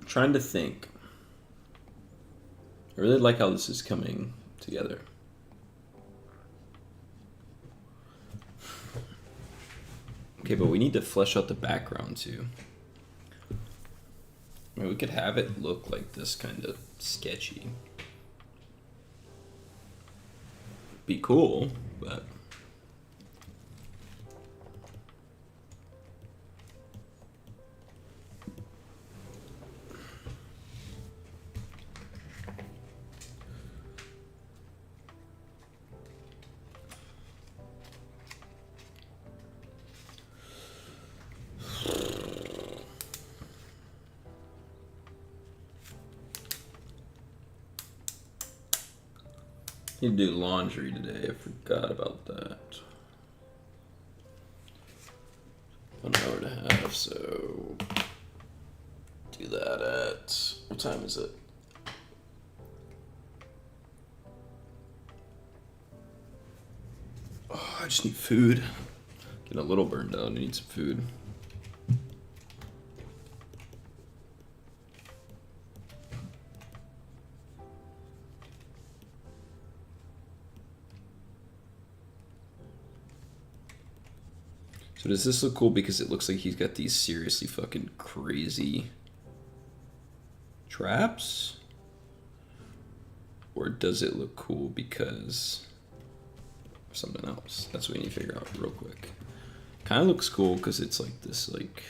Trying to think. I really like how this is coming together. Okay, but we need to flesh out the background too. I mean, we could have it look like this kind of sketchy. Be cool, but... Need to do laundry today. I forgot about that. 1 hour and a half, so do that at what time is it? Oh, I just need food. Getting a little burned out. I need some food. So does this look cool because it looks like he's got these seriously fucking crazy traps? Or does it look cool because of something else? That's what we need to figure out real quick. Kind of looks cool because it's like this, like...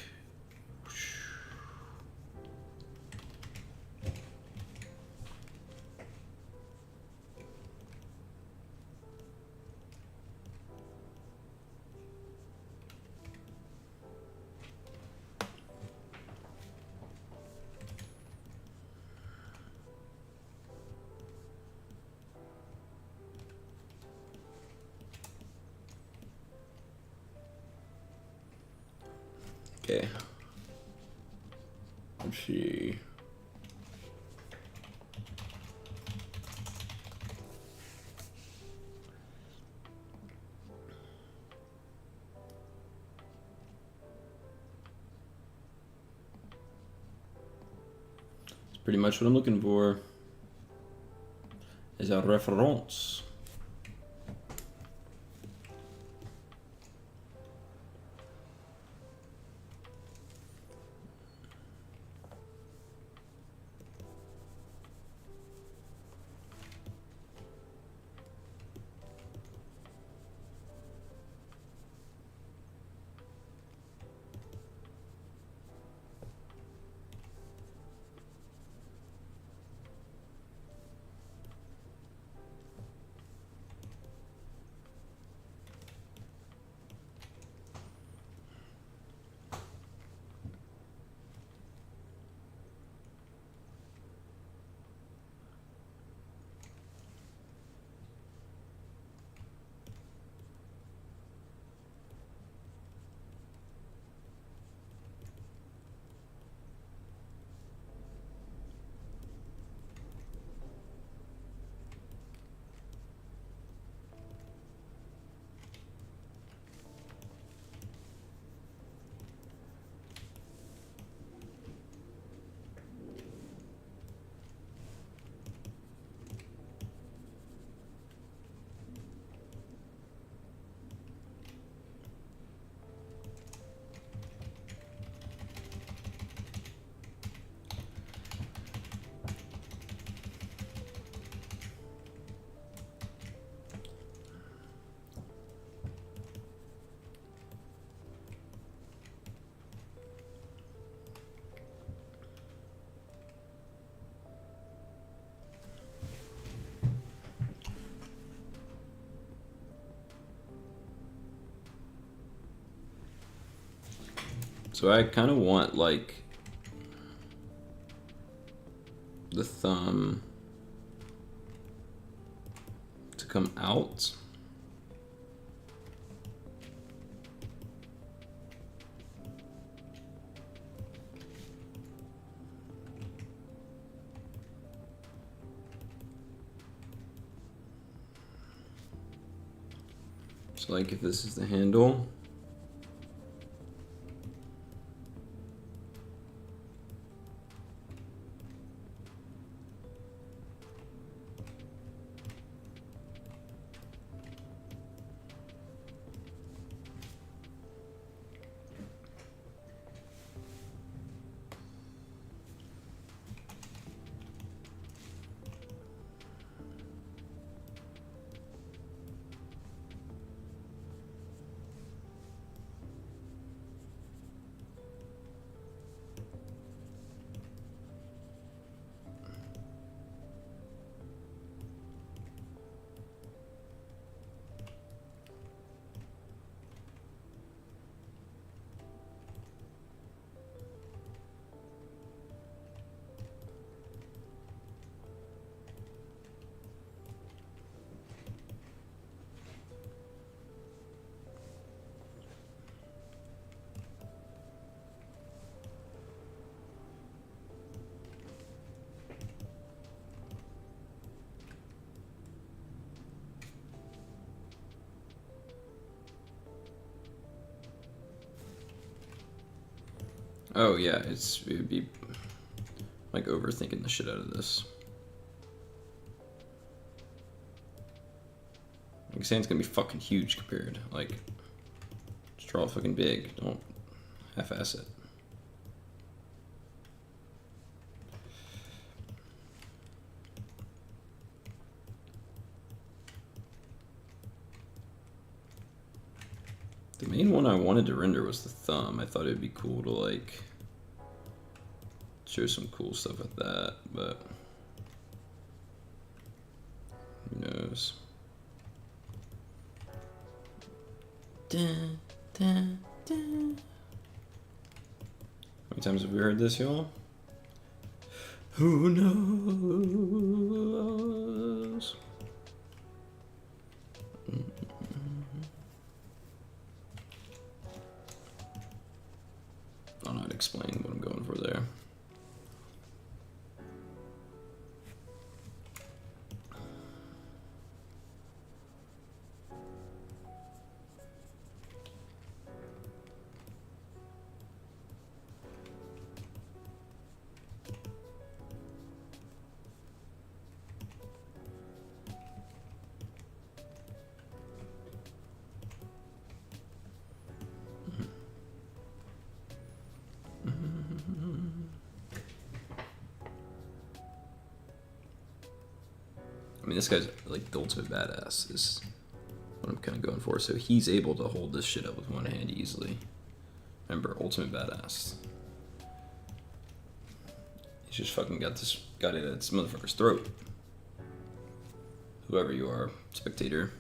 Okay. Let's see. It's pretty much what I'm looking for. Is a reference. So I kind of want like the thumb to come out. So like if this is the handle, Oh yeah, it would be like overthinking the shit out of this. Like saying it's gonna be fucking huge compared. Like, just draw fucking big. Don't half-ass it. The main one I wanted to render was the thumb. I thought it'd be cool to like show some cool stuff with that, but who knows? Dun, dun, dun. How many times have we heard this, y'all? Who knows? I'll not explain what I'm going for there. I mean, this guy's like the ultimate badass is what I'm kind of going for. So he's able to hold this shit up with one hand easily. Remember, ultimate badass. He's just fucking got it at this motherfucker's throat. Whoever you are, spectator.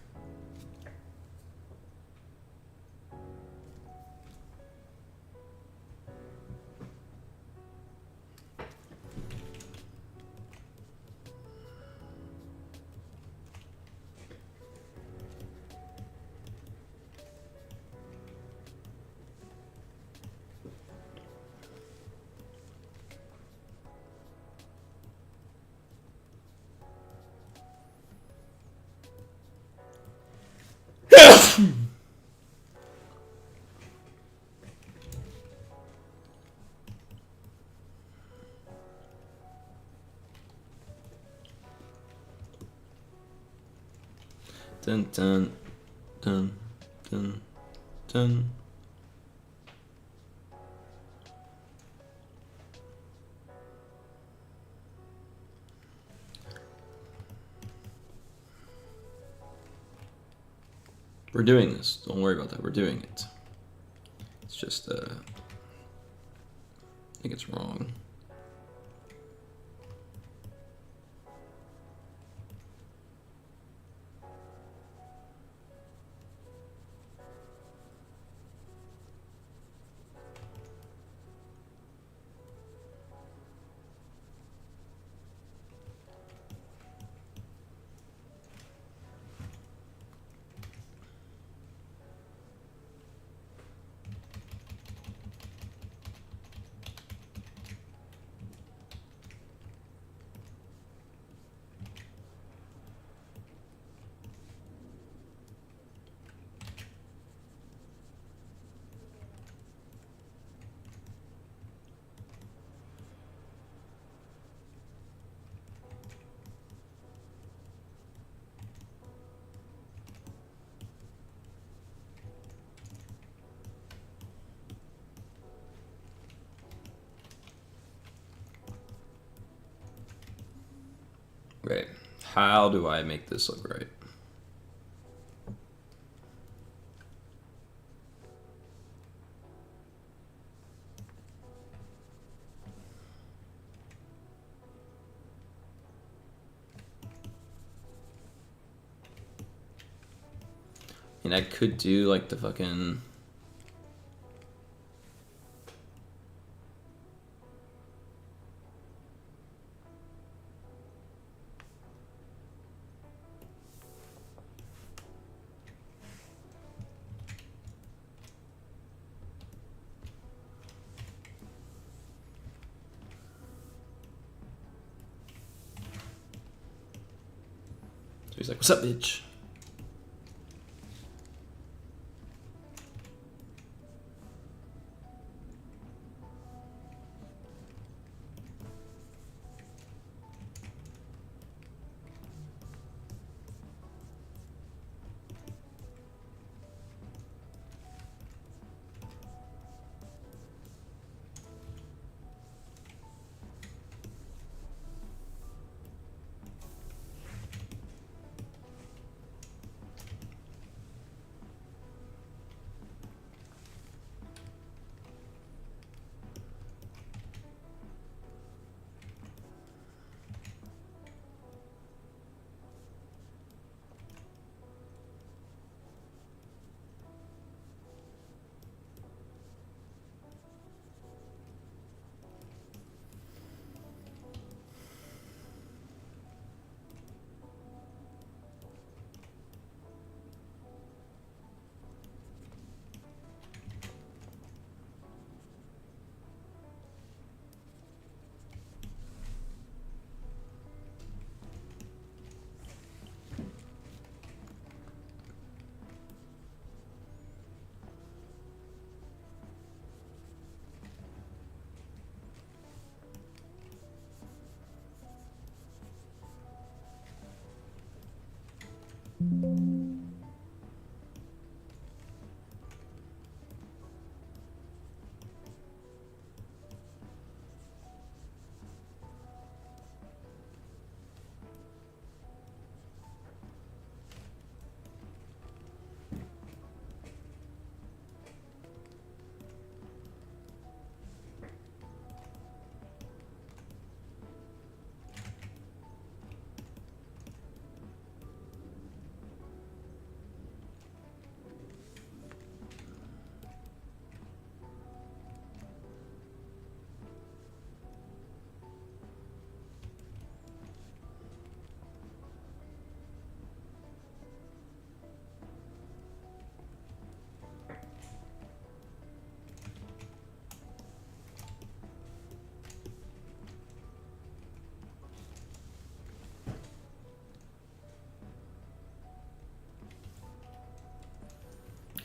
Dun dun dun dun dun. We're doing this. Don't worry about that. We're doing it. It's just, I think it's wrong. Right. How do I make this look right? And I could do like the fucking... So he's like, what's up, bitch?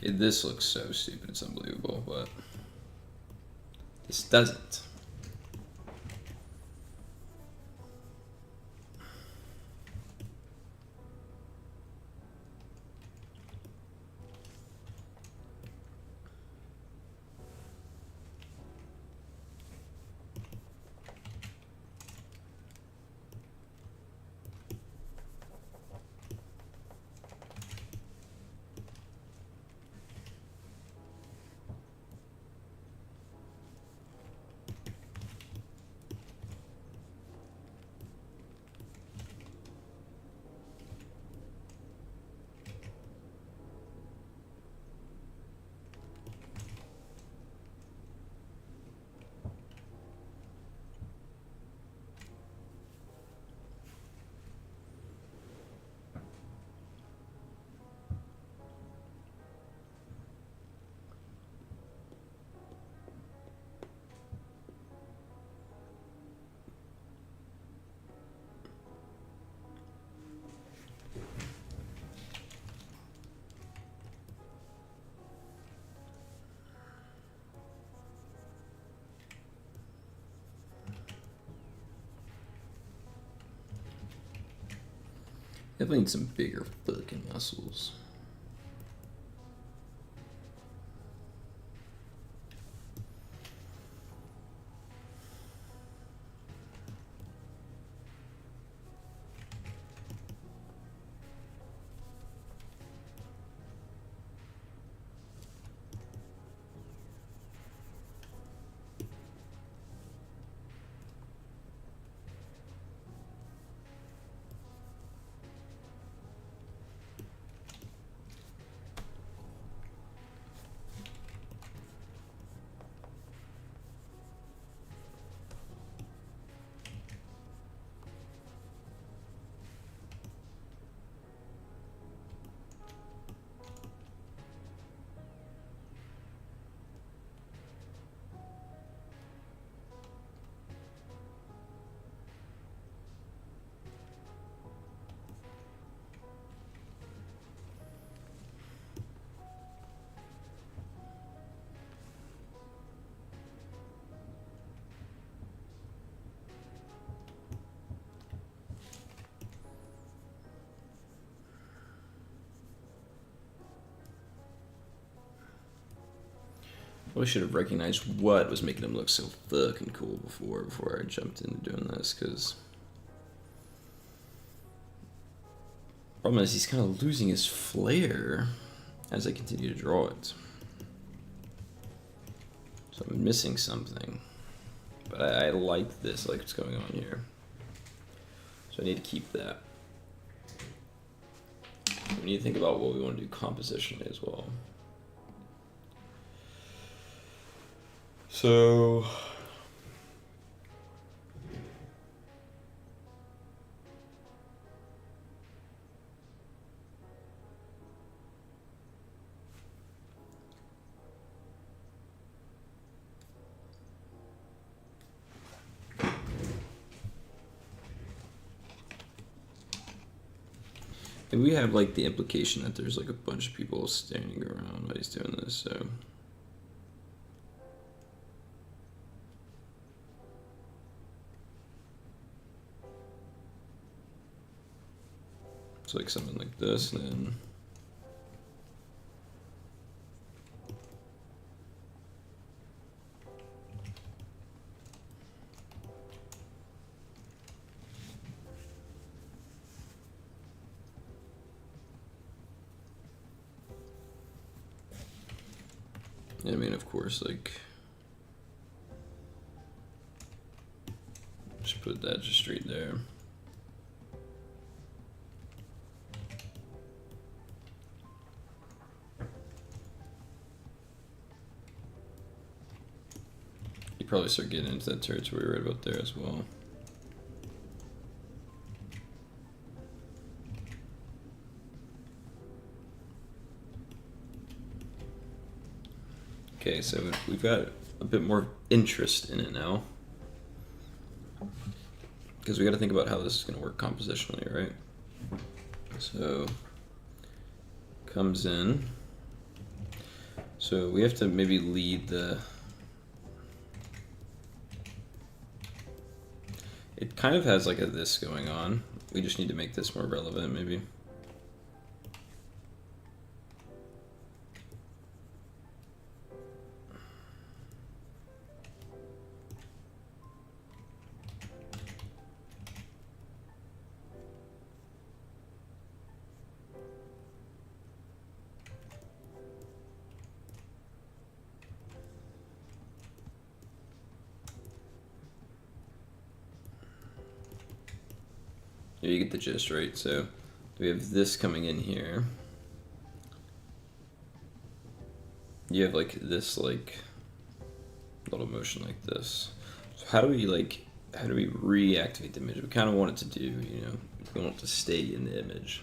This looks so stupid, it's unbelievable, but this doesn't. Definitely need some bigger fucking muscles. I should have recognized what was making him look so fucking cool before I jumped into doing this, because problem is he's kind of losing his flair as I continue to draw it. So I'm missing something. But I like this, I like what's going on here. So I need to keep that. We need to think about what we want to do compositionally as well. So and we have like the implication that there's like a bunch of people standing around while he's doing this, so So like something like this, and then I mean, of course, like, just put that just straight there. You probably start getting into that territory right about there as well. Okay, so we've got a bit more interest in it now, because we got to think about how this is going to work compositionally, right? So comes in. So we have to maybe lead the. It kind of has like a this going on. We just need to make this more relevant, maybe. You get the gist, right? So we have this coming in here. You have like this like little motion like this. So how do we reactivate the image? We kind of want it to do, we want it to stay in the image.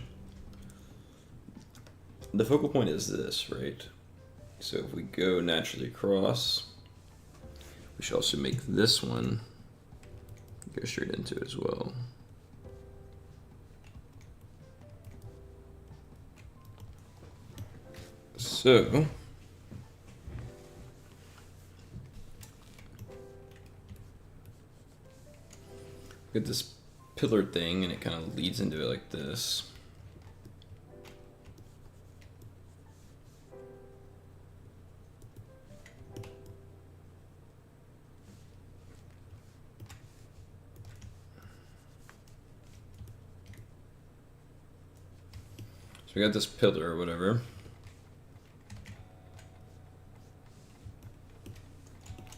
The focal point is this, right? So if we go naturally across, we should also make this one go straight into it as well. So get this pillar thing, and it kind of leads into it like this. So we got this pillar or whatever.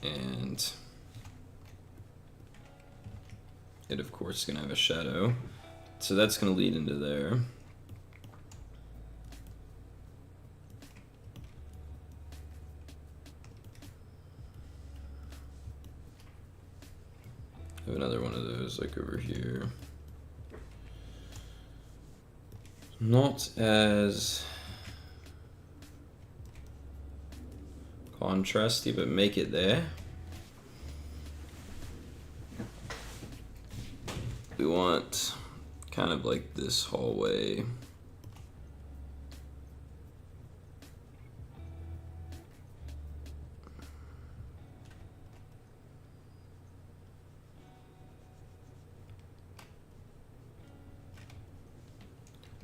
And it, of course, is going to have a shadow. So that's going to lead into there. I have another one of those like over here. Not as contrasty, but make it there. We want kind of like this hallway.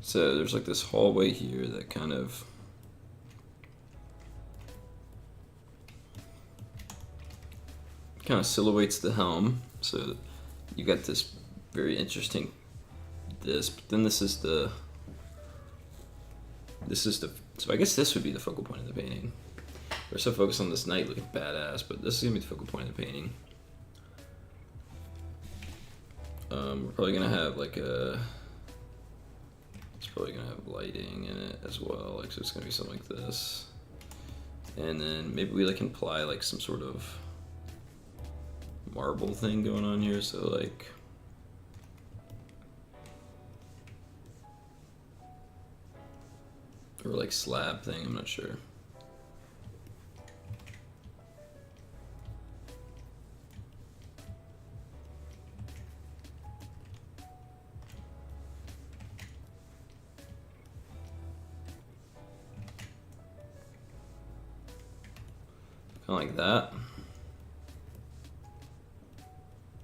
So there's like this hallway here that kind of silhouettes the helm. So you got this very interesting but then this is the so I guess this would be the focal point of the painting. We're so focused on this knight looking badass, but this is gonna be the focal point of the painting. We're probably gonna have like it's probably gonna have lighting in it as well, like so it's gonna be something like this, and then maybe we like imply like some sort of marble thing going on here, so like or like slab thing, I'm not sure. Kind of like that.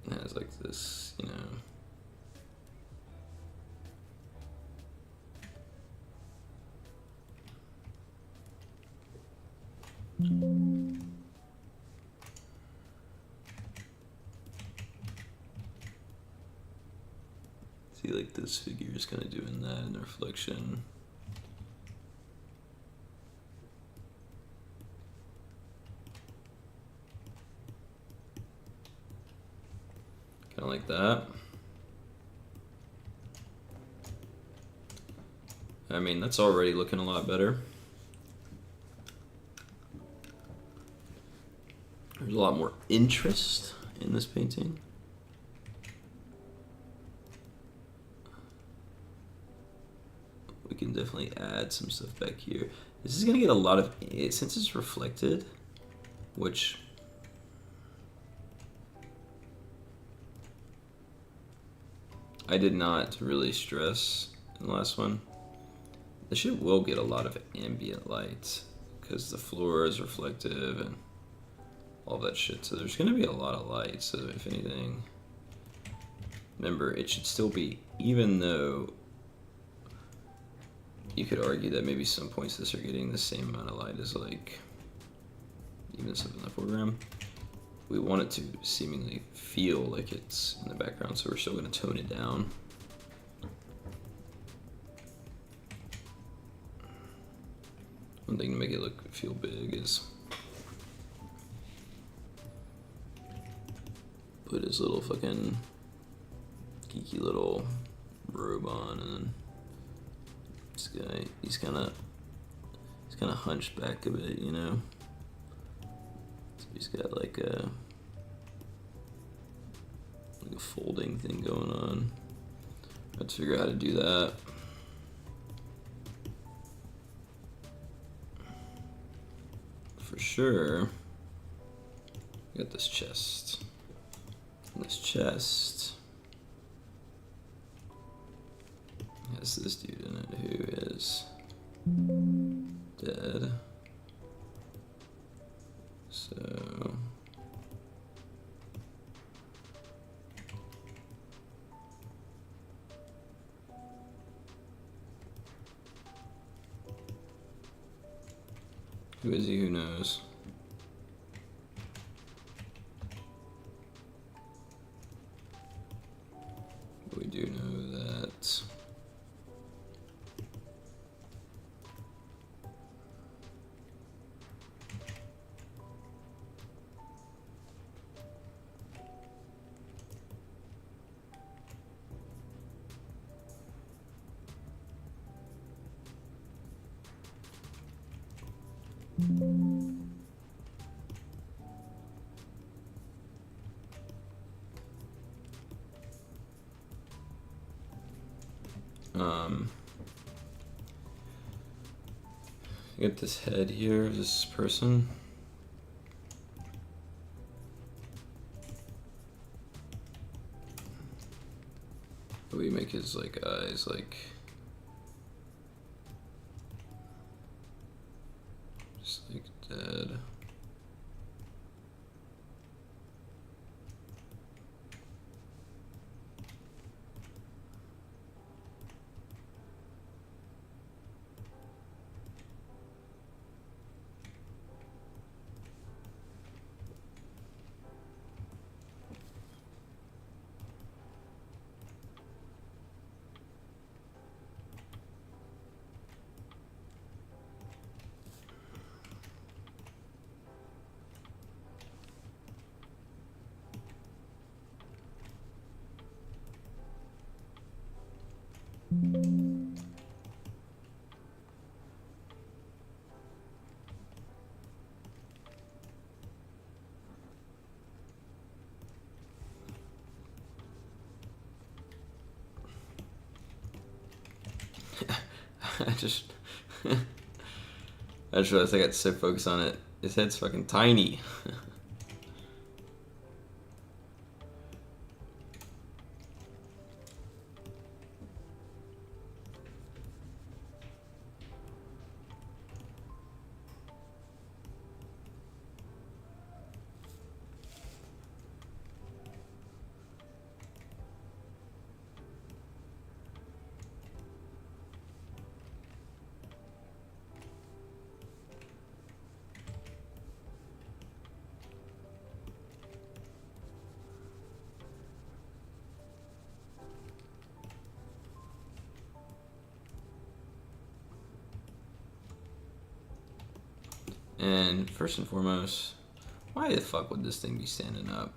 It has like this, See, like this figure is kind of doing that in the reflection. Kind of like that. I mean, that's already looking a lot better. There's a lot more interest in this painting. We can definitely add some stuff back here. This is gonna get a lot of, since it's reflected, which I did not really stress in the last one. This shit will get a lot of ambient light because the floor is reflective and all that shit. So there's gonna be a lot of light. So if anything, remember, it should still be, even though you could argue that maybe some points this are getting the same amount of light as like even stuff in the foreground, we want it to seemingly feel like it's in the background, so we're still going to tone it down. One thing to make it feel big is put his little fucking geeky little robe on, and then this guy, he's kind of hunched back a bit, you know. So he's got like a folding thing going on. I have to figure out how to do that. For sure, got this chest. And this chest has this dude in it who is dead. So who is he? Who knows? But we do know that you got this head here of this person. We make his like eyes like just like dead. I just realized I got so focused on it. His head's fucking tiny. And first and foremost, why the fuck would this thing be standing up?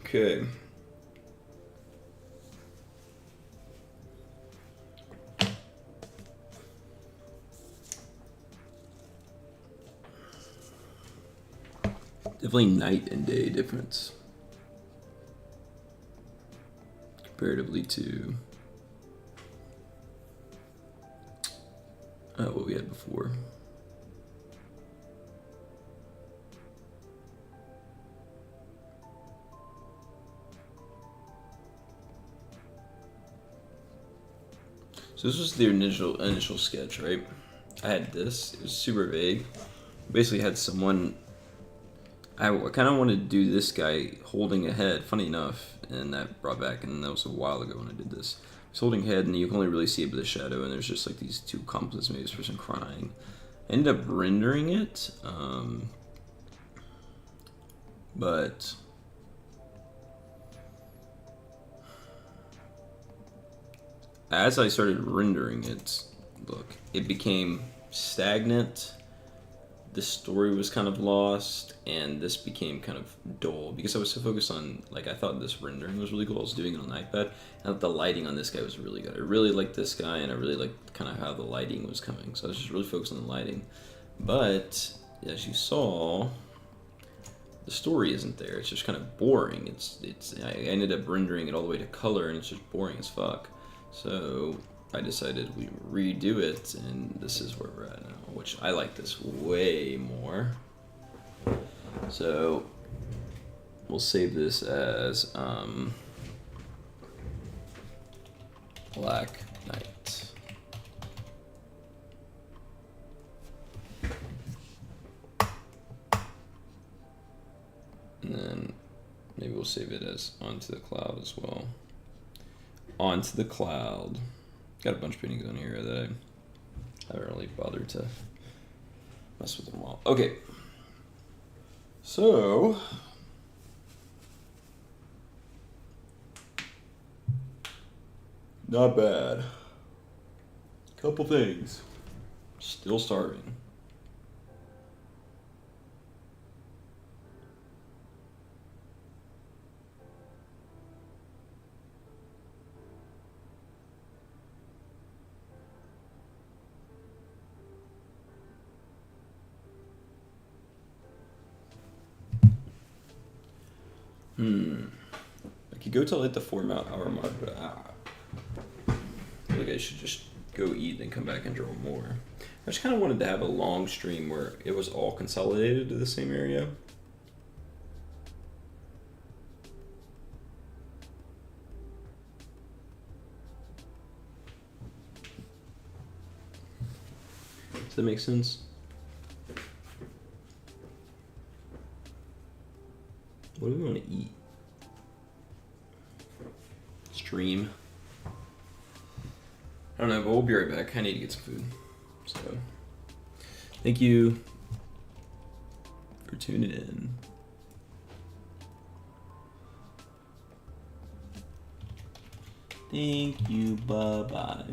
Okay. Definitely night and day difference comparatively to what we had before. So this was the initial sketch, right? I had this. It was super vague. Basically had someone. I kind of wanted to do this guy holding a head. Funny enough, and that brought back, and that was a while ago when I did this. He's holding a head, and you can only really see it with the shadow, and there's just like these two composites, maybe this person crying. I ended up rendering it, but as I started rendering it, look, it became stagnant. The story was kind of lost, and this became kind of dull because I was so focused on, like, I thought this rendering was really cool. I was doing it on iPad, and the lighting on this guy was really good. I really liked this guy, and I really liked kind of how the lighting was coming. So I was just really focused on the lighting. But as you saw, the story isn't there. It's just kind of boring. I ended up rendering it all the way to color, and it's just boring as fuck. So I decided we redo it, and this is where we're at now, which I like this way more. So we'll save this as Black Knight. And then maybe we'll save it as Onto the Cloud as well. Onto the Cloud. Got a bunch of paintings on here that I haven't really bothered to mess with them all. Okay. So not bad. Couple things. Still starving. I could go till hit the 4-hour mark, but I feel like I should just go eat and come back and draw more. I just kind of wanted to have a long stream where it was all consolidated to the same area. Does that make sense? What do we want to eat? Stream. I don't know, but we'll be right back. I need to get some food. So, thank you for tuning in. Thank you. Bye-bye.